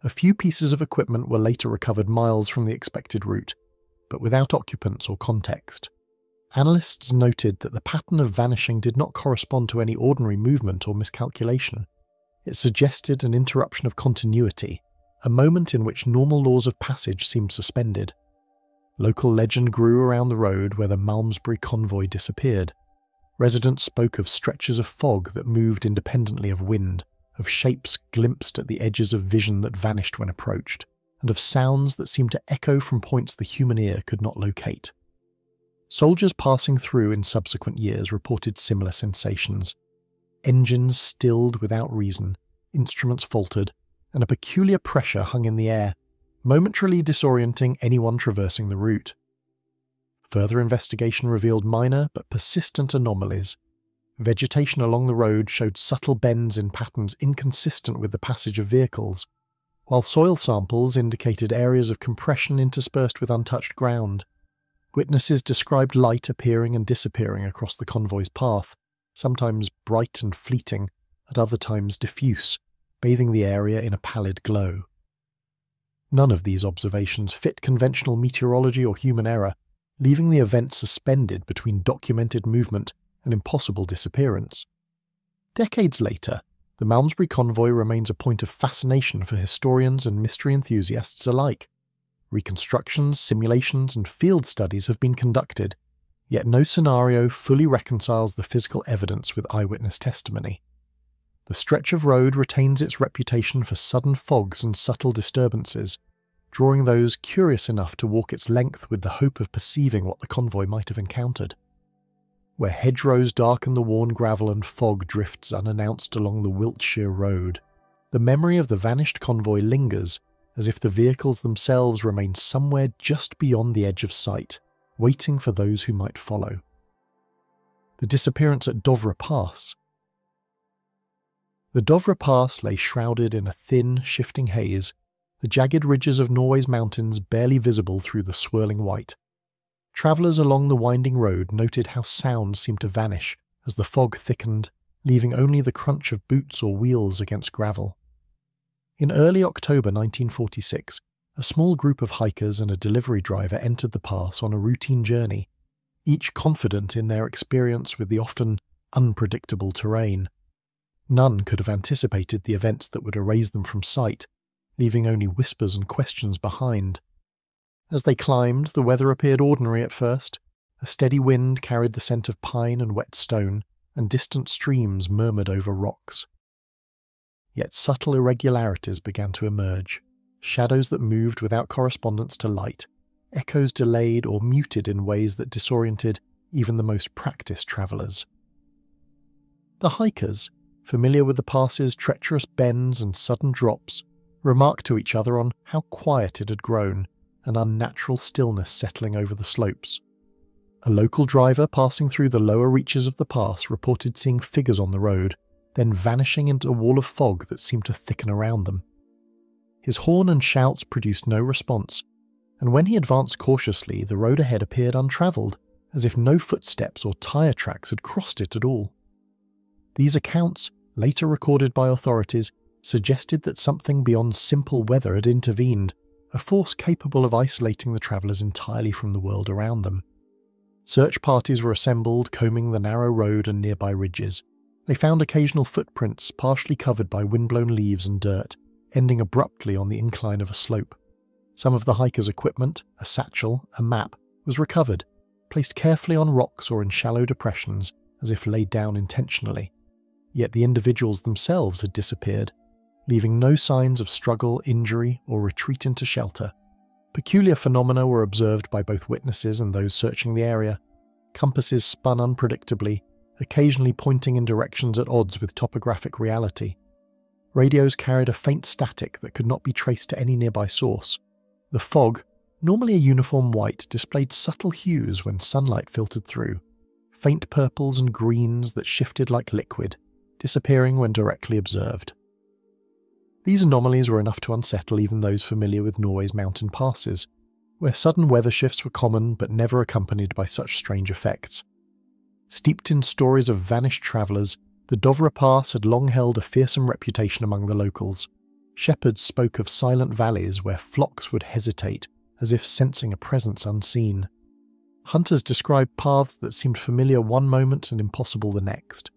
Speaker 1: A few pieces of equipment were later recovered miles from the expected route, but without occupants or context. Analysts noted that the pattern of vanishing did not correspond to any ordinary movement or miscalculation. It suggested an interruption of continuity, a moment in which normal laws of passage seemed suspended. Local legend grew around the road where the Malmesbury convoy disappeared. Residents spoke of stretches of fog that moved independently of wind, of shapes glimpsed at the edges of vision that vanished when approached, and of sounds that seemed to echo from points the human ear could not locate. Soldiers passing through in subsequent years reported similar sensations. Engines stilled without reason, instruments faltered, and a peculiar pressure hung in the air, momentarily disorienting anyone traversing the route. Further investigation revealed minor but persistent anomalies. Vegetation along the road showed subtle bends in patterns inconsistent with the passage of vehicles, while soil samples indicated areas of compression interspersed with untouched ground. Witnesses described light appearing and disappearing across the convoy's path, sometimes bright and fleeting, at other times diffuse, bathing the area in a pallid glow. None of these observations fit conventional meteorology or human error, leaving the event suspended between documented movement and impossible disappearance. Decades later, the Malmesbury convoy remains a point of fascination for historians and mystery enthusiasts alike. Reconstructions, simulations, and field studies have been conducted, yet no scenario fully reconciles the physical evidence with eyewitness testimony. The stretch of road retains its reputation for sudden fogs and subtle disturbances, drawing those curious enough to walk its length with the hope of perceiving what the convoy might have encountered. Where hedgerows darken the worn gravel and fog drifts unannounced along the Wiltshire road, the memory of the vanished convoy lingers, as if the vehicles themselves remain somewhere just beyond the edge of sight, waiting for those who might follow. The disappearance at Dovre Pass. The Dovre Pass lay shrouded in a thin, shifting haze, the jagged ridges of Norway's mountains barely visible through the swirling white. Travellers along the winding road noted how sounds seemed to vanish as the fog thickened, leaving only the crunch of boots or wheels against gravel. In early October 1946, a small group of hikers and a delivery driver entered the pass on a routine journey, each confident in their experience with the often unpredictable terrain. None could have anticipated the events that would erase them from sight, leaving only whispers and questions behind. As they climbed, the weather appeared ordinary at first. A steady wind carried the scent of pine and wet stone, and distant streams murmured over rocks. Yet subtle irregularities began to emerge, shadows that moved without correspondence to light, echoes delayed or muted in ways that disoriented even the most practiced travellers. The hikers, familiar with the pass's treacherous bends and sudden drops, remarked to each other on how quiet it had grown, an unnatural stillness settling over the slopes. A local driver passing through the lower reaches of the pass reported seeing figures on the road, then vanishing into a wall of fog that seemed to thicken around them. His horn and shouts produced no response, and when he advanced cautiously, the road ahead appeared untravelled, as if no footsteps or tyre tracks had crossed it at all. These accounts, later recorded by authorities, suggested that something beyond simple weather had intervened, a force capable of isolating the travellers entirely from the world around them. Search parties were assembled, combing the narrow road and nearby ridges. They found occasional footprints partially covered by windblown leaves and dirt, ending abruptly on the incline of a slope. Some of the hikers' equipment, a satchel, a map, was recovered, placed carefully on rocks or in shallow depressions, as if laid down intentionally. Yet the individuals themselves had disappeared, leaving no signs of struggle, injury, or retreat into shelter. Peculiar phenomena were observed by both witnesses and those searching the area. Compasses spun unpredictably, occasionally pointing in directions at odds with topographic reality. Radios carried a faint static that could not be traced to any nearby source. The fog, normally a uniform white, displayed subtle hues when sunlight filtered through, faint purples and greens that shifted like liquid, disappearing when directly observed. These anomalies were enough to unsettle even those familiar with Norway's mountain passes, where sudden weather shifts were common but never accompanied by such strange effects. Steeped in stories of vanished travellers, the Dovre Pass had long held a fearsome reputation among the locals. Shepherds spoke of silent valleys where flocks would hesitate, as if sensing a presence unseen. Hunters described paths that seemed familiar one moment and impossible the next.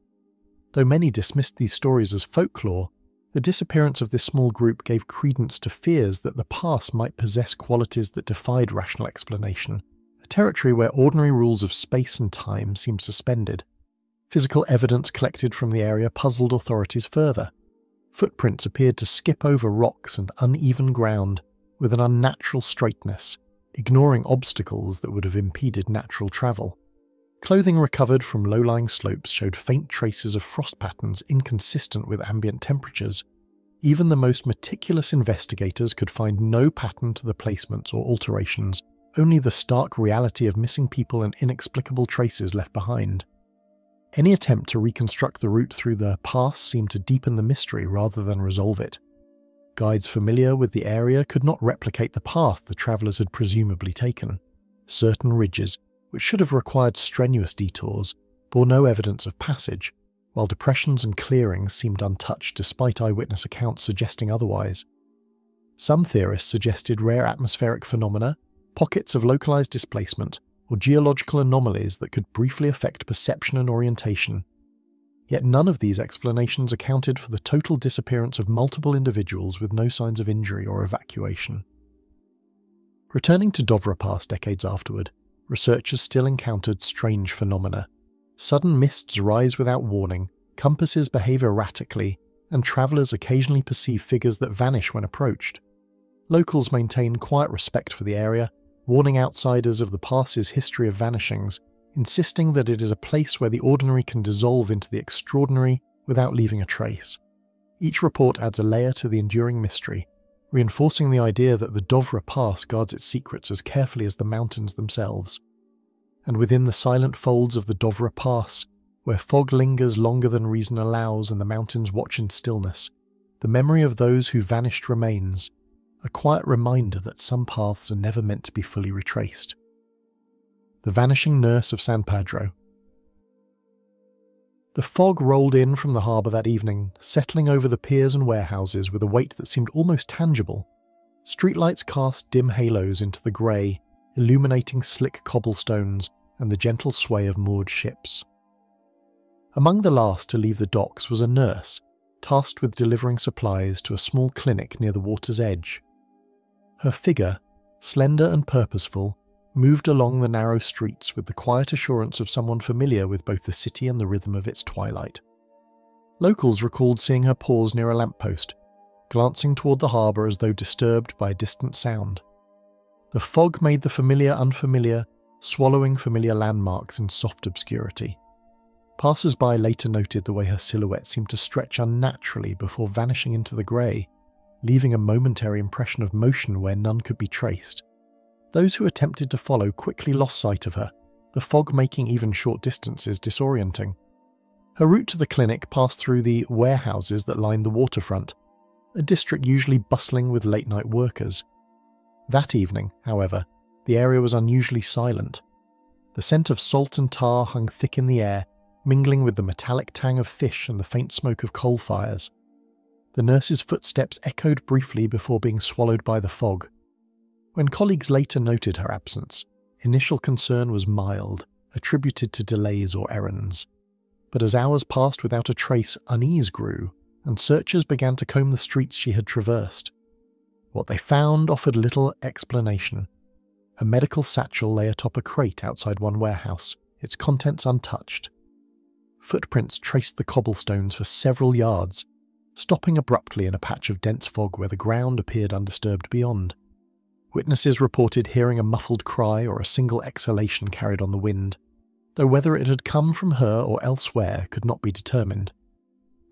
Speaker 1: Though many dismissed these stories as folklore, the disappearance of this small group gave credence to fears that the pass might possess qualities that defied rational explanation, a territory where ordinary rules of space and time seemed suspended. Physical evidence collected from the area puzzled authorities further. Footprints appeared to skip over rocks and uneven ground with an unnatural straightness, ignoring obstacles that would have impeded natural travel. Clothing recovered from low-lying slopes showed faint traces of frost patterns inconsistent with ambient temperatures. Even the most meticulous investigators could find no pattern to the placements or alterations, only the stark reality of missing people and inexplicable traces left behind. Any attempt to reconstruct the route through the pass seemed to deepen the mystery rather than resolve it. Guides familiar with the area could not replicate the path the travellers had presumably taken. Certain ridges, which should have required strenuous detours, bore no evidence of passage, while depressions and clearings seemed untouched despite eyewitness accounts suggesting otherwise. Some theorists suggested rare atmospheric phenomena, pockets of localized displacement, or geological anomalies that could briefly affect perception and orientation. Yet none of these explanations accounted for the total disappearance of multiple individuals with no signs of injury or evacuation. Returning to Dovra Pass decades afterward, researchers still encountered strange phenomena. Sudden mists rise without warning, compasses behave erratically, and travellers occasionally perceive figures that vanish when approached. Locals maintain quiet respect for the area, warning outsiders of the pass's history of vanishings, insisting that it is a place where the ordinary can dissolve into the extraordinary without leaving a trace. Each report adds a layer to the enduring mystery, reinforcing the idea that the Dovra Pass guards its secrets as carefully as the mountains themselves. And within the silent folds of the Dovra Pass, where fog lingers longer than reason allows and the mountains watch in stillness, the memory of those who vanished remains, a quiet reminder that some paths are never meant to be fully retraced. The Vanishing Nurse of San Pedro. The fog rolled in from the harbour that evening, settling over the piers and warehouses with a weight that seemed almost tangible. Streetlights cast dim halos into the grey, illuminating slick cobblestones and the gentle sway of moored ships. Among the last to leave the docks was a nurse, tasked with delivering supplies to a small clinic near the water's edge. Her figure, slender and purposeful, moved along the narrow streets with the quiet assurance of someone familiar with both the city and the rhythm of its twilight. Locals recalled seeing her pause near a lamppost, glancing toward the harbour as though disturbed by a distant sound. The fog made the familiar unfamiliar, swallowing familiar landmarks in soft obscurity. Passers-by later noted the way her silhouette seemed to stretch unnaturally before vanishing into the grey, leaving a momentary impression of motion where none could be traced. Those who attempted to follow quickly lost sight of her, the fog making even short distances disorienting. Her route to the clinic passed through the warehouses that lined the waterfront, a district usually bustling with late-night workers. That evening, however, the area was unusually silent. The scent of salt and tar hung thick in the air, mingling with the metallic tang of fish and the faint smoke of coal fires. The nurse's footsteps echoed briefly before being swallowed by the fog. When colleagues later noted her absence, initial concern was mild, attributed to delays or errands. But as hours passed without a trace, unease grew, and searchers began to comb the streets she had traversed. What they found offered little explanation. A medical satchel lay atop a crate outside one warehouse, its contents untouched. Footprints traced the cobblestones for several yards, stopping abruptly in a patch of dense fog where the ground appeared undisturbed beyond. Witnesses reported hearing a muffled cry or a single exhalation carried on the wind, though whether it had come from her or elsewhere could not be determined.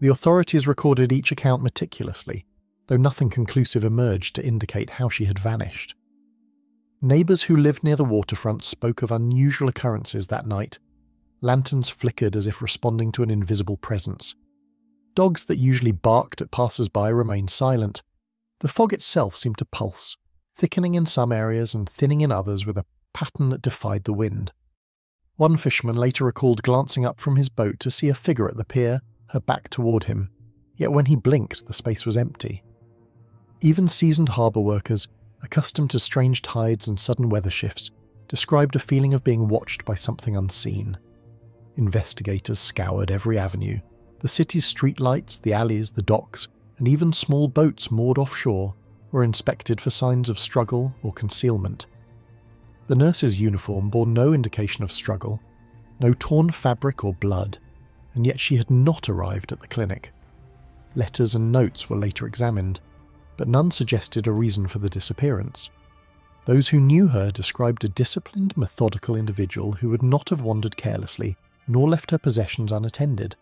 Speaker 1: The authorities recorded each account meticulously, though nothing conclusive emerged to indicate how she had vanished. Neighbours who lived near the waterfront spoke of unusual occurrences that night. Lanterns flickered as if responding to an invisible presence. Dogs that usually barked at passers-by remained silent. The fog itself seemed to pulse, thickening in some areas and thinning in others with a pattern that defied the wind. One fisherman later recalled glancing up from his boat to see a figure at the pier, her back toward him, yet when he blinked the space was empty. Even seasoned harbour workers, accustomed to strange tides and sudden weather shifts, described a feeling of being watched by something unseen. Investigators scoured every avenue, the city's streetlights, the alleys, the docks, and even small boats moored offshore were inspected for signs of struggle or concealment. The nurse's uniform bore no indication of struggle, no torn fabric or blood, and yet she had not arrived at the clinic. Letters and notes were later examined, but none suggested a reason for the disappearance. Those who knew her described a disciplined, methodical individual who would not have wandered carelessly, nor left her possessions unattended.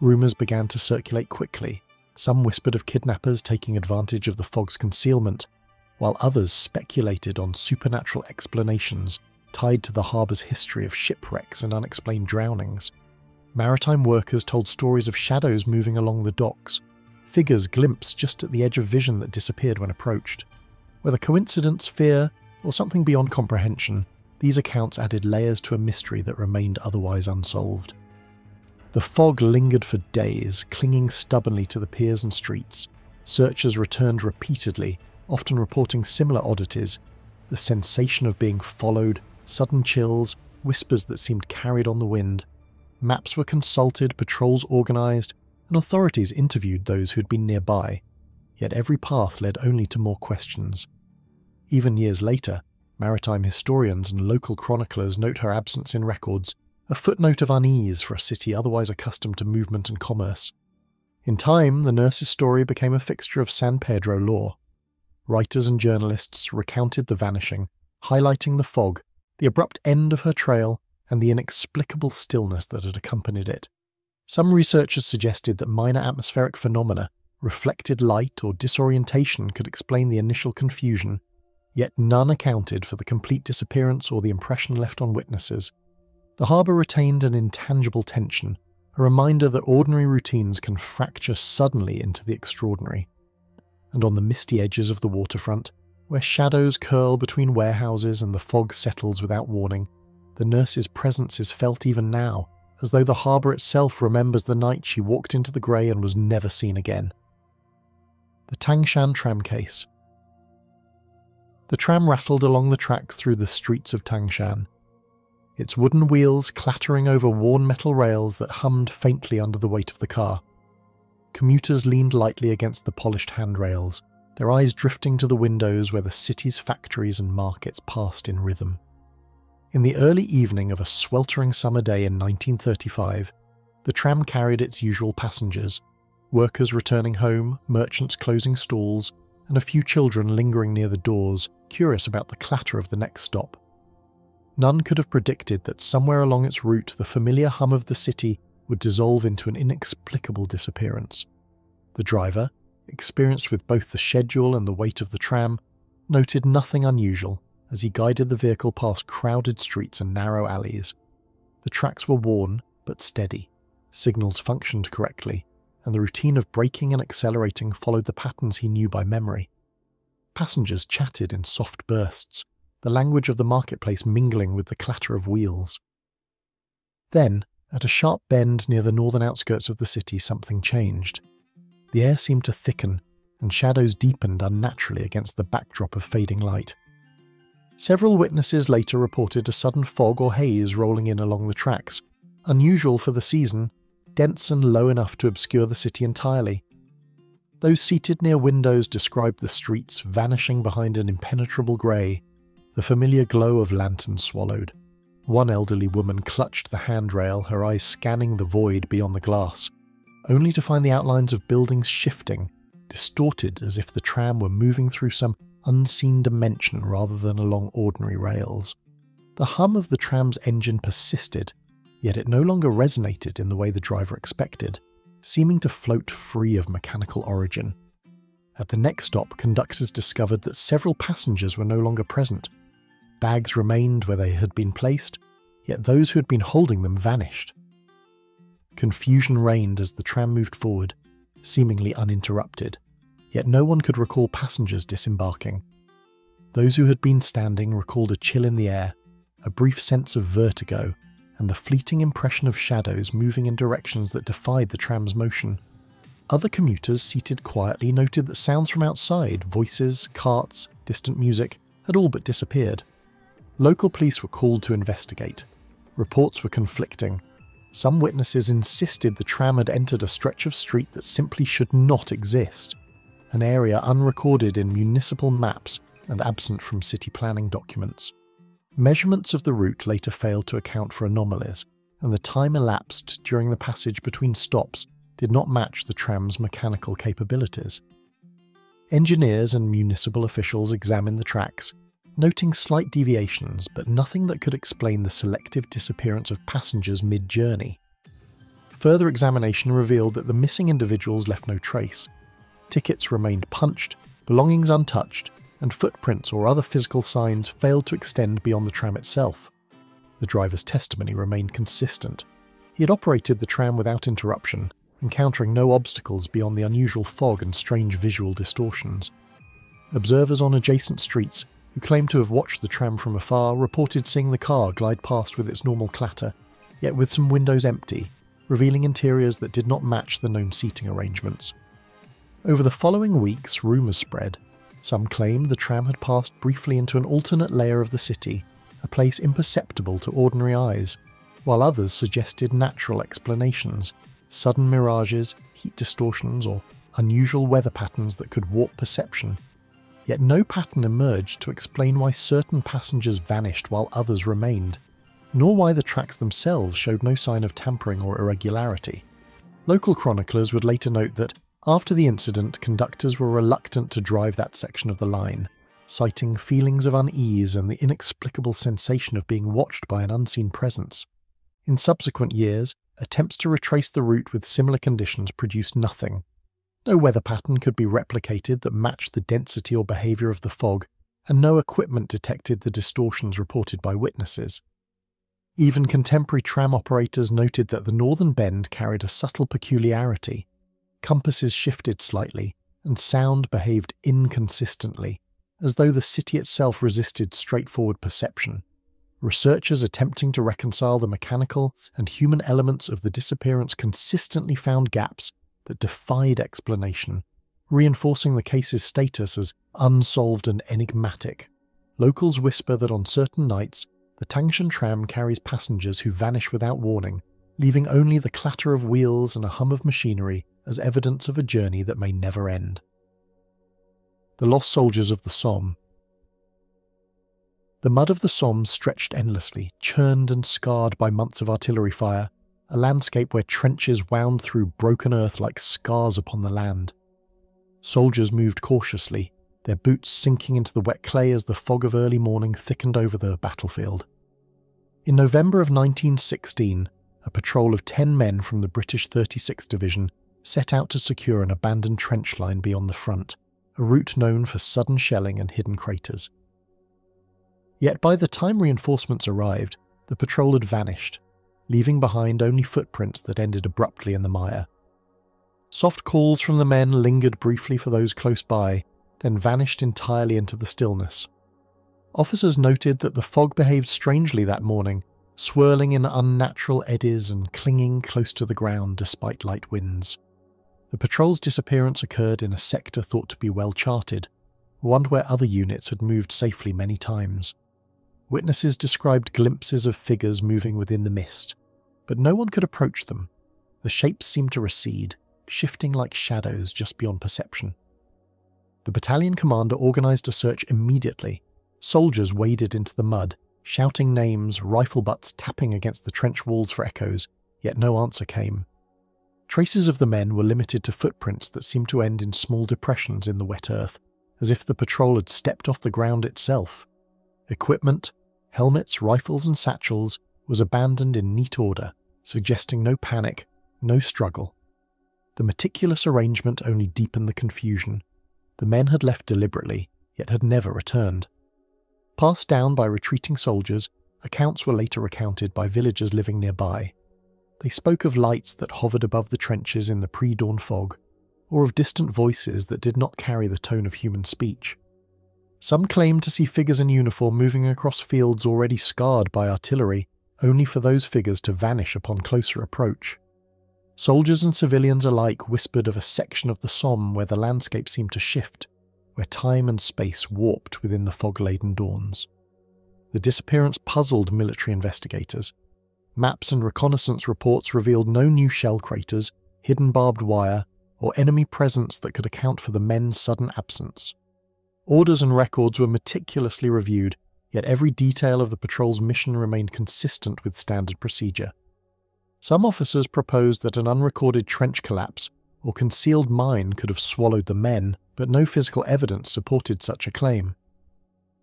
Speaker 1: Rumours began to circulate quickly. Some whispered of kidnappers taking advantage of the fog's concealment, while others speculated on supernatural explanations tied to the harbour's history of shipwrecks and unexplained drownings. Maritime workers told stories of shadows moving along the docks, figures glimpsed just at the edge of vision that disappeared when approached. Whether coincidence, fear, or something beyond comprehension, these accounts added layers to a mystery that remained otherwise unsolved. The fog lingered for days, clinging stubbornly to the piers and streets. Searchers returned repeatedly, often reporting similar oddities: the sensation of being followed, sudden chills, whispers that seemed carried on the wind. Maps were consulted, patrols organised, and authorities interviewed those who had been nearby. Yet every path led only to more questions. Even years later, maritime historians and local chroniclers note her absence in records, a footnote of unease for a city otherwise accustomed to movement and commerce. In time, the nurse's story became a fixture of San Pedro lore. Writers and journalists recounted the vanishing, highlighting the fog, the abrupt end of her trail, and the inexplicable stillness that had accompanied it. Some researchers suggested that minor atmospheric phenomena, reflected light or disorientation, could explain the initial confusion, yet none accounted for the complete disappearance or the impression left on witnesses. The harbour retained an intangible tension, a reminder that ordinary routines can fracture suddenly into the extraordinary. And on the misty edges of the waterfront, where shadows curl between warehouses and the fog settles without warning, the nurse's presence is felt even now, as though the harbour itself remembers the night she walked into the grey and was never seen again. The Tangshan tram case. The tram rattled along the tracks through the streets of Tangshan, its wooden wheels clattering over worn metal rails that hummed faintly under the weight of the car. Commuters leaned lightly against the polished handrails, their eyes drifting to the windows where the city's factories and markets passed in rhythm. In the early evening of a sweltering summer day in 1935, the tram carried its usual passengers, workers returning home, merchants closing stalls, and a few children lingering near the doors, curious about the clatter of the next stop. None could have predicted that somewhere along its route the familiar hum of the city would dissolve into an inexplicable disappearance. The driver, experienced with both the schedule and the weight of the tram, noted nothing unusual as he guided the vehicle past crowded streets and narrow alleys. The tracks were worn but steady, signals functioned correctly, and the routine of braking and accelerating followed the patterns he knew by memory. Passengers chatted in soft bursts, the language of the marketplace mingling with the clatter of wheels. Then, at a sharp bend near the northern outskirts of the city, something changed. The air seemed to thicken, and shadows deepened unnaturally against the backdrop of fading light. Several witnesses later reported a sudden fog or haze rolling in along the tracks, unusual for the season, dense and low enough to obscure the city entirely. Those seated near windows described the streets vanishing behind an impenetrable grey, the familiar glow of lanterns swallowed. One elderly woman clutched the handrail, her eyes scanning the void beyond the glass, only to find the outlines of buildings shifting, distorted as if the tram were moving through some unseen dimension rather than along ordinary rails. The hum of the tram's engine persisted, yet it no longer resonated in the way the driver expected, seeming to float free of mechanical origin. At the next stop, conductors discovered that several passengers were no longer present. Bags remained where they had been placed, yet those who had been holding them vanished. Confusion reigned as the tram moved forward, seemingly uninterrupted, yet no one could recall passengers disembarking. Those who had been standing recalled a chill in the air, a brief sense of vertigo, and the fleeting impression of shadows moving in directions that defied the tram's motion. Other commuters seated quietly noted that sounds from outside, voices, carts, distant music, had all but disappeared. Local police were called to investigate. Reports were conflicting. Some witnesses insisted the tram had entered a stretch of street that simply should not exist, an area unrecorded in municipal maps and absent from city planning documents. Measurements of the route later failed to account for anomalies, and the time elapsed during the passage between stops did not match the tram's mechanical capabilities. Engineers and municipal officials examined the tracks, noting slight deviations but nothing that could explain the selective disappearance of passengers mid-journey. Further examination revealed that the missing individuals left no trace. Tickets remained punched, belongings untouched, and footprints or other physical signs failed to extend beyond the tram itself. The driver's testimony remained consistent. He had operated the tram without interruption, encountering no obstacles beyond the unusual fog and strange visual distortions. Observers on adjacent streets, who claimed to have watched the tram from afar, reported seeing the car glide past with its normal clatter, yet with some windows empty, revealing interiors that did not match the known seating arrangements. Over the following weeks, rumours spread. Some claimed the tram had passed briefly into an alternate layer of the city, a place imperceptible to ordinary eyes, while others suggested natural explanations, sudden mirages, heat distortions, or unusual weather patterns that could warp perception. Yet no pattern emerged to explain why certain passengers vanished while others remained, nor why the tracks themselves showed no sign of tampering or irregularity. Local chroniclers would later note that after the incident, conductors were reluctant to drive that section of the line, citing feelings of unease and the inexplicable sensation of being watched by an unseen presence. In subsequent years, attempts to retrace the route with similar conditions produced nothing. No weather pattern could be replicated that matched the density or behaviour of the fog, and no equipment detected the distortions reported by witnesses. Even contemporary tram operators noted that the northern bend carried a subtle peculiarity. Compasses shifted slightly, and sound behaved inconsistently, as though the city itself resisted straightforward perception. Researchers attempting to reconcile the mechanical and human elements of the disappearance consistently found gaps that defied explanation, reinforcing the case's status as unsolved and enigmatic. Locals whisper that on certain nights, the Tangshan tram carries passengers who vanish without warning, leaving only the clatter of wheels and a hum of machinery as evidence of a journey that may never end. The lost soldiers of the Somme. The mud of the Somme stretched endlessly, churned and scarred by months of artillery fire, a landscape where trenches wound through broken earth like scars upon the land. Soldiers moved cautiously, their boots sinking into the wet clay as the fog of early morning thickened over the battlefield. In November of 1916, a patrol of 10 men from the British 36th Division set out to secure an abandoned trench line beyond the front, a route known for sudden shelling and hidden craters. Yet by the time reinforcements arrived, the patrol had vanished, leaving behind only footprints that ended abruptly in the mire. Soft calls from the men lingered briefly for those close by, then vanished entirely into the stillness. Officers noted that the fog behaved strangely that morning, swirling in unnatural eddies and clinging close to the ground despite light winds. The patrol's disappearance occurred in a sector thought to be well charted, one where other units had moved safely many times. Witnesses described glimpses of figures moving within the mist, but no one could approach them. The shapes seemed to recede, shifting like shadows just beyond perception. The battalion commander organised a search immediately. Soldiers waded into the mud, shouting names, rifle butts tapping against the trench walls for echoes, yet no answer came. Traces of the men were limited to footprints that seemed to end in small depressions in the wet earth, as if the patrol had stepped off the ground itself. Equipment, helmets, rifles and satchels, was abandoned in neat order, suggesting no panic, no struggle. The meticulous arrangement only deepened the confusion. The men had left deliberately, yet had never returned. Passed down by retreating soldiers, accounts were later recounted by villagers living nearby. They spoke of lights that hovered above the trenches in the pre-dawn fog, or of distant voices that did not carry the tone of human speech. Some claimed to see figures in uniform moving across fields already scarred by artillery, only for those figures to vanish upon closer approach. Soldiers and civilians alike whispered of a section of the Somme where the landscape seemed to shift, where time and space warped within the fog-laden dawns. The disappearance puzzled military investigators. Maps and reconnaissance reports revealed no new shell craters, hidden barbed wire, or enemy presence that could account for the men's sudden absence. Orders and records were meticulously reviewed, yet every detail of the patrol's mission remained consistent with standard procedure. Some officers proposed that an unrecorded trench collapse or concealed mine could have swallowed the men, but no physical evidence supported such a claim.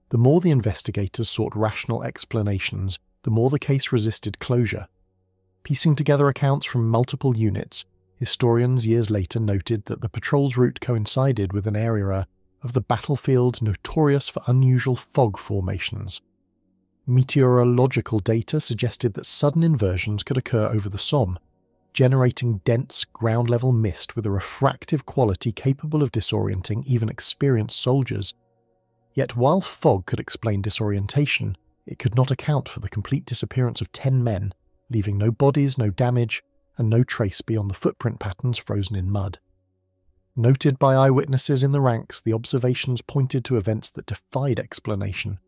Speaker 1: The more the investigators sought rational explanations, the more the case resisted closure. Piecing together accounts from multiple units, historians years later noted that the patrol's route coincided with an area of the battlefield notorious for unusual fog formations. Meteorological data suggested that sudden inversions could occur over the Somme, generating dense, ground-level mist with a refractive quality capable of disorienting even experienced soldiers. Yet while fog could explain disorientation, it could not account for the complete disappearance of 10 men, leaving no bodies, no damage, and no trace beyond the footprint patterns frozen in mud. Noted by eyewitnesses in the ranks, the observations pointed to events that defied explanation.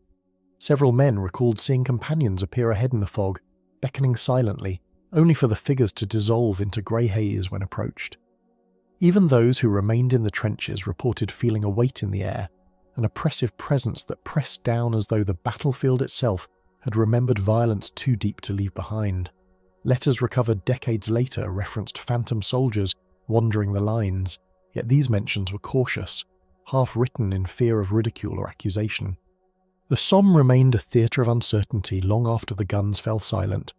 Speaker 1: Several men recalled seeing companions appear ahead in the fog, beckoning silently, only for the figures to dissolve into grey haze when approached. Even those who remained in the trenches reported feeling a weight in the air, an oppressive presence that pressed down as though the battlefield itself had remembered violence too deep to leave behind. Letters recovered decades later referenced phantom soldiers wandering the lines, yet these mentions were cautious, half written in fear of ridicule or accusation. The Somme remained a theatre of uncertainty long after the guns fell silent.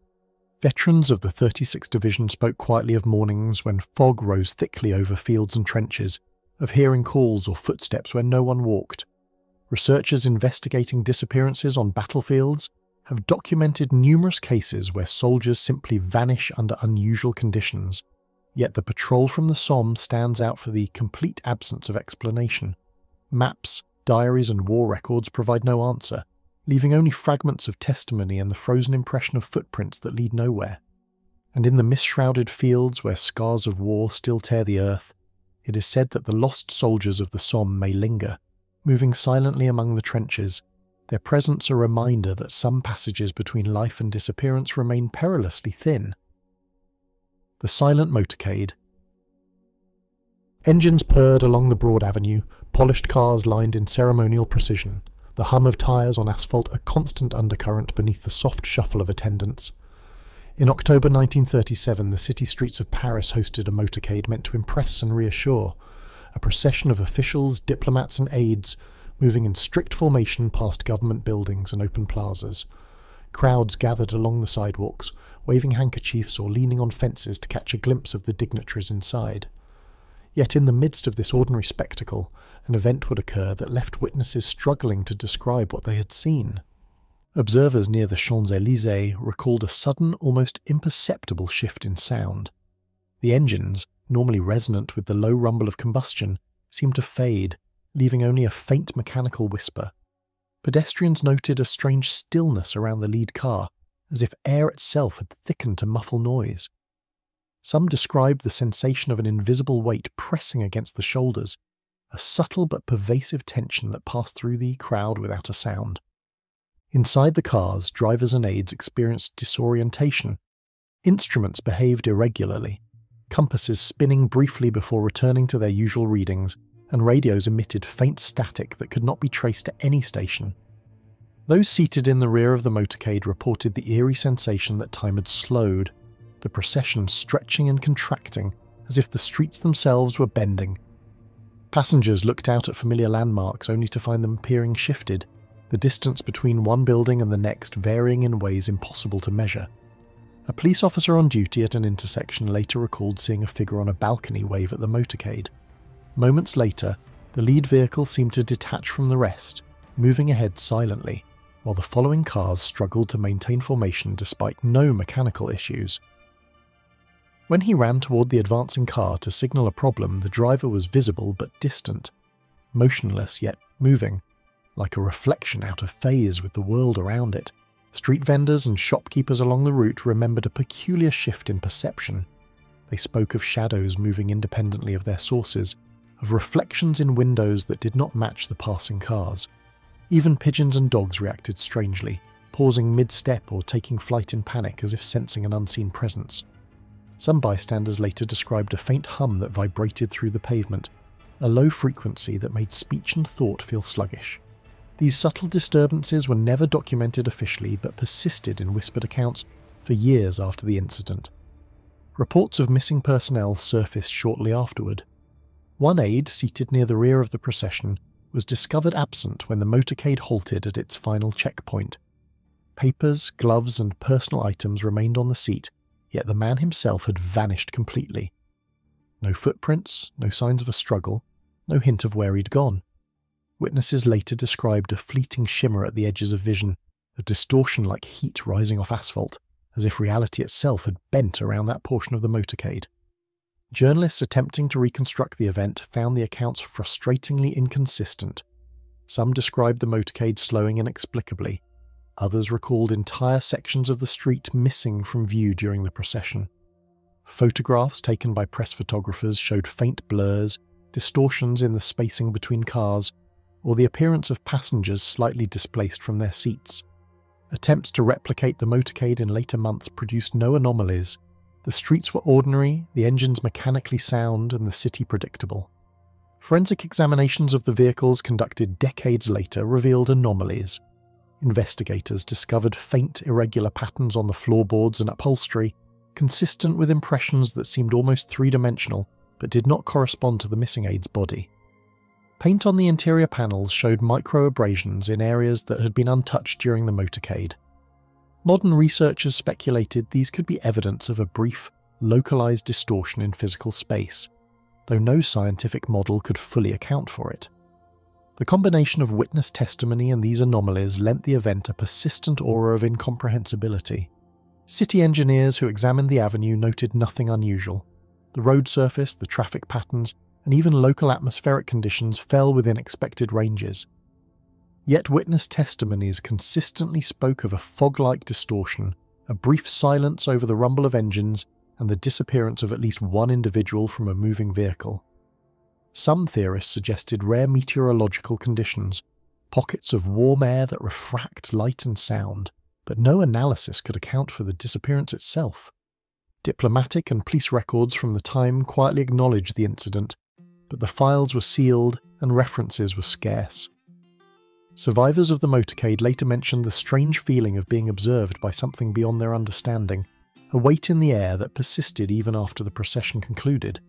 Speaker 1: Veterans of the 36th Division spoke quietly of mornings when fog rose thickly over fields and trenches, of hearing calls or footsteps where no one walked. Researchers investigating disappearances on battlefields have documented numerous cases where soldiers simply vanish under unusual conditions, yet the patrol from the Somme stands out for the complete absence of explanation. Maps, diaries and war records provide no answer, leaving only fragments of testimony and the frozen impression of footprints that lead nowhere. And in the mist-shrouded fields where scars of war still tear the earth, it is said that the lost soldiers of the Somme may linger, moving silently among the trenches, their presence a reminder that some passages between life and disappearance remain perilously thin. The silent motorcade. Engines purred along the broad avenue, polished cars lined in ceremonial precision, the hum of tyres on asphalt a constant undercurrent beneath the soft shuffle of attendants. In October 1937, the city streets of Paris hosted a motorcade meant to impress and reassure, a procession of officials, diplomats and aides moving in strict formation past government buildings and open plazas. Crowds gathered along the sidewalks, waving handkerchiefs or leaning on fences to catch a glimpse of the dignitaries inside. Yet in the midst of this ordinary spectacle, an event would occur that left witnesses struggling to describe what they had seen. Observers near the Champs-Élysées recalled a sudden, almost imperceptible shift in sound. The engines, normally resonant with the low rumble of combustion, seemed to fade, leaving only a faint mechanical whisper. Pedestrians noted a strange stillness around the lead car, as if air itself had thickened to muffle noise. Some described the sensation of an invisible weight pressing against the shoulders, a subtle but pervasive tension that passed through the crowd without a sound. Inside the cars, drivers and aides experienced disorientation. Instruments behaved irregularly, compasses spinning briefly before returning to their usual readings, and radios emitted faint static that could not be traced to any station. Those seated in the rear of the motorcade reported the eerie sensation that time had slowed, the procession stretching and contracting as if the streets themselves were bending. Passengers looked out at familiar landmarks only to find them appearing shifted, the distance between one building and the next varying in ways impossible to measure. A police officer on duty at an intersection later recalled seeing a figure on a balcony wave at the motorcade. Moments later, the lead vehicle seemed to detach from the rest, moving ahead silently, while the following cars struggled to maintain formation despite no mechanical issues. When he ran toward the advancing car to signal a problem, the driver was visible but distant, motionless yet moving, like a reflection out of phase with the world around it. Street vendors and shopkeepers along the route remembered a peculiar shift in perception. They spoke of shadows moving independently of their sources, of reflections in windows that did not match the passing cars. Even pigeons and dogs reacted strangely, pausing mid-step or taking flight in panic as if sensing an unseen presence. Some bystanders later described a faint hum that vibrated through the pavement, a low frequency that made speech and thought feel sluggish. These subtle disturbances were never documented officially but persisted in whispered accounts for years after the incident. Reports of missing personnel surfaced shortly afterward. One aide, seated near the rear of the procession, was discovered absent when the motorcade halted at its final checkpoint. Papers, gloves, and personal items remained on the seat, yet the man himself had vanished completely. No footprints, no signs of a struggle, no hint of where he'd gone. Witnesses later described a fleeting shimmer at the edges of vision, a distortion like heat rising off asphalt, as if reality itself had bent around that portion of the motorcade. Journalists attempting to reconstruct the event found the accounts frustratingly inconsistent. Some described the motorcade slowing inexplicably. Others recalled entire sections of the street missing from view during the procession. Photographs taken by press photographers showed faint blurs, distortions in the spacing between cars, or the appearance of passengers slightly displaced from their seats. Attempts to replicate the motorcade in later months produced no anomalies. The streets were ordinary, the engines mechanically sound, and the city predictable. Forensic examinations of the vehicles conducted decades later revealed anomalies. Investigators discovered faint, irregular patterns on the floorboards and upholstery, consistent with impressions that seemed almost three-dimensional but did not correspond to the missing aide's body. Paint on the interior panels showed micro-abrasions in areas that had been untouched during the motorcade. Modern researchers speculated these could be evidence of a brief, localized distortion in physical space, though no scientific model could fully account for it. The combination of witness testimony and these anomalies lent the event a persistent aura of incomprehensibility. City engineers who examined the avenue noted nothing unusual. The road surface, the traffic patterns, and even local atmospheric conditions fell within expected ranges. Yet witness testimonies consistently spoke of a fog-like distortion, a brief silence over the rumble of engines, and the disappearance of at least one individual from a moving vehicle. Some theorists suggested rare meteorological conditions, pockets of warm air that refract light and sound, but no analysis could account for the disappearance itself. Diplomatic and police records from the time quietly acknowledged the incident, but the files were sealed and references were scarce. Survivors of the motorcade later mentioned the strange feeling of being observed by something beyond their understanding, a weight in the air that persisted even after the procession concluded.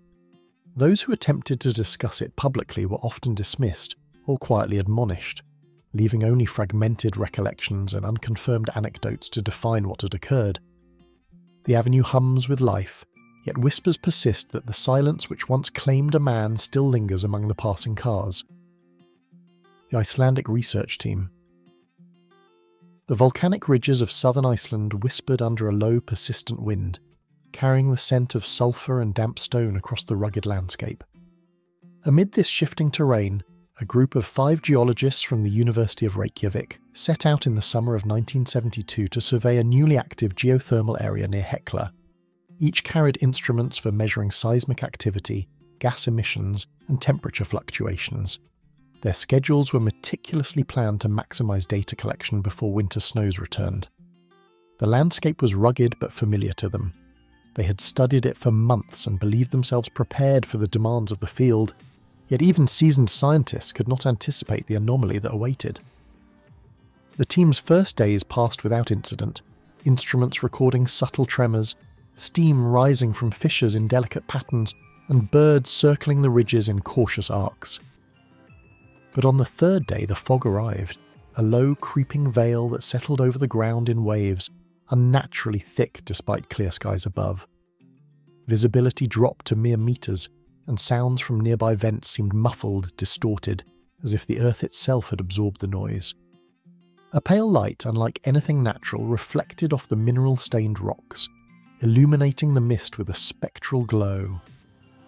Speaker 1: Those who attempted to discuss it publicly were often dismissed or quietly admonished, leaving only fragmented recollections and unconfirmed anecdotes to define what had occurred. The avenue hums with life, yet whispers persist that the silence which once claimed a man still lingers among the passing cars. The Icelandic research team. The volcanic ridges of southern Iceland whispered under a low, persistent wind, carrying the scent of sulphur and damp stone across the rugged landscape. Amid this shifting terrain, a group of 5 geologists from the University of Reykjavik set out in the summer of 1972 to survey a newly active geothermal area near Hekla. Each carried instruments for measuring seismic activity, gas emissions, and temperature fluctuations. Their schedules were meticulously planned to maximize data collection before winter snows returned. The landscape was rugged but familiar to them. They had studied it for months and believed themselves prepared for the demands of the field, yet even seasoned scientists could not anticipate the anomaly that awaited. The team's first days passed without incident, instruments recording subtle tremors, steam rising from fissures in delicate patterns, and birds circling the ridges in cautious arcs. But on the third day the fog arrived, a low creeping veil that settled over the ground in waves, unnaturally thick despite clear skies above. Visibility dropped to mere meters, and sounds from nearby vents seemed muffled, distorted, as if the earth itself had absorbed the noise. A pale light, unlike anything natural, reflected off the mineral-stained rocks, illuminating the mist with a spectral glow.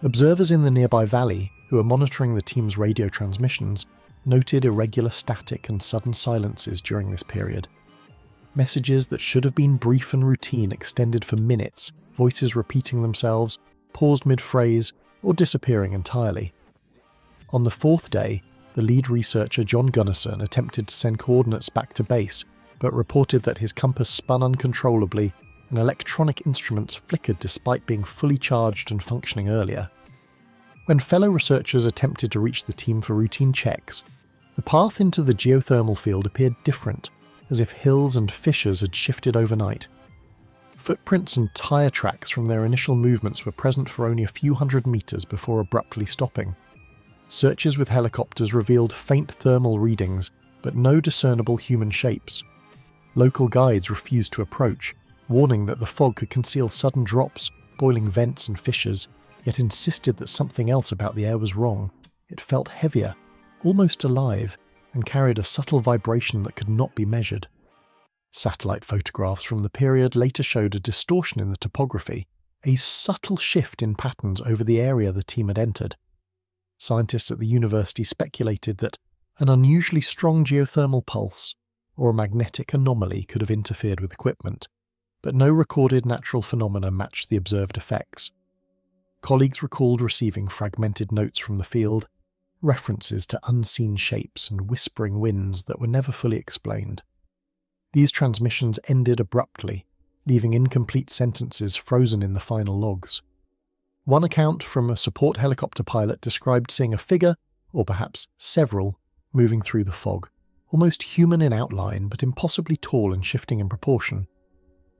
Speaker 1: Observers in the nearby valley, who were monitoring the team's radio transmissions, noted irregular static and sudden silences during this period. Messages that should have been brief and routine extended for minutes, voices repeating themselves, paused mid-phrase, or disappearing entirely. On the fourth day, the lead researcher John Gunnarsson attempted to send coordinates back to base, but reported that his compass spun uncontrollably and electronic instruments flickered despite being fully charged and functioning earlier. When fellow researchers attempted to reach the team for routine checks, the path into the geothermal field appeared different, as if hills and fissures had shifted overnight. Footprints and tyre tracks from their initial movements were present for only a few hundred meters before abruptly stopping. Searches with helicopters revealed faint thermal readings, but no discernible human shapes. Local guides refused to approach, warning that the fog could conceal sudden drops, boiling vents and fissures, yet insisted that something else about the air was wrong. It felt heavier, almost alive, and carried a subtle vibration that could not be measured. Satellite photographs from the period later showed a distortion in the topography, a subtle shift in patterns over the area the team had entered. Scientists at the university speculated that an unusually strong geothermal pulse or a magnetic anomaly could have interfered with equipment, but no recorded natural phenomena matched the observed effects. Colleagues recalled receiving fragmented notes from the field, references to unseen shapes and whispering winds that were never fully explained. These transmissions ended abruptly, leaving incomplete sentences frozen in the final logs. One account from a support helicopter pilot described seeing a figure, or perhaps several, moving through the fog, almost human in outline but impossibly tall and shifting in proportion.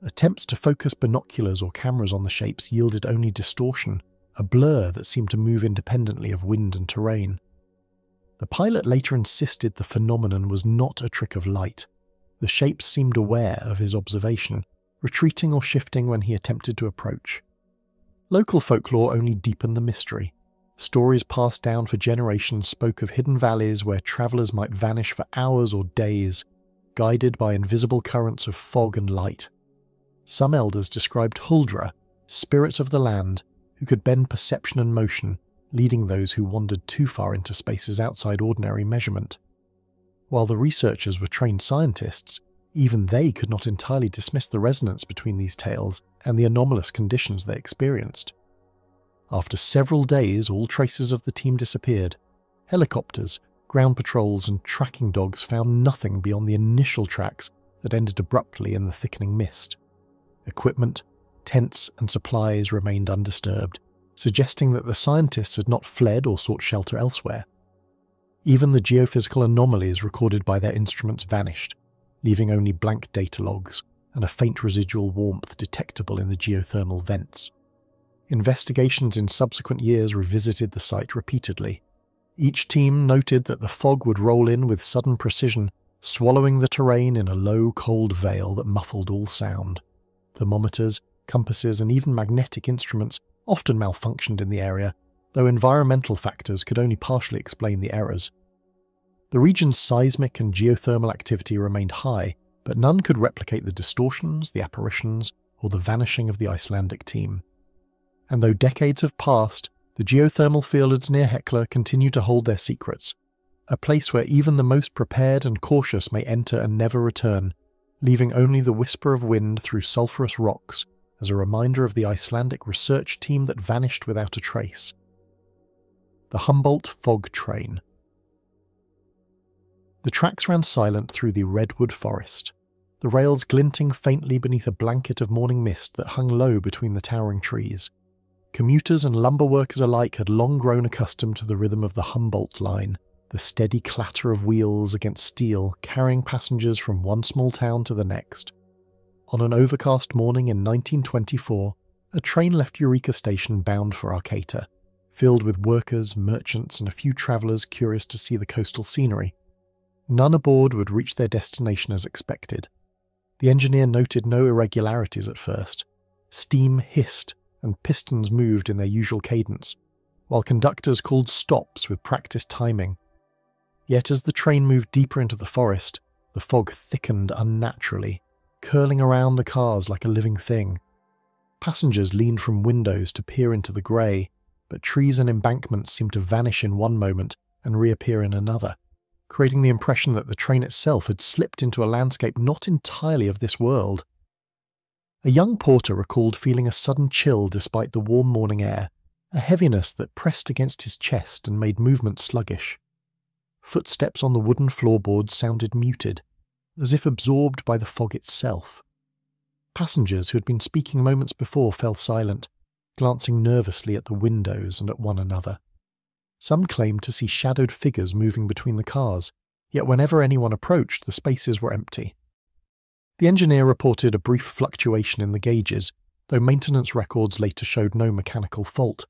Speaker 1: Attempts to focus binoculars or cameras on the shapes yielded only distortion, a blur that seemed to move independently of wind and terrain. The pilot later insisted the phenomenon was not a trick of light. The shapes seemed aware of his observation, retreating or shifting when he attempted to approach. Local folklore only deepened the mystery. Stories passed down for generations spoke of hidden valleys where travellers might vanish for hours or days, guided by invisible currents of fog and light. Some elders described huldra, spirits of the land, who could bend perception and motion, leading those who wandered too far into spaces outside ordinary measurement. While the researchers were trained scientists, even they could not entirely dismiss the resonance between these tales and the anomalous conditions they experienced. After several days, all traces of the team disappeared. Helicopters, ground patrols, and tracking dogs found nothing beyond the initial tracks that ended abruptly in the thickening mist. Equipment, tents, and supplies remained undisturbed, suggesting that the scientists had not fled or sought shelter elsewhere. Even the geophysical anomalies recorded by their instruments vanished, leaving only blank data logs and a faint residual warmth detectable in the geothermal vents. Investigations in subsequent years revisited the site repeatedly. Each team noted that the fog would roll in with sudden precision, swallowing the terrain in a low, cold veil that muffled all sound. Thermometers, compasses, and even magnetic instruments often malfunctioned in the area, though environmental factors could only partially explain the errors. The region's seismic and geothermal activity remained high, but none could replicate the distortions, the apparitions, or the vanishing of the Icelandic team. And though decades have passed, the geothermal fields near Hekla continue to hold their secrets, a place where even the most prepared and cautious may enter and never return, leaving only the whisper of wind through sulphurous rocks as a reminder of the Icelandic research team that vanished without a trace. The Humboldt Fog Train. The tracks ran silent through the redwood forest, the rails glinting faintly beneath a blanket of morning mist that hung low between the towering trees. Commuters and lumber workers alike had long grown accustomed to the rhythm of the Humboldt line, the steady clatter of wheels against steel carrying passengers from one small town to the next. On an overcast morning in 1924, a train left Eureka Station bound for Arcata, filled with workers, merchants, and a few travellers curious to see the coastal scenery. None aboard would reach their destination as expected. The engineer noted no irregularities at first. Steam hissed, and pistons moved in their usual cadence, while conductors called stops with practiced timing. Yet as the train moved deeper into the forest, the fog thickened unnaturally, curling around the cars like a living thing. Passengers leaned from windows to peer into the grey, but trees and embankments seemed to vanish in one moment and reappear in another, creating the impression that the train itself had slipped into a landscape not entirely of this world. A young porter recalled feeling a sudden chill despite the warm morning air, a heaviness that pressed against his chest and made movement sluggish. Footsteps on the wooden floorboards sounded muted, as if absorbed by the fog itself. Passengers who had been speaking moments before fell silent, glancing nervously at the windows and at one another. Some claimed to see shadowed figures moving between the cars, yet whenever anyone approached, the spaces were empty. The engineer reported a brief fluctuation in the gauges, though maintenance records later showed no mechanical fault.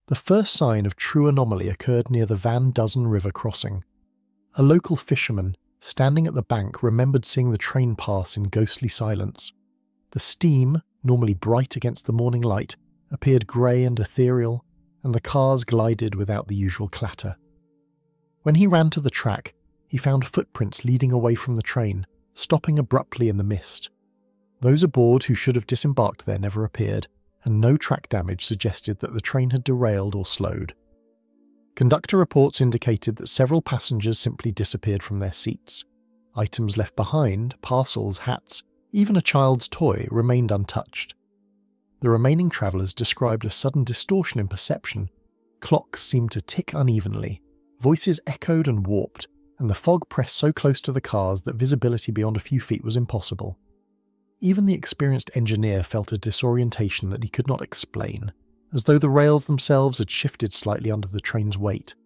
Speaker 1: The first sign of true anomaly occurred near the Van Duzen River crossing. A local fisherman, standing at the bank, remembered seeing the train pass in ghostly silence. The steam, normally bright against the morning light, appeared grey and ethereal, and the cars glided without the usual clatter. When he ran to the track, he found footprints leading away from the train, stopping abruptly in the mist. Those aboard who should have disembarked there never appeared, and no track damage suggested that the train had derailed or slowed. Conductor reports indicated that several passengers simply disappeared from their seats. Items left behind, parcels, hats, Even a child's toy remained untouched. The remaining travellers described a sudden distortion in perception. Clocks seemed to tick unevenly, voices echoed and warped, and the fog pressed so close to the cars that visibility beyond a few feet was impossible. Even the experienced engineer felt a disorientation that he could not explain, as though the rails themselves had shifted slightly under the train's weight.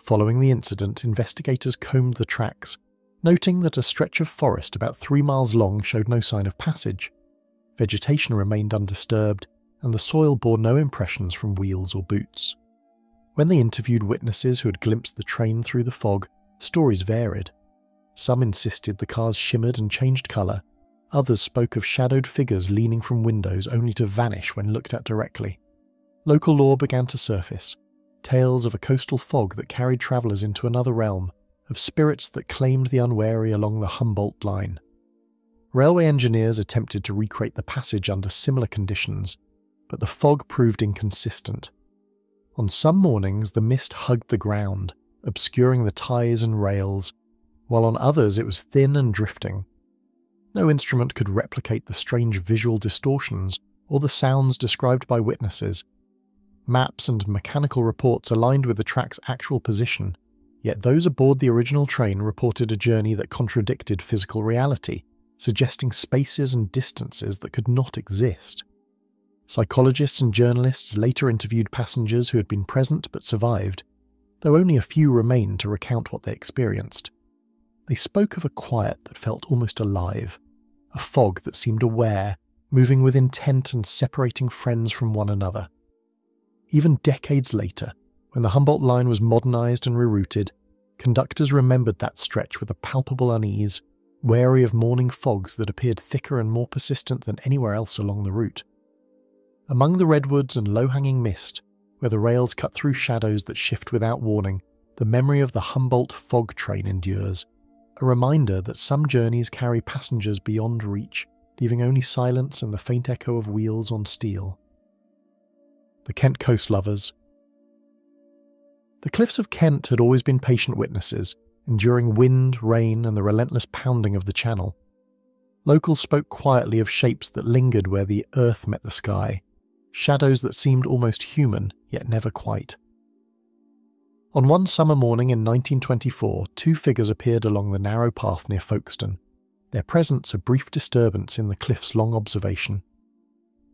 Speaker 1: Following the incident, investigators combed the tracks, noting that a stretch of forest about 3 miles long showed no sign of passage. Vegetation remained undisturbed, and the soil bore no impressions from wheels or boots. When they interviewed witnesses who had glimpsed the train through the fog, stories varied. Some insisted the cars shimmered and changed colour. Others spoke of shadowed figures leaning from windows only to vanish when looked at directly. Local lore began to surface. Tales of a coastal fog that carried travellers into another realm, of spirits that claimed the unwary along the Humboldt line. Railway engineers attempted to recreate the passage under similar conditions, but the fog proved inconsistent. On some mornings the mist hugged the ground, obscuring the ties and rails, while on others it was thin and drifting. No instrument could replicate the strange visual distortions or the sounds described by witnesses. Maps and mechanical reports aligned with the track's actual position, yet those aboard the original train reported a journey that contradicted physical reality, suggesting spaces and distances that could not exist. Psychologists and journalists later interviewed passengers who had been present but survived, though only a few remained to recount what they experienced. They spoke of a quiet that felt almost alive, a fog that seemed aware, moving with intent and separating friends from one another. Even decades later, when the Humboldt line was modernised and rerouted, conductors remembered that stretch with a palpable unease, wary of morning fogs that appeared thicker and more persistent than anywhere else along the route. Among the redwoods and low-hanging mist, where the rails cut through shadows that shift without warning, the memory of the Humboldt fog train endures, a reminder that some journeys carry passengers beyond reach, leaving only silence and the faint echo of wheels on steel. The Kent coast lovers. The cliffs of Kent had always been patient witnesses, enduring wind, rain, and the relentless pounding of the channel. Locals spoke quietly of shapes that lingered where the earth met the sky, shadows that seemed almost human, yet never quite. On one summer morning in 1924, 2 figures appeared along the narrow path near Folkestone, their presence a brief disturbance in the cliff's long observation.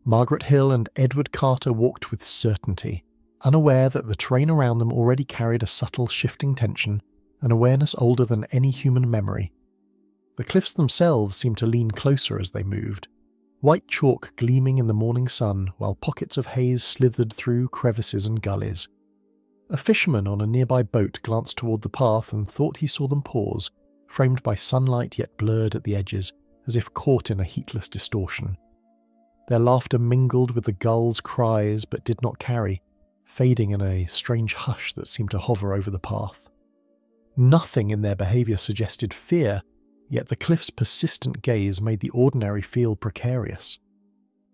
Speaker 1: Margaret Hill and Edward Carter walked with certainty, unaware that the terrain around them already carried a subtle shifting tension, an awareness older than any human memory. The cliffs themselves seemed to lean closer as they moved, white chalk gleaming in the morning sun while pockets of haze slithered through crevices and gullies. A fisherman on a nearby boat glanced toward the path and thought he saw them pause, framed by sunlight yet blurred at the edges, as if caught in a heatless distortion. Their laughter mingled with the gulls' cries but did not carry, fading in a strange hush that seemed to hover over the path. Nothing in their behaviour suggested fear, yet the cliff's persistent gaze made the ordinary feel precarious.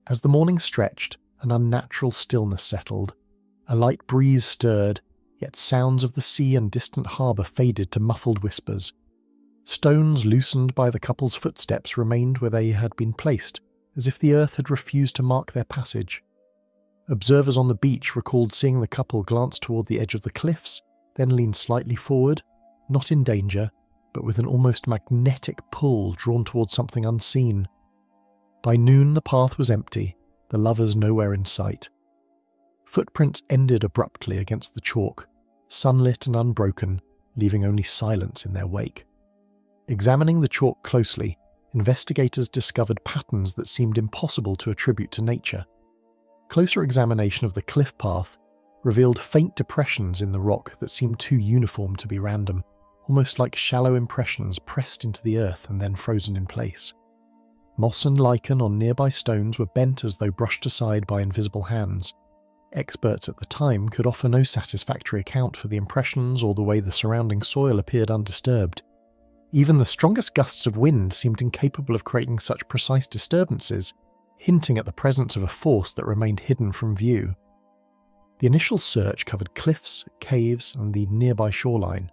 Speaker 1: As the morning stretched, an unnatural stillness settled. A light breeze stirred, yet sounds of the sea and distant harbour faded to muffled whispers. Stones loosened by the couple's footsteps remained where they had been placed, as if the earth had refused to mark their passage. Observers on the beach recalled seeing the couple glance toward the edge of the cliffs, then lean slightly forward, not in danger, but with an almost magnetic pull drawn towards something unseen. By noon the path was empty, the lovers nowhere in sight. Footprints ended abruptly against the chalk, sunlit and unbroken, leaving only silence in their wake. Examining the chalk closely, investigators discovered patterns that seemed impossible to attribute to nature. Closer examination of the cliff path revealed faint depressions in the rock that seemed too uniform to be random, almost like shallow impressions pressed into the earth and then frozen in place. Moss and lichen on nearby stones were bent as though brushed aside by invisible hands. Experts at the time could offer no satisfactory account for the impressions or the way the surrounding soil appeared undisturbed. Even the strongest gusts of wind seemed incapable of creating such precise disturbances, hinting at the presence of a force that remained hidden from view. The initial search covered cliffs, caves, and the nearby shoreline.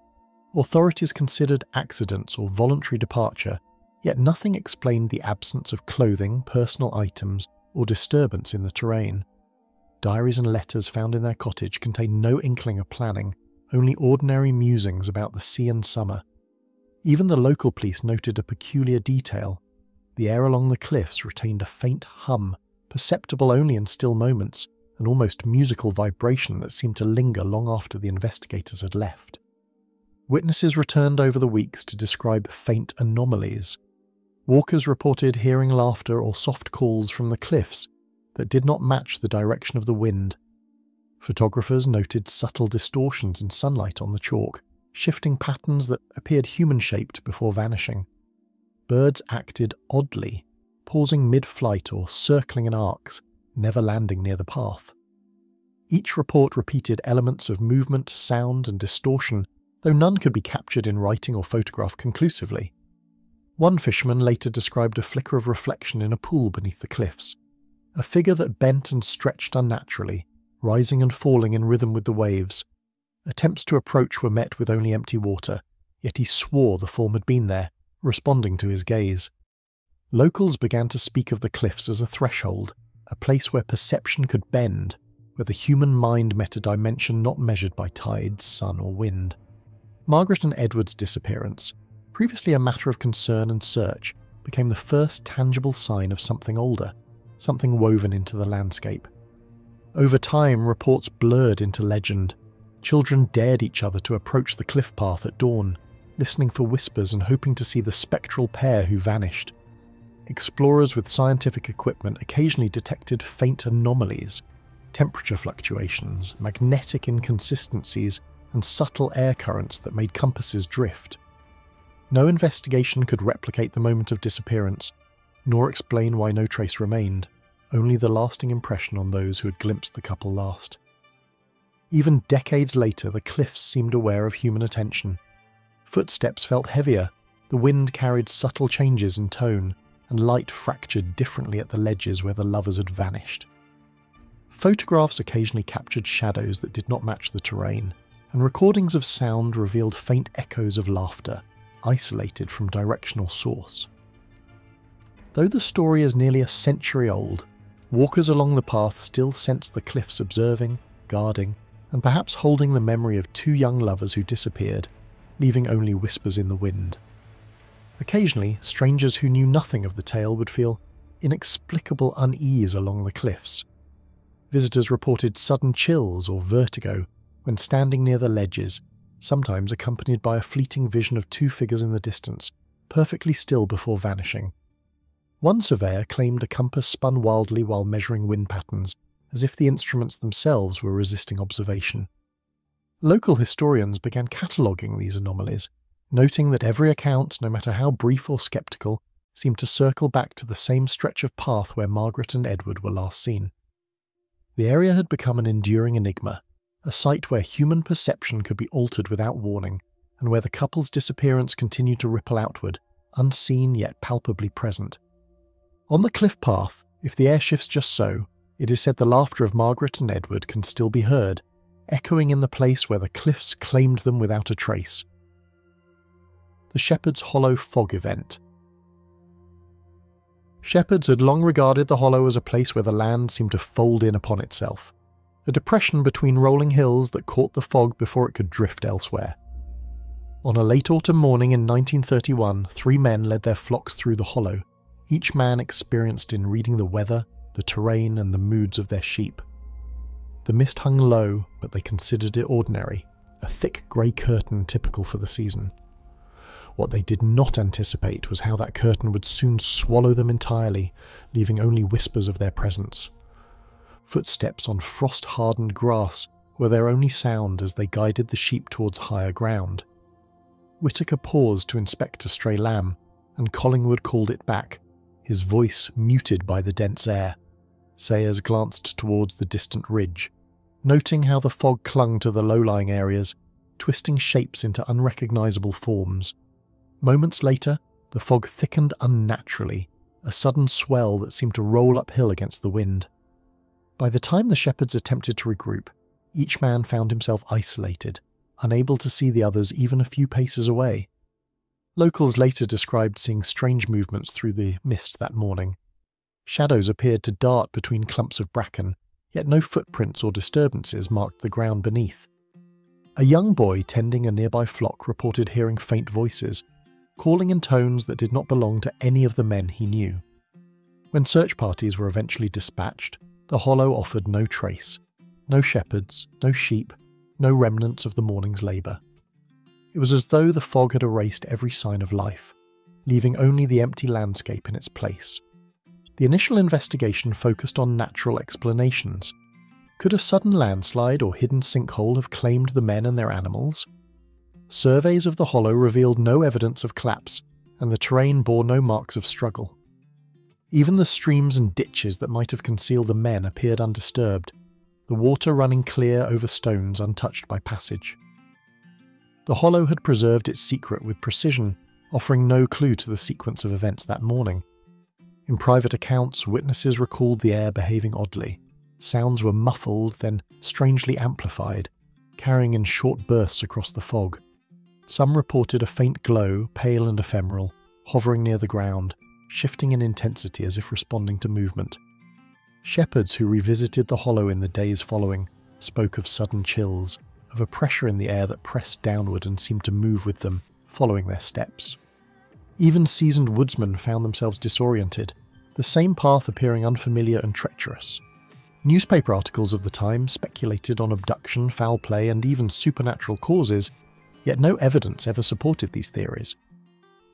Speaker 1: Authorities considered accidents or voluntary departure, Yet nothing explained the absence of clothing, personal items, or disturbance in the terrain. Diaries and letters found in their cottage contained no inkling of planning, only ordinary musings about the sea and summer. Even the local police noted a peculiar detail. The air along the cliffs retained a faint hum, perceptible only in still moments, an almost musical vibration that seemed to linger long after the investigators had left. Witnesses returned over the weeks to describe faint anomalies. Walkers reported hearing laughter or soft calls from the cliffs that did not match the direction of the wind. Photographers noted subtle distortions in sunlight on the chalk, shifting patterns that appeared human-shaped before vanishing. Birds acted oddly, pausing mid-flight or circling in arcs, never landing near the path. Each report repeated elements of movement, sound, and distortion, though none could be captured in writing or photograph conclusively. One fisherman later described a flicker of reflection in a pool beneath the cliffs, a figure that bent and stretched unnaturally, rising and falling in rhythm with the waves. Attempts to approach were met with only empty water, yet he swore the form had been there, responding to his gaze. Locals began to speak of the cliffs as a threshold, a place where perception could bend, where the human mind met a dimension not measured by tides, sun, or wind. Margaret and Edward's disappearance, previously a matter of concern and search, became the first tangible sign of something older, something woven into the landscape. Over time, reports blurred into legend. Children dared each other to approach the cliff path at dawn, listening for whispers and hoping to see the spectral pair who vanished. Explorers with scientific equipment occasionally detected faint anomalies, temperature fluctuations, magnetic inconsistencies, and subtle air currents that made compasses drift. No investigation could replicate the moment of disappearance, nor explain why no trace remained, only the lasting impression on those who had glimpsed the couple last. Even decades later, the cliffs seemed aware of human attention. Footsteps felt heavier, the wind carried subtle changes in tone, and light fractured differently at the ledges where the lovers had vanished. Photographs occasionally captured shadows that did not match the terrain, and recordings of sound revealed faint echoes of laughter, isolated from directional source. Though the story is nearly a century old, walkers along the path still sense the cliffs observing, guarding, and perhaps holding the memory of two young lovers who disappeared, leaving only whispers in the wind. Occasionally, strangers who knew nothing of the tale would feel inexplicable unease along the cliffs. Visitors reported sudden chills or vertigo when standing near the ledges, sometimes accompanied by a fleeting vision of two figures in the distance, perfectly still before vanishing. One surveyor claimed a compass spun wildly while measuring wind patterns, as if the instruments themselves were resisting observation. Local historians began cataloguing these anomalies, noting that every account, no matter how brief or sceptical, seemed to circle back to the same stretch of path where Margaret and Edward were last seen. The area had become an enduring enigma, a site where human perception could be altered without warning, and where the couple's disappearance continued to ripple outward, unseen yet palpably present. On the cliff path, if the air shifts just so, it is said the laughter of Margaret and Edward can still be heard, echoing in the place where the cliffs claimed them without a trace. The Shepherd's Hollow Fog Event. Shepherds had long regarded the hollow as a place where the land seemed to fold in upon itself, a depression between rolling hills that caught the fog before it could drift elsewhere. On a late autumn morning in 1931, 3 men led their flocks through the hollow, each man experienced in reading the weather, the terrain, and the moods of their sheep. The mist hung low, but they considered it ordinary, a thick grey curtain typical for the season. What they did not anticipate was how that curtain would soon swallow them entirely, leaving only whispers of their presence. Footsteps on frost-hardened grass were their only sound as they guided the sheep towards higher ground. Whitaker paused to inspect a stray lamb, and Collingwood called it back, his voice muted by the dense air. Sayers glanced towards the distant ridge, noting how the fog clung to the low-lying areas, twisting shapes into unrecognisable forms. Moments later, the fog thickened unnaturally, a sudden swell that seemed to roll uphill against the wind. By the time the shepherds attempted to regroup, each man found himself isolated, unable to see the others even a few paces away. Locals later described seeing strange movements through the mist that morning. Shadows appeared to dart between clumps of bracken, yet no footprints or disturbances marked the ground beneath. A young boy tending a nearby flock reported hearing faint voices, calling in tones that did not belong to any of the men he knew. When search parties were eventually dispatched, the hollow offered no trace. No shepherds, no sheep, no remnants of the morning's labour. It was as though the fog had erased every sign of life, leaving only the empty landscape in its place. The initial investigation focused on natural explanations. Could a sudden landslide or hidden sinkhole have claimed the men and their animals? Surveys of the hollow revealed no evidence of collapse, and the terrain bore no marks of struggle. Even the streams and ditches that might have concealed the men appeared undisturbed, the water running clear over stones untouched by passage. The hollow had preserved its secret with precision, offering no clue to the sequence of events that morning. In private accounts, witnesses recalled the air behaving oddly. Sounds were muffled, then strangely amplified, carrying in short bursts across the fog. Some reported a faint glow, pale and ephemeral, hovering near the ground, shifting in intensity as if responding to movement. Shepherds who revisited the hollow in the days following spoke of sudden chills, of a pressure in the air that pressed downward and seemed to move with them, following their steps. Even seasoned woodsmen found themselves disoriented, the same path appearing unfamiliar and treacherous. Newspaper articles of the time speculated on abduction, foul play, and even supernatural causes, yet no evidence ever supported these theories.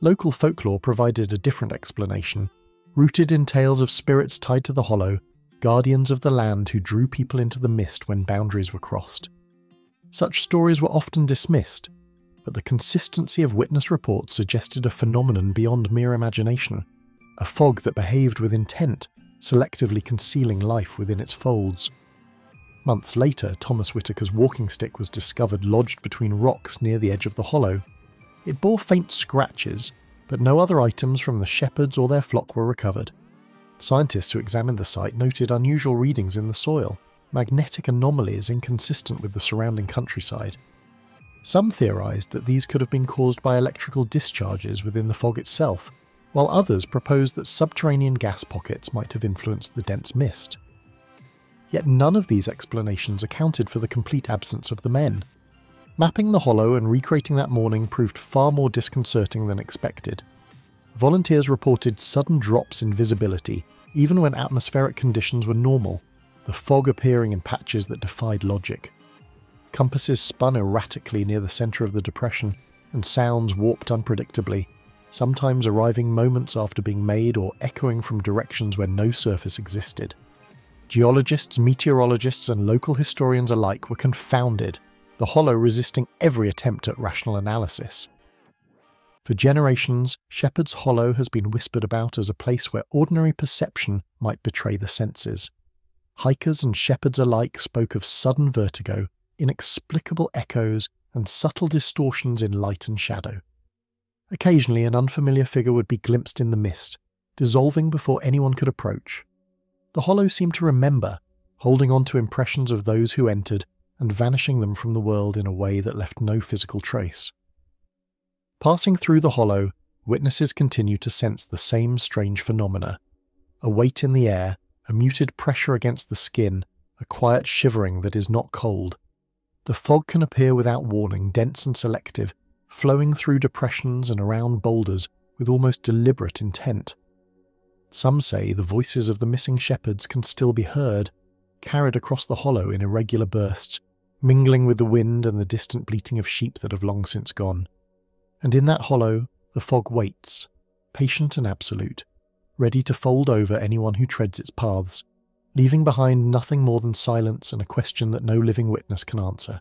Speaker 1: Local folklore provided a different explanation, rooted in tales of spirits tied to the hollow, guardians of the land who drew people into the mist when boundaries were crossed. Such stories were often dismissed, but the consistency of witness reports suggested a phenomenon beyond mere imagination, a fog that behaved with intent, selectively concealing life within its folds. Months later, Thomas Whitaker's walking stick was discovered lodged between rocks near the edge of the hollow. It bore faint scratches, but no other items from the shepherds or their flock were recovered. Scientists who examined the site noted unusual readings in the soil, magnetic anomalies inconsistent with the surrounding countryside. Some theorized that these could have been caused by electrical discharges within the fog itself, while others proposed that subterranean gas pockets might have influenced the dense mist. Yet none of these explanations accounted for the complete absence of the men. Mapping the hollow and recreating that morning proved far more disconcerting than expected. Volunteers reported sudden drops in visibility, even when atmospheric conditions were normal, the fog appearing in patches that defied logic. Compasses spun erratically near the centre of the depression, and sounds warped unpredictably, sometimes arriving moments after being made or echoing from directions where no surface existed. Geologists, meteorologists, and local historians alike were confounded, the hollow resisting every attempt at rational analysis. For generations, Shepherd's Hollow has been whispered about as a place where ordinary perception might betray the senses. Hikers and shepherds alike spoke of sudden vertigo, inexplicable echoes, and subtle distortions in light and shadow. Occasionally, an unfamiliar figure would be glimpsed in the mist, dissolving before anyone could approach. The hollow seemed to remember, holding on to impressions of those who entered and vanishing them from the world in a way that left no physical trace. Passing through the hollow, witnesses continued to sense the same strange phenomena. A weight in the air, a muted pressure against the skin, a quiet shivering that is not cold. The fog can appear without warning, dense and selective, flowing through depressions and around boulders with almost deliberate intent. Some say the voices of the missing shepherds can still be heard, carried across the hollow in irregular bursts, mingling with the wind and the distant bleating of sheep that have long since gone. And in that hollow, the fog waits, patient and absolute, ready to fold over anyone who treads its paths, leaving behind nothing more than silence and a question that no living witness can answer.